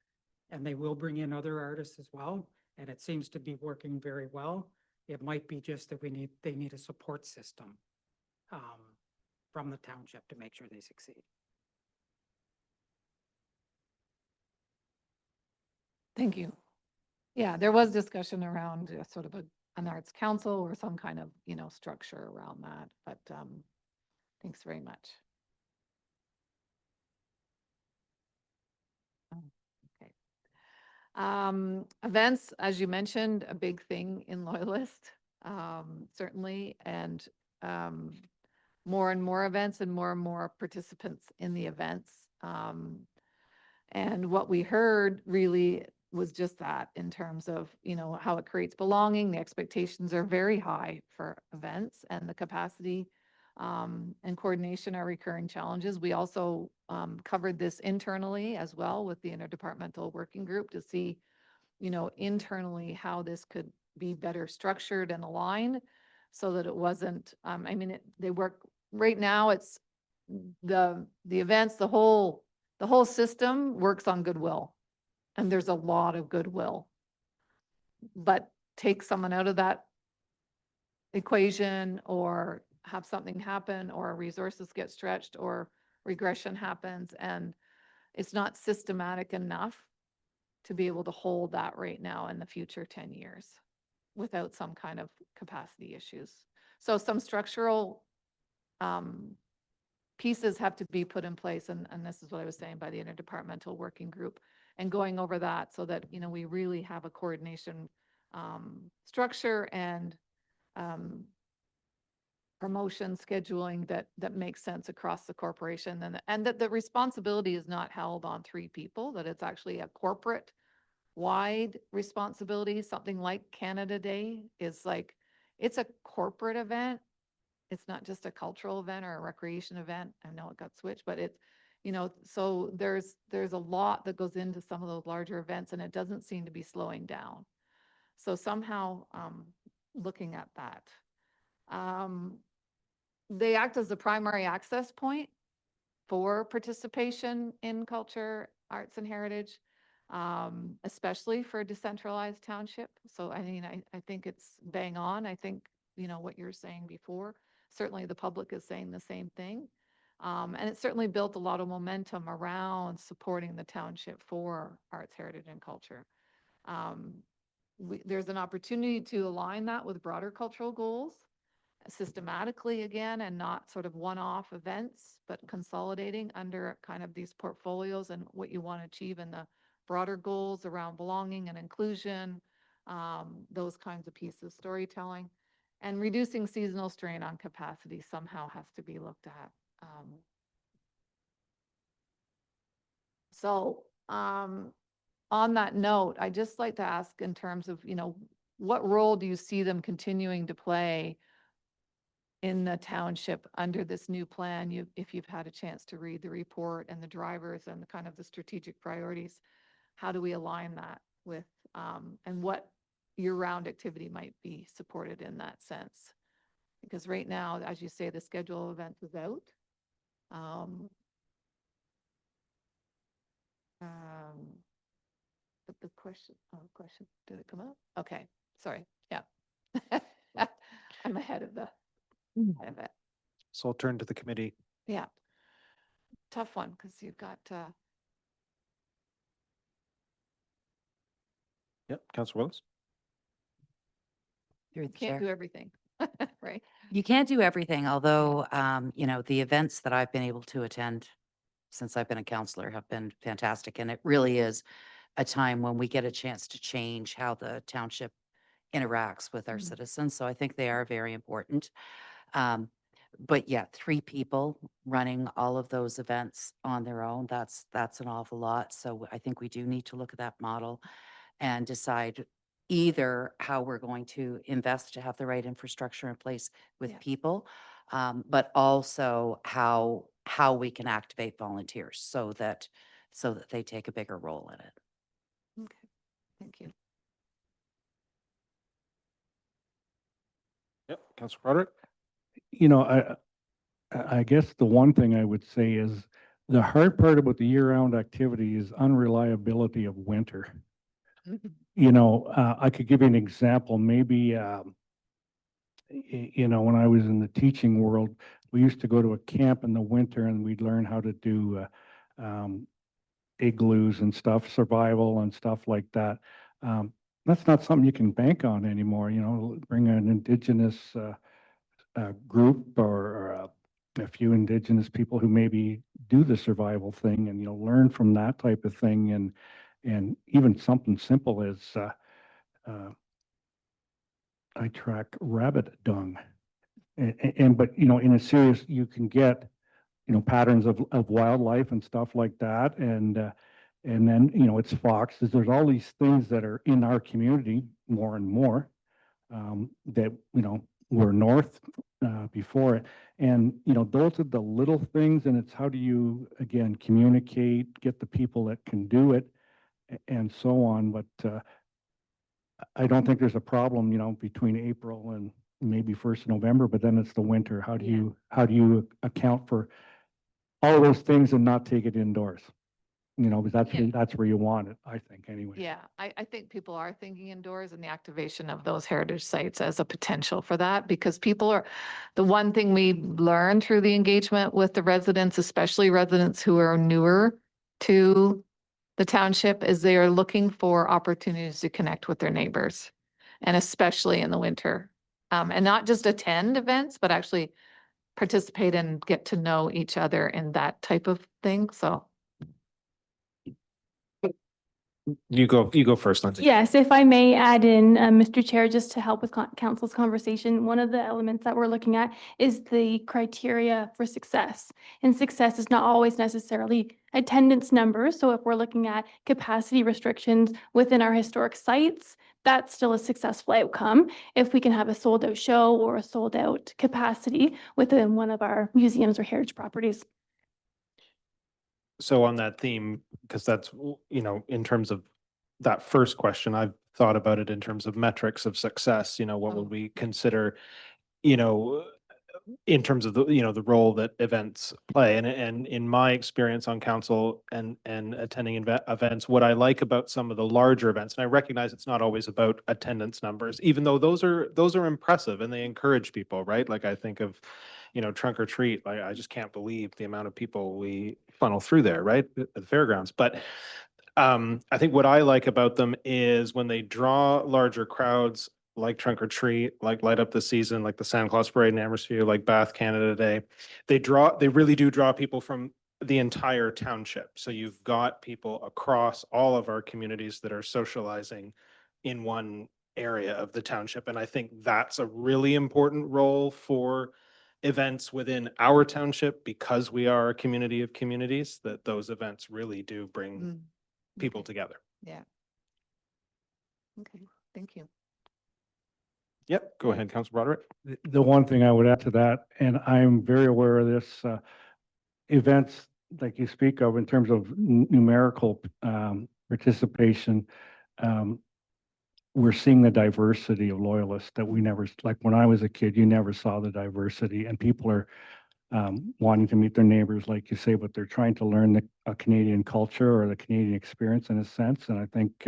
and they will bring in other artists as well. And it seems to be working very well. It might be just that they need a support system from the township to make sure they succeed. Thank you. Yeah, there was discussion around sort of an arts council or some kind of, you know, structure around that, but thanks very much. Okay. Events, as you mentioned, a big thing in Loyalist, certainly, and more and more events and more participants in the events. And what we heard really was just that in terms of, you know, how it creates belonging. The expectations are very high for events, and the capacity and coordination are recurring challenges. We also covered this internally as well with the interdepartmental working group to see, you know, internally how this could be better structured and aligned so that it wasn't, I mean, they work right now. It's the events, the whole system works on goodwill, and there's a lot of goodwill. But take someone out of that equation, or have something happen, or resources get stretched, or regression happens, and it's not systematic enough to be able to hold that right now in the future 10 years without some kind of capacity issues. So some structural pieces have to be put in place, and this is what I was saying by the interdepartmental working group, and going over that so that, you know, we really have a coordination structure and promotion scheduling that makes sense across the corporation, and that the responsibility is not held on 3 people, that it's actually a corporate wide responsibility. Something like Canada Day is like, it's a corporate event. It's not just a cultural event or a recreation event. I know it got switched, but it's, you know, so there's a lot that goes into some of those larger events, and it doesn't seem to be slowing down. So somehow looking at that. They act as the primary access point for participation in culture, arts, and heritage, especially for a decentralized township. So I mean, I think it's bang on. I think, you know, what you're saying before, certainly the public is saying the same thing. And it certainly built a lot of momentum around supporting the township for arts, heritage, and culture. There's an opportunity to align that with broader cultural goals systematically again, and not sort of one-off events, but consolidating under kind of these portfolios and what you want to achieve in the broader goals around belonging and inclusion, those kinds of pieces, storytelling, and reducing seasonal strain on capacity somehow has to be looked at. On that note, I'd just like to ask in terms of, you know, what role do you see them continuing to play in the township under this new plan? If you've had a chance to read the report and the drivers and the kind of the strategic priorities, how do we align that with, and what year-round activity might be supported in that sense? Because right now, as you say, the schedule of events is out. But the question, did it come up? Okay, sorry, yeah. I'm ahead of it. So I'll turn to the committee. Yeah. Tough one, because you've got, Yep, Councillor Willis. Through the can't chair. do everything, right? You can't do everything, although, you know, the events that I've been able to attend since I've been a counselor have been fantastic. And it really is a time when we get a chance to change how the township interacts with our citizens. So I think they are very important. But yeah, 3 people running all of those events on their own, that's an awful lot. So I think we do need to look at that model and decide either how we're going to invest to have the right infrastructure in place with Yeah. people, but also how we can activate volunteers so that they take a bigger role in it. Okay, thank you. Yep, Councillor Broderick. You know, I guess the one thing I would say is the hard part about the year-round activity is unreliability of winter. You know, I could give you an example. Maybe, you know, when I was in the teaching world, we used to go to a camp in the winter and we'd learn how to do igloos and stuff, survival and stuff like that. That's not something you can bank on anymore. You know, bring an indigenous group or a few indigenous people who maybe do the survival thing and, you know, learn from that type of thing And even something simple as, I track rabbit dung. But, you know, in a serious, you can get, you know, patterns of wildlife and stuff like that. And then, you know, it's foxes. There's all these things that are in our community more and more, that, you know, were north, before it. And, you know, those are the little things, and it's how do you, again, communicate, get the people that can do it, and so on. But, I don't think there's a problem, you know, between April and maybe 1st of November, but then it's the winter. How do you account for all those things and not take it indoors? You know, because that's where you want it, I think, anyway. Yeah, I think people are thinking indoors and the activation of those heritage sites as a potential for that, because people are, the one thing we learned through the engagement with the residents, especially residents who are newer to the township, is they are looking for opportunities to connect with their neighbors, and especially in the winter. And not just attend events, but actually participate and get to know each other in that type of thing, so. You go first, Lindsay. Yes, if I may add in, Mr. Chair, just to help with council's conversation, one of the elements that we're looking at is the criteria for success. And success is not always necessarily attendance numbers. So if we're looking at capacity restrictions within our historic sites, that's still a successful outcome if we can have a sold out show or a sold out capacity within one of our museums or heritage properties. So on that theme, because that's, you know, in terms of that first question, I've thought about it in terms of metrics of success, you know, what would we consider, you know, in terms of the, you know, the role that events play. And in my experience on council and attending events, what I like about some of the larger events, and I recognize it's not always about attendance numbers, even though those are impressive and they encourage people, right? Like I think of, you know, Trunk or Treat, like I just can't believe the amount of people we funnel through there, right? At the fairgrounds. But I think what I like about them is when they draw larger crowds, like Trunk or Treat, like Light Up the Season, like the Santa Claus Parade in Amherstview, like Bath Canada Day, they really do draw people from the entire township. So you've got people across all of our communities that are socializing in one area of the township. And I think that's a really important role for events within our township, because we are a community of communities, that those events really do bring people together. Yeah. Okay, thank you. Yep, go ahead, Councilor Broderick. The one thing I would add to that, and I'm very aware of this, events like you speak of in terms of numerical participation, we're seeing the diversity of loyalists that we never, like when I was a kid, you never saw the diversity, and people are wanting to meet their neighbors, like you say, but they're trying to learn the Canadian culture or the Canadian experience in a sense. And I think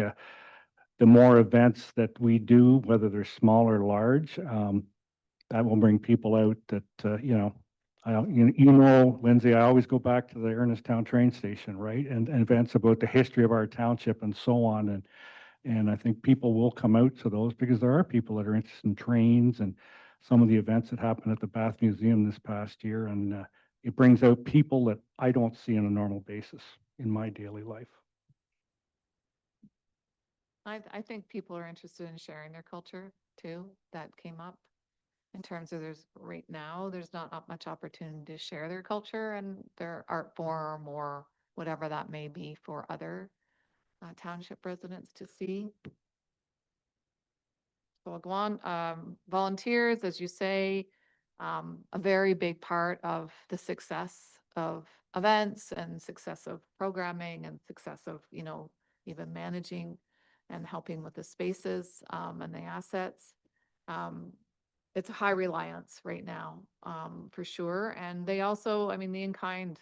the more events that we do, whether they're small or large, that will bring people out that, you know, you know, Lindsay, I always go back to the Ernestown train station, right? And events about the history of our township and so on. And I think people will come out to those because there are people that are interested in trains and some of the events that happened at the Bath Museum this past year. And it brings out people that I don't see on a normal basis in my daily life. I think people are interested in sharing their culture too. That came up in terms of right now, there's not much opportunity to share their culture and their art form or whatever that may be for other township residents to see. So I'll go on. Volunteers, as you say, a very big part of the success of events and success of programming and success of, you know, even managing and helping with the spaces and the assets. It's a high reliance right now, for sure. And they also, I mean, the in-kind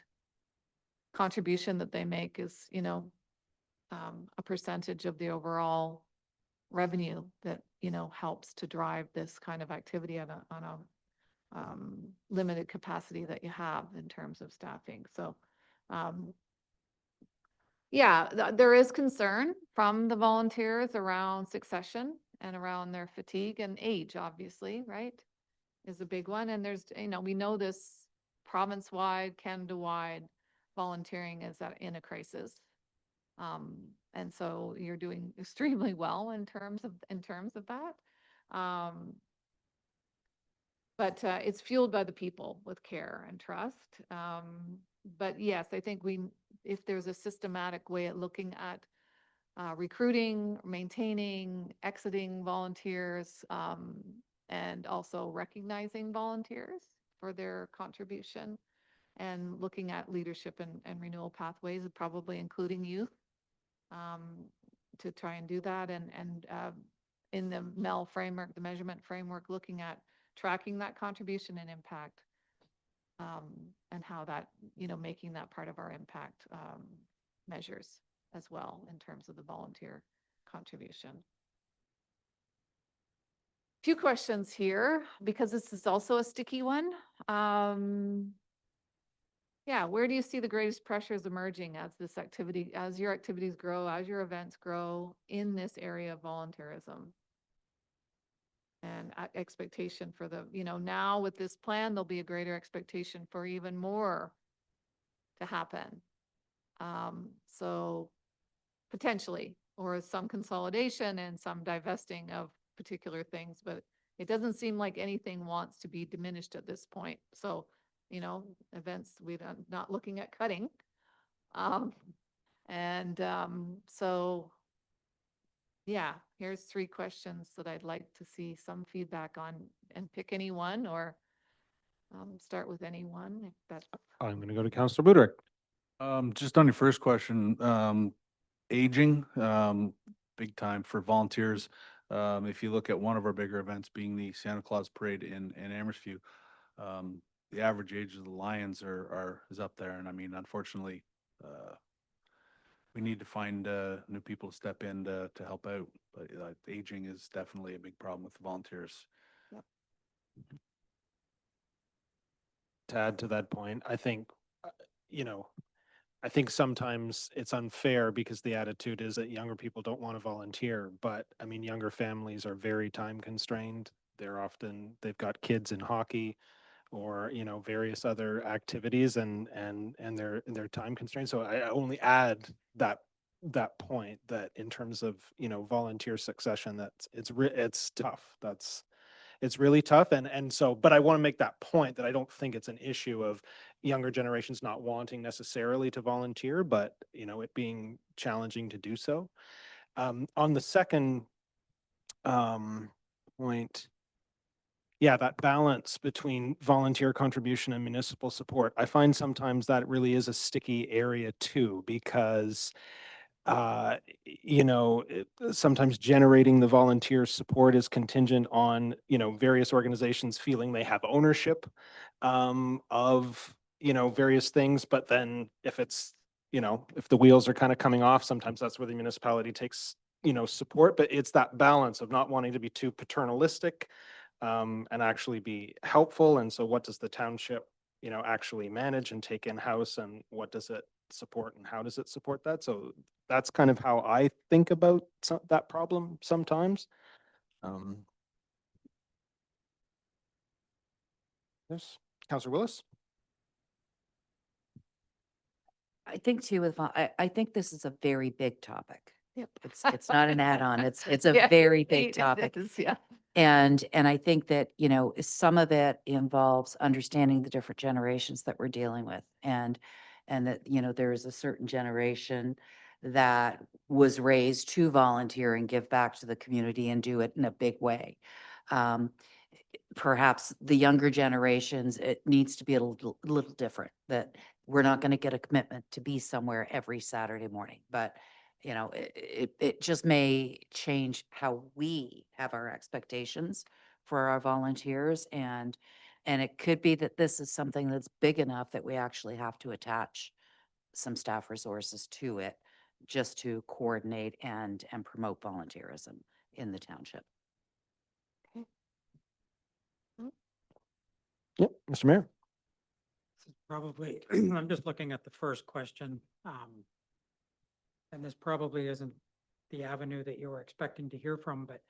contribution that they make is, you know, a percentage of the overall revenue that, you know, helps to drive this kind of activity on a limited capacity that you have in terms of staffing. So, yeah, there is concern from the volunteers around succession and around their fatigue, and age, obviously, right, is a big one. And there's, you know, we know this province-wide, Canada-wide, volunteering is in a crisis. And so you're doing extremely well in terms of that. But it's fueled by the people with care and trust. But yes, I think if there's a systematic way at looking at recruiting, maintaining, exiting volunteers, and also recognizing volunteers for their contribution, and looking at leadership and renewal pathways, probably including youth, to try and do that. And in the MEL framework, the measurement framework, looking at tracking that contribution and impact, and how that, making that part of our impact measures as well in terms of the volunteer contribution. Few questions here, because this is also a sticky one. Yeah, where do you see the greatest pressures emerging as your activities grow, as your events grow in this area of volunteerism? And expectation for now with this plan, there'll be a greater expectation for even more to happen. So potentially, or some consolidation and some divesting of particular things, but it doesn't seem like anything wants to be diminished at this point. So, events, we're not looking at cutting. So yeah, here's 3 questions that I'd like to see some feedback on, and pick any one, or start with anyone if that's. I'm going to go to Councillor Budrick. Just on your first question, aging, big time for volunteers. If you look at one of our bigger events being the Santa Claus Parade in Amherstview, the average age of the Lions is up there. And I mean, unfortunately, we need to find new people to step in to help out. But aging is definitely a big problem with the volunteers. Yep. To add to that point, I think, I think sometimes it's unfair because the attitude is that younger people don't want to volunteer. But I mean, younger families are very time constrained. They've got kids in hockey or, various other activities, and they're time constrained. So I only add that point, that in terms of, volunteer succession, it's tough. It's really tough. And so, but I want to make that point that I don't think it's an issue of younger generations not wanting necessarily to volunteer, but, it being challenging to do so. On the second point, yeah, that balance between volunteer contribution and municipal support, I find sometimes that really is a sticky area too, because sometimes generating the volunteer support is contingent on, various organizations feeling they have ownership of, various things. But then if it's, if the wheels are kind of coming off, sometimes that's where the municipality takes, support. But it's that balance of not wanting to be too paternalistic and actually be helpful. And so what does the township, actually manage and take in-house, and what does it support, and how does it support that? So that's kind of how I think about that problem sometimes. Yes, Councillor Willis. I think too, I think this is a very big topic. Yep. It's not an add-on. It's a Yeah, very big it topic. is, yeah. And I think that, some of it involves understanding the different generations that we're dealing with. And that, there is a certain generation that was raised to volunteer and give back to the community and do it in a big way. Perhaps the younger generations, it needs to be a little different, that we're not going to get a commitment to be somewhere every Saturday morning, but it just may change how we have our expectations for our volunteers. And it could be that this is something that's big enough that we actually have to attach some staff resources to it just to coordinate and promote volunteerism in the township. Yep, Mr. Mayor. This is probably, I'm just looking at the first question. And this probably isn't the avenue that you were expecting to hear from, but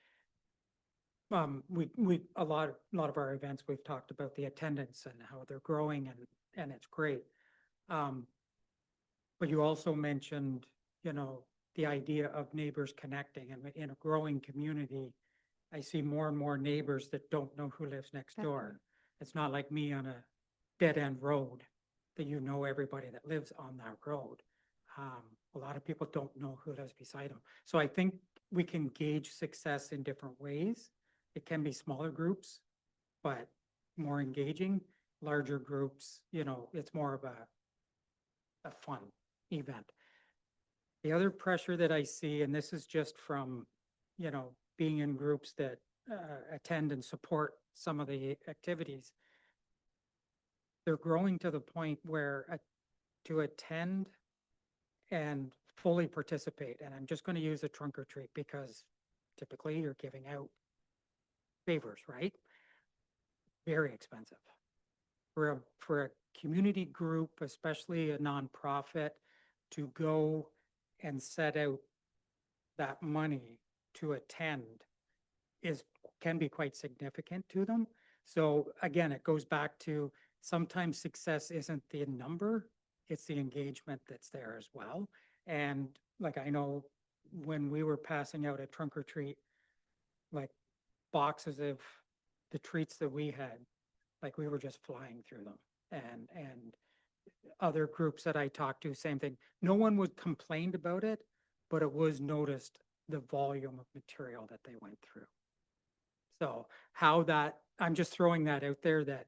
a lot of our events, we've talked about the attendance and how they're growing, and it's great. But you also mentioned, you know, the idea of neighbors connecting, and in a growing community, I see more and more neighbors that don't know who lives next door. It's not like me on a dead end road that you know everybody that lives on that road. A lot of people don't know who lives beside them. So I think we can gauge success in different ways. It can be smaller groups, but more engaging. Larger groups, you know, it's more of a fun event. The other pressure that I see, and this is just from, you know, being in groups that attend and support some of the activities, they're growing to the point where to attend and fully participate, and I'm just going to use a trunk or treat because typically you're giving out favors, right? Very expensive. For a community group, especially a nonprofit, to go and set out that money to attend can be quite significant to them. So again, it goes back to sometimes success isn't the number, it's the engagement that's there as well. And like, I know when we were passing out a trunk or treat, like boxes of the treats that we had, like we were just flying through them. And other groups that I talked to, same thing. No one would complained about it, but it was noticed the volume of material that they went through. So how that, I'm just throwing that out there, that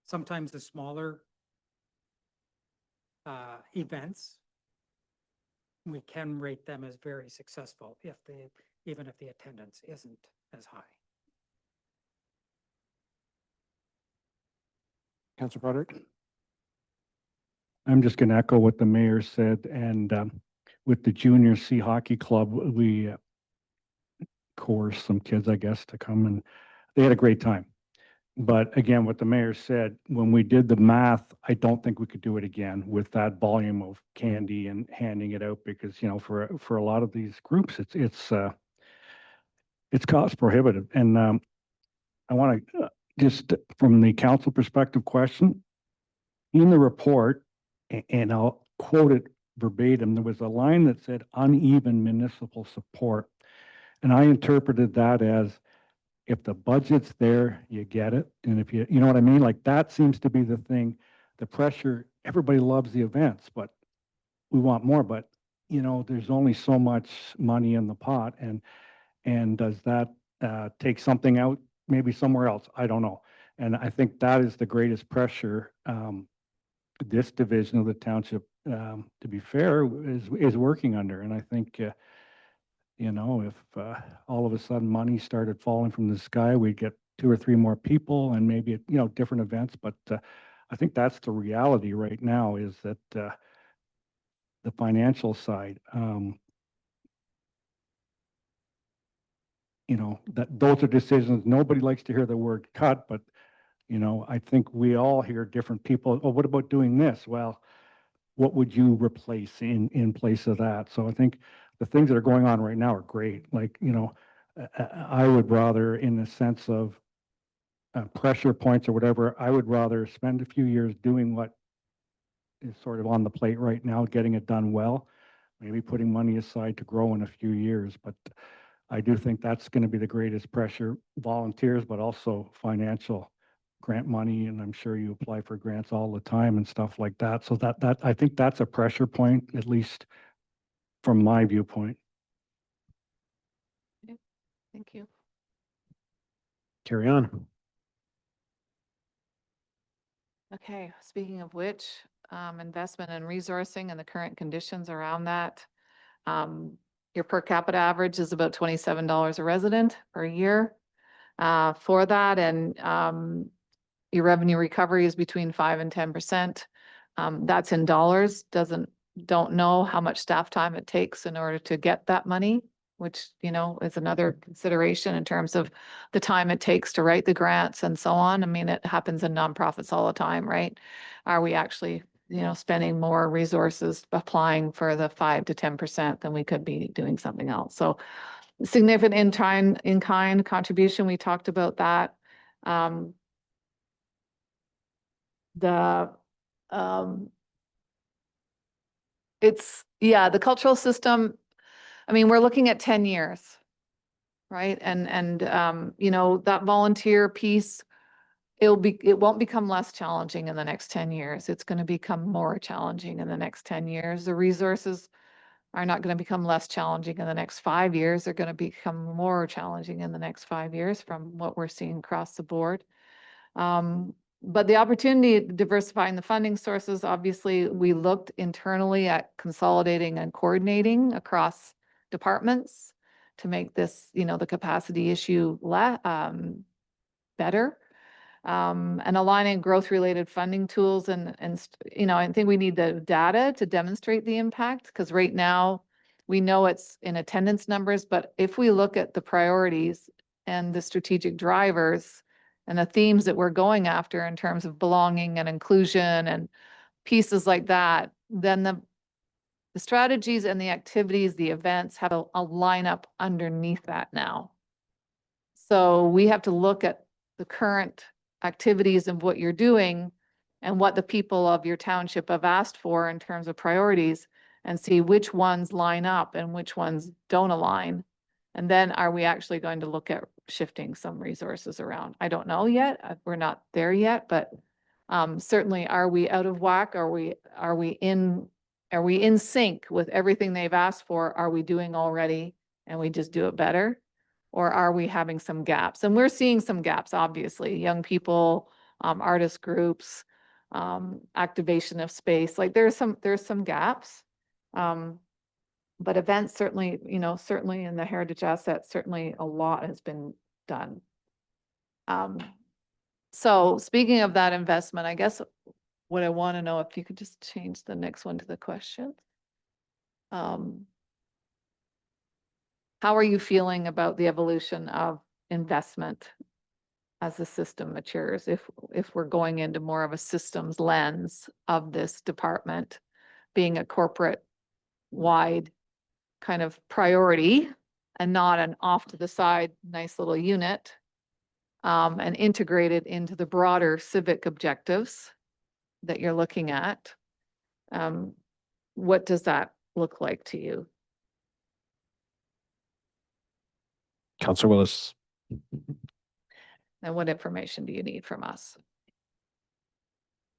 sometimes the smaller events, we can rate them as very successful even if the attendance isn't as high. Councillor Broderick? I'm just going to echo what the mayor said. And with the Junior C Hockey Club, we coerced some kids, I guess, to come, and they had a great time. But again, what the mayor said, when we did the math, I don't think we could do it again with that volume of candy and handing it out, because, you know, for a lot of these groups, it's cost prohibitive. And I want to just from the council perspective question, in the report, and I'll quote it verbatim, there was a line that said uneven municipal support. And I interpreted that as, if the budget's there, you get it. And if you know what I mean? Like, that seems to be the thing, the pressure. Everybody loves the events, but we want more. But, you know, there's only so much money in the pot. And does that take something out maybe somewhere else? I don't know. And I think that is the greatest pressure this division of the township, to be fair, is working under. And I think, you know, if all of a sudden money started falling from the sky, we'd get 2 or 3 more people and maybe, you know, different events. But I think that's the reality right now, is that the financial side, you know, that those are decisions. Nobody likes to hear the word cut, but, you know, I think we all hear different people. Oh, what about doing this? Well, what would you replace in place of that? So I think the things that are going on right now are great. Like, you know, I would rather, in the sense of pressure points or whatever, I would rather spend a few years doing what is sort of on the plate right now, getting it done well, maybe putting money aside to grow in a few years. But I do think that's going to be the greatest pressure, volunteers, but also financial grant money. And I'm sure you apply for grants all the time and stuff like that. So that I think that's a pressure point, at least from my viewpoint. Thank you. Carry on. Okay, speaking of which, investment and resourcing and the current conditions around that. Your per capita average is about $27 a resident per year for that. And your revenue recovery is between 5 and 10%. That's in dollars. Don't know how much staff time it takes in order to get that money, which, you know, is another consideration in terms of the time it takes to write the grants and so on. I mean, it happens in nonprofits all the time, right? Are we actually, you know, spending more resources applying for the 5 to 10% than we could be doing something else? So significant in-kind contribution, we talked about that. The yeah, the cultural system, I mean, we're looking at 10 years, right? You know, that volunteer piece, it won't become less challenging in the next 10 years. It's going to become more challenging in the next 10 years. The resources are not going to become less challenging in the next 5 years. They're going to become more challenging in the next 5 years from what we're seeing across the board. But the opportunity to diversifying the funding sources, obviously, we looked internally at consolidating and coordinating across departments to make this, you know, the capacity issue better. And aligning growth-related funding tools you know, I think we need the data to demonstrate the impact, because right now we know it's in attendance numbers, but if we look at the priorities and the strategic drivers and the themes that we're going after in terms of belonging and inclusion and pieces like that, then the strategies and the activities, the events have a lineup underneath that now. So we have to look at the current activities and what you're doing and what the people of your township have asked for in terms of priorities, and see which ones line up and which ones don't align. And then are we actually going to look at shifting some resources around? I don't know yet. We're not there yet, but certainly, are we out of whack? Are we in sync with everything they've asked for? Are we doing already and we just do it better? Or are we having some gaps? And we're seeing some gaps, obviously. Young people, artist groups, activation of space. Like there's some gaps. But events, certainly, you know, certainly in the heritage assets, certainly a lot has been done. So speaking of that investment, I guess what I want to know, if you could just change the next one to the question. How are you feeling about the evolution of investment as the system matures? If we're going into more of a systems lens of this department being a corporate wide kind of priority and not an off to the side nice little unit, and integrated into the broader civic objectives that you're looking at. What does that look like to you? Councillor Willis. And what information do you need from us?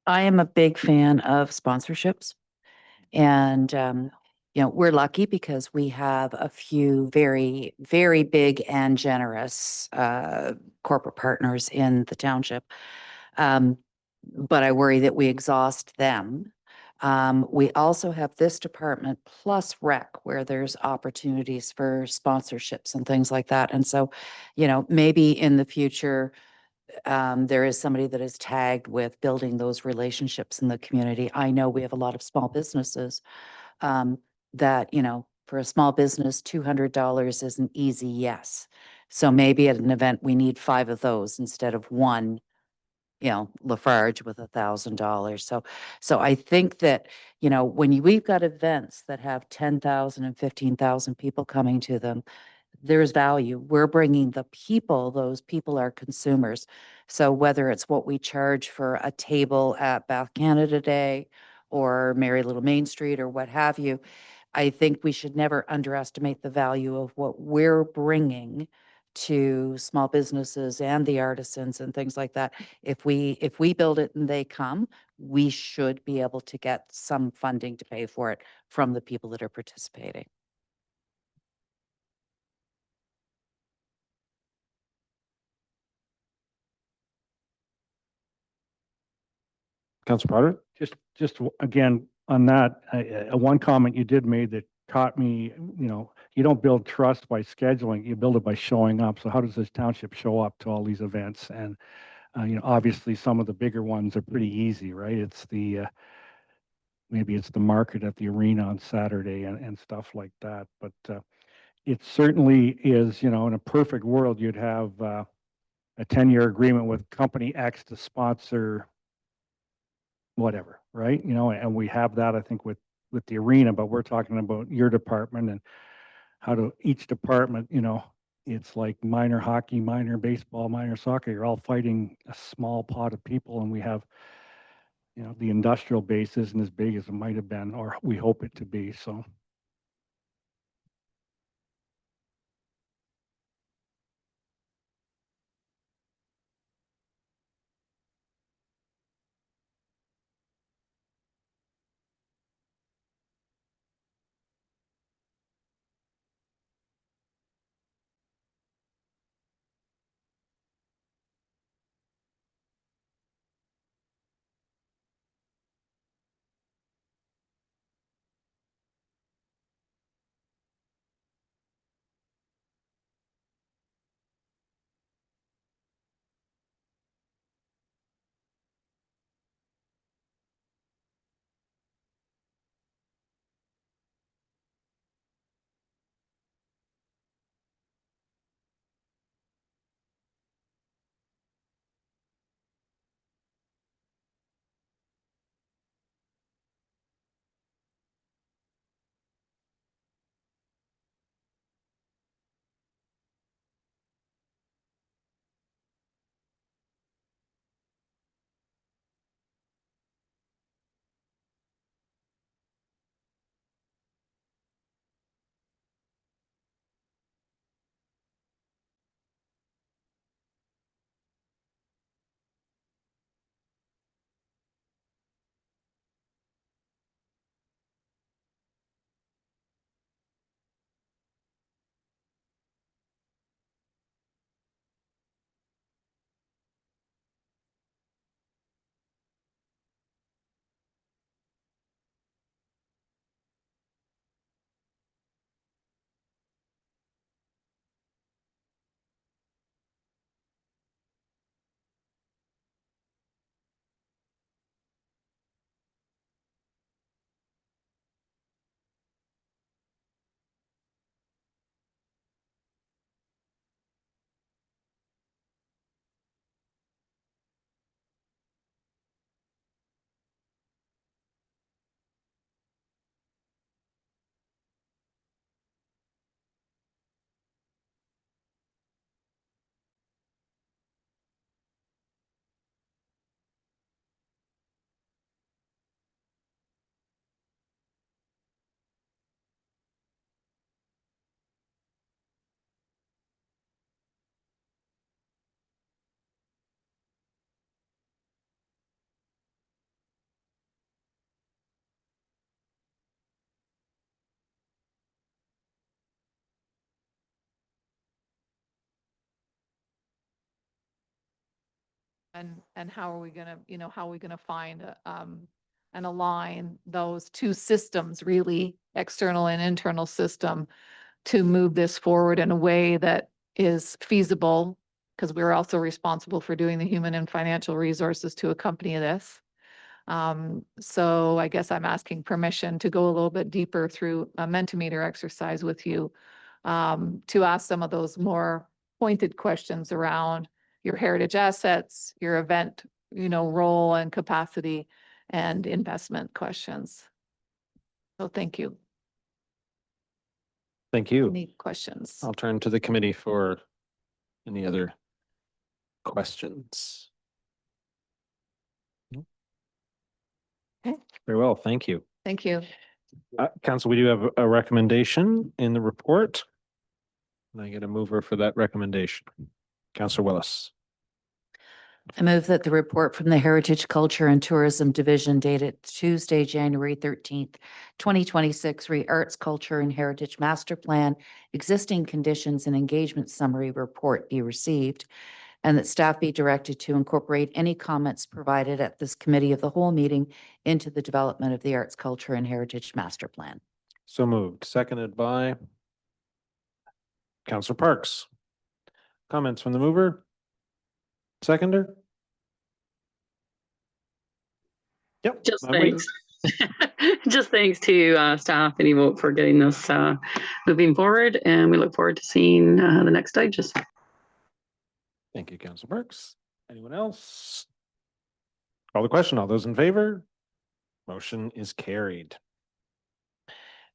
I am a big fan of sponsorships. And, you know, we're lucky because we have a few very, very big and generous corporate partners in the township. But I worry that we exhaust them. We also have this department plus rec, where there's opportunities for sponsorships and things like that. And so, you know, maybe in the future, there is somebody that is tagged with building those relationships in the community. I know we have a lot of small businesses that, you know, for a small business, $200 is an easy yes. So maybe at an event, we need 5 of those instead of one, you know, Lafarge with $1,000. So I think that, you know, when we've got events that have 10,000 and 15,000 people coming to them, there's value. We're bringing the people, those people are consumers. So whether it's what we charge for a table at Bath Canada Day or Merry Little Main Street or what have you, I think we should never underestimate the value of what we're bringing to small businesses and the artisans and things like that. If we build it and they come, we should be able to get some funding to pay for it from the people that are participating. Councillor Potter? Just again, on that, one comment you did made that caught me, you know, you don't build trust by scheduling, you build it by showing up. So how does this township show up to all these events? And, you know, obviously some of the bigger ones are pretty easy, right? It's the, maybe it's the market at the arena on Saturday and stuff like that. But it certainly is, you know, in a perfect world, you'd have a 10-year agreement with company X to sponsor whatever, right? You know, and we have that, I think, with the arena, but we're talking about your department and how to each department, you know, it's like minor hockey, minor baseball, minor soccer, you're all fighting a small pot of people, and we have the industrial base isn't as big as it might have been, or we hope it to be, so. And how are we gonna, how are we gonna find and align those two systems, really external and internal system, to move this forward in a way that is feasible, because we're also responsible for doing the human and financial resources to accompany this. So I guess I'm asking permission to go a little bit deeper through a Mentimeter exercise with you, to ask some of those more pointed questions around your heritage assets, your event, role and capacity, and investment questions. So thank you. Thank you. Any questions? I'll turn to the committee for any other questions. Okay. Very well, thank you. Thank you. Council, we do have a recommendation in the report. And I get a mover for that recommendation. Councillor Willis. I move that the report from the Heritage, Culture and Tourism Division dated Tuesday, January 13th, 2026, Arts, Culture and Heritage Master Plan, Existing Conditions and Engagement Summary Report be received, and that staff be directed to incorporate any comments provided at this Committee of the Whole meeting into the development of the Arts, Culture and Heritage Master Plan. So moved, seconded by Councillor Parks. Comments from the mover? Seconder? Yep. Just I'm waiting. thanks. Just thanks to staff and EVOTE for getting this moving forward, and we look forward to seeing the next stages. Thank you, Councillor Parks. Anyone else? Call the question. All those in favor? Motion is carried.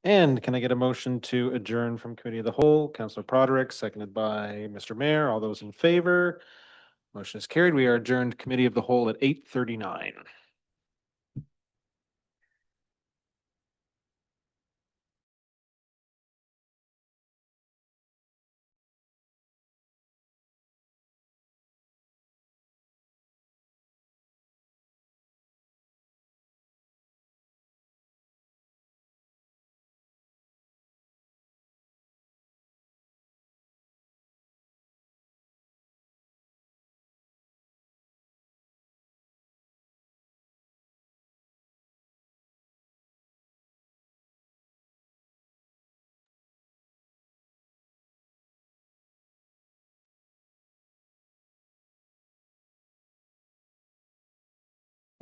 And can I get a motion to adjourn from Committee of the Whole? Councillor Broderick, seconded by Mr. Mayor. All those in favor? Motion is carried. We are adjourned Committee of the Whole at 8:39.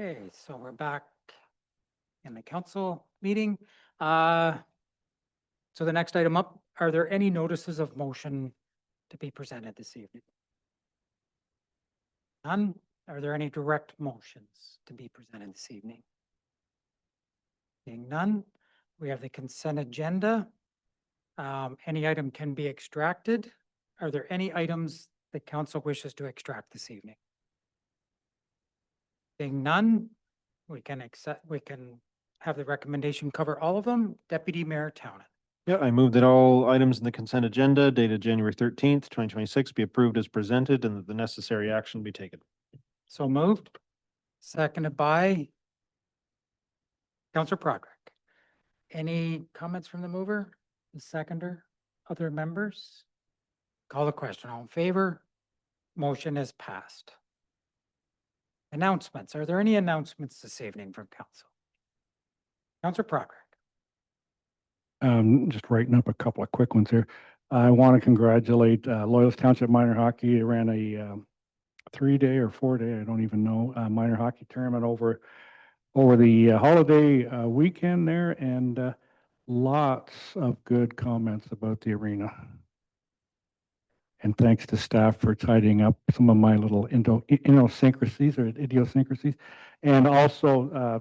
Okay, so we're back in the council meeting. So the next item up, are there any notices of motion to be presented this evening? None? Are there any direct motions to be presented this evening? Being none, we have the consent agenda. Any item can be extracted. Are there any items that council wishes to extract this evening? Being none, we can have the recommendation cover all of them. Deputy Mayor Townend. Yeah, I move that all items in the consent agenda dated January 13th, 2026 be approved as presented and that the necessary action be taken. So moved. Seconded by Councillor Broderick. Any comments from the mover, the seconder, other members? Call the question. All in favor? Motion is passed. Announcements. Are there any announcements this evening from council? Councillor Broderick. Just writing up a couple of quick ones here. I want to congratulate Loyalist Township Minor Hockey. They ran a 3-day or 4-day, I don't even know, minor hockey tournament over the holiday weekend there, and lots of good comments about the arena. And thanks to staff for tidying up some of my little idiosyncrasies. And also,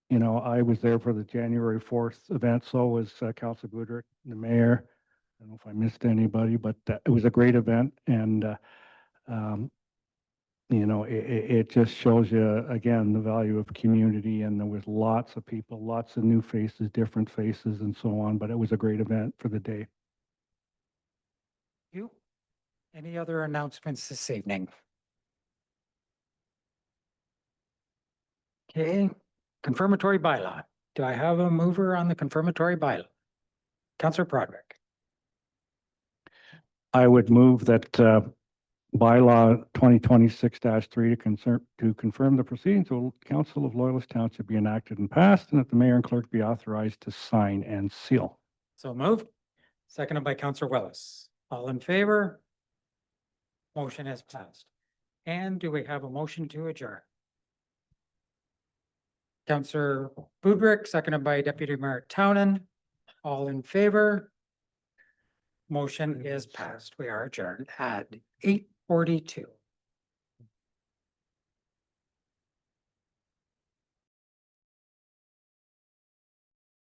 you know, I was there for the January 4th event, so was Councilor Budrick, the mayor. I don't know if I missed anybody, but it was a great event. And, you know, it just shows you, again, the value of community. And there was lots of people, lots of new faces, different faces and so on. But it was a great event for the day. You? Any other announcements this evening? Okay, confirmatory bylaw. Do I have a mover on the confirmatory bylaw? Councillor Broderick. I would move that bylaw 2026-3 to confirm the proceedings of Council of Loyalist Township be enacted and passed, and that the mayor and clerk be authorized to sign and seal. So moved. Seconded by Councillor Willis. All in favor? Motion has passed. And do we have a motion to adjourn? Councillor Budrick, seconded by Deputy Mayor Townend. All in favor? Motion is passed. We are adjourned at 8:42.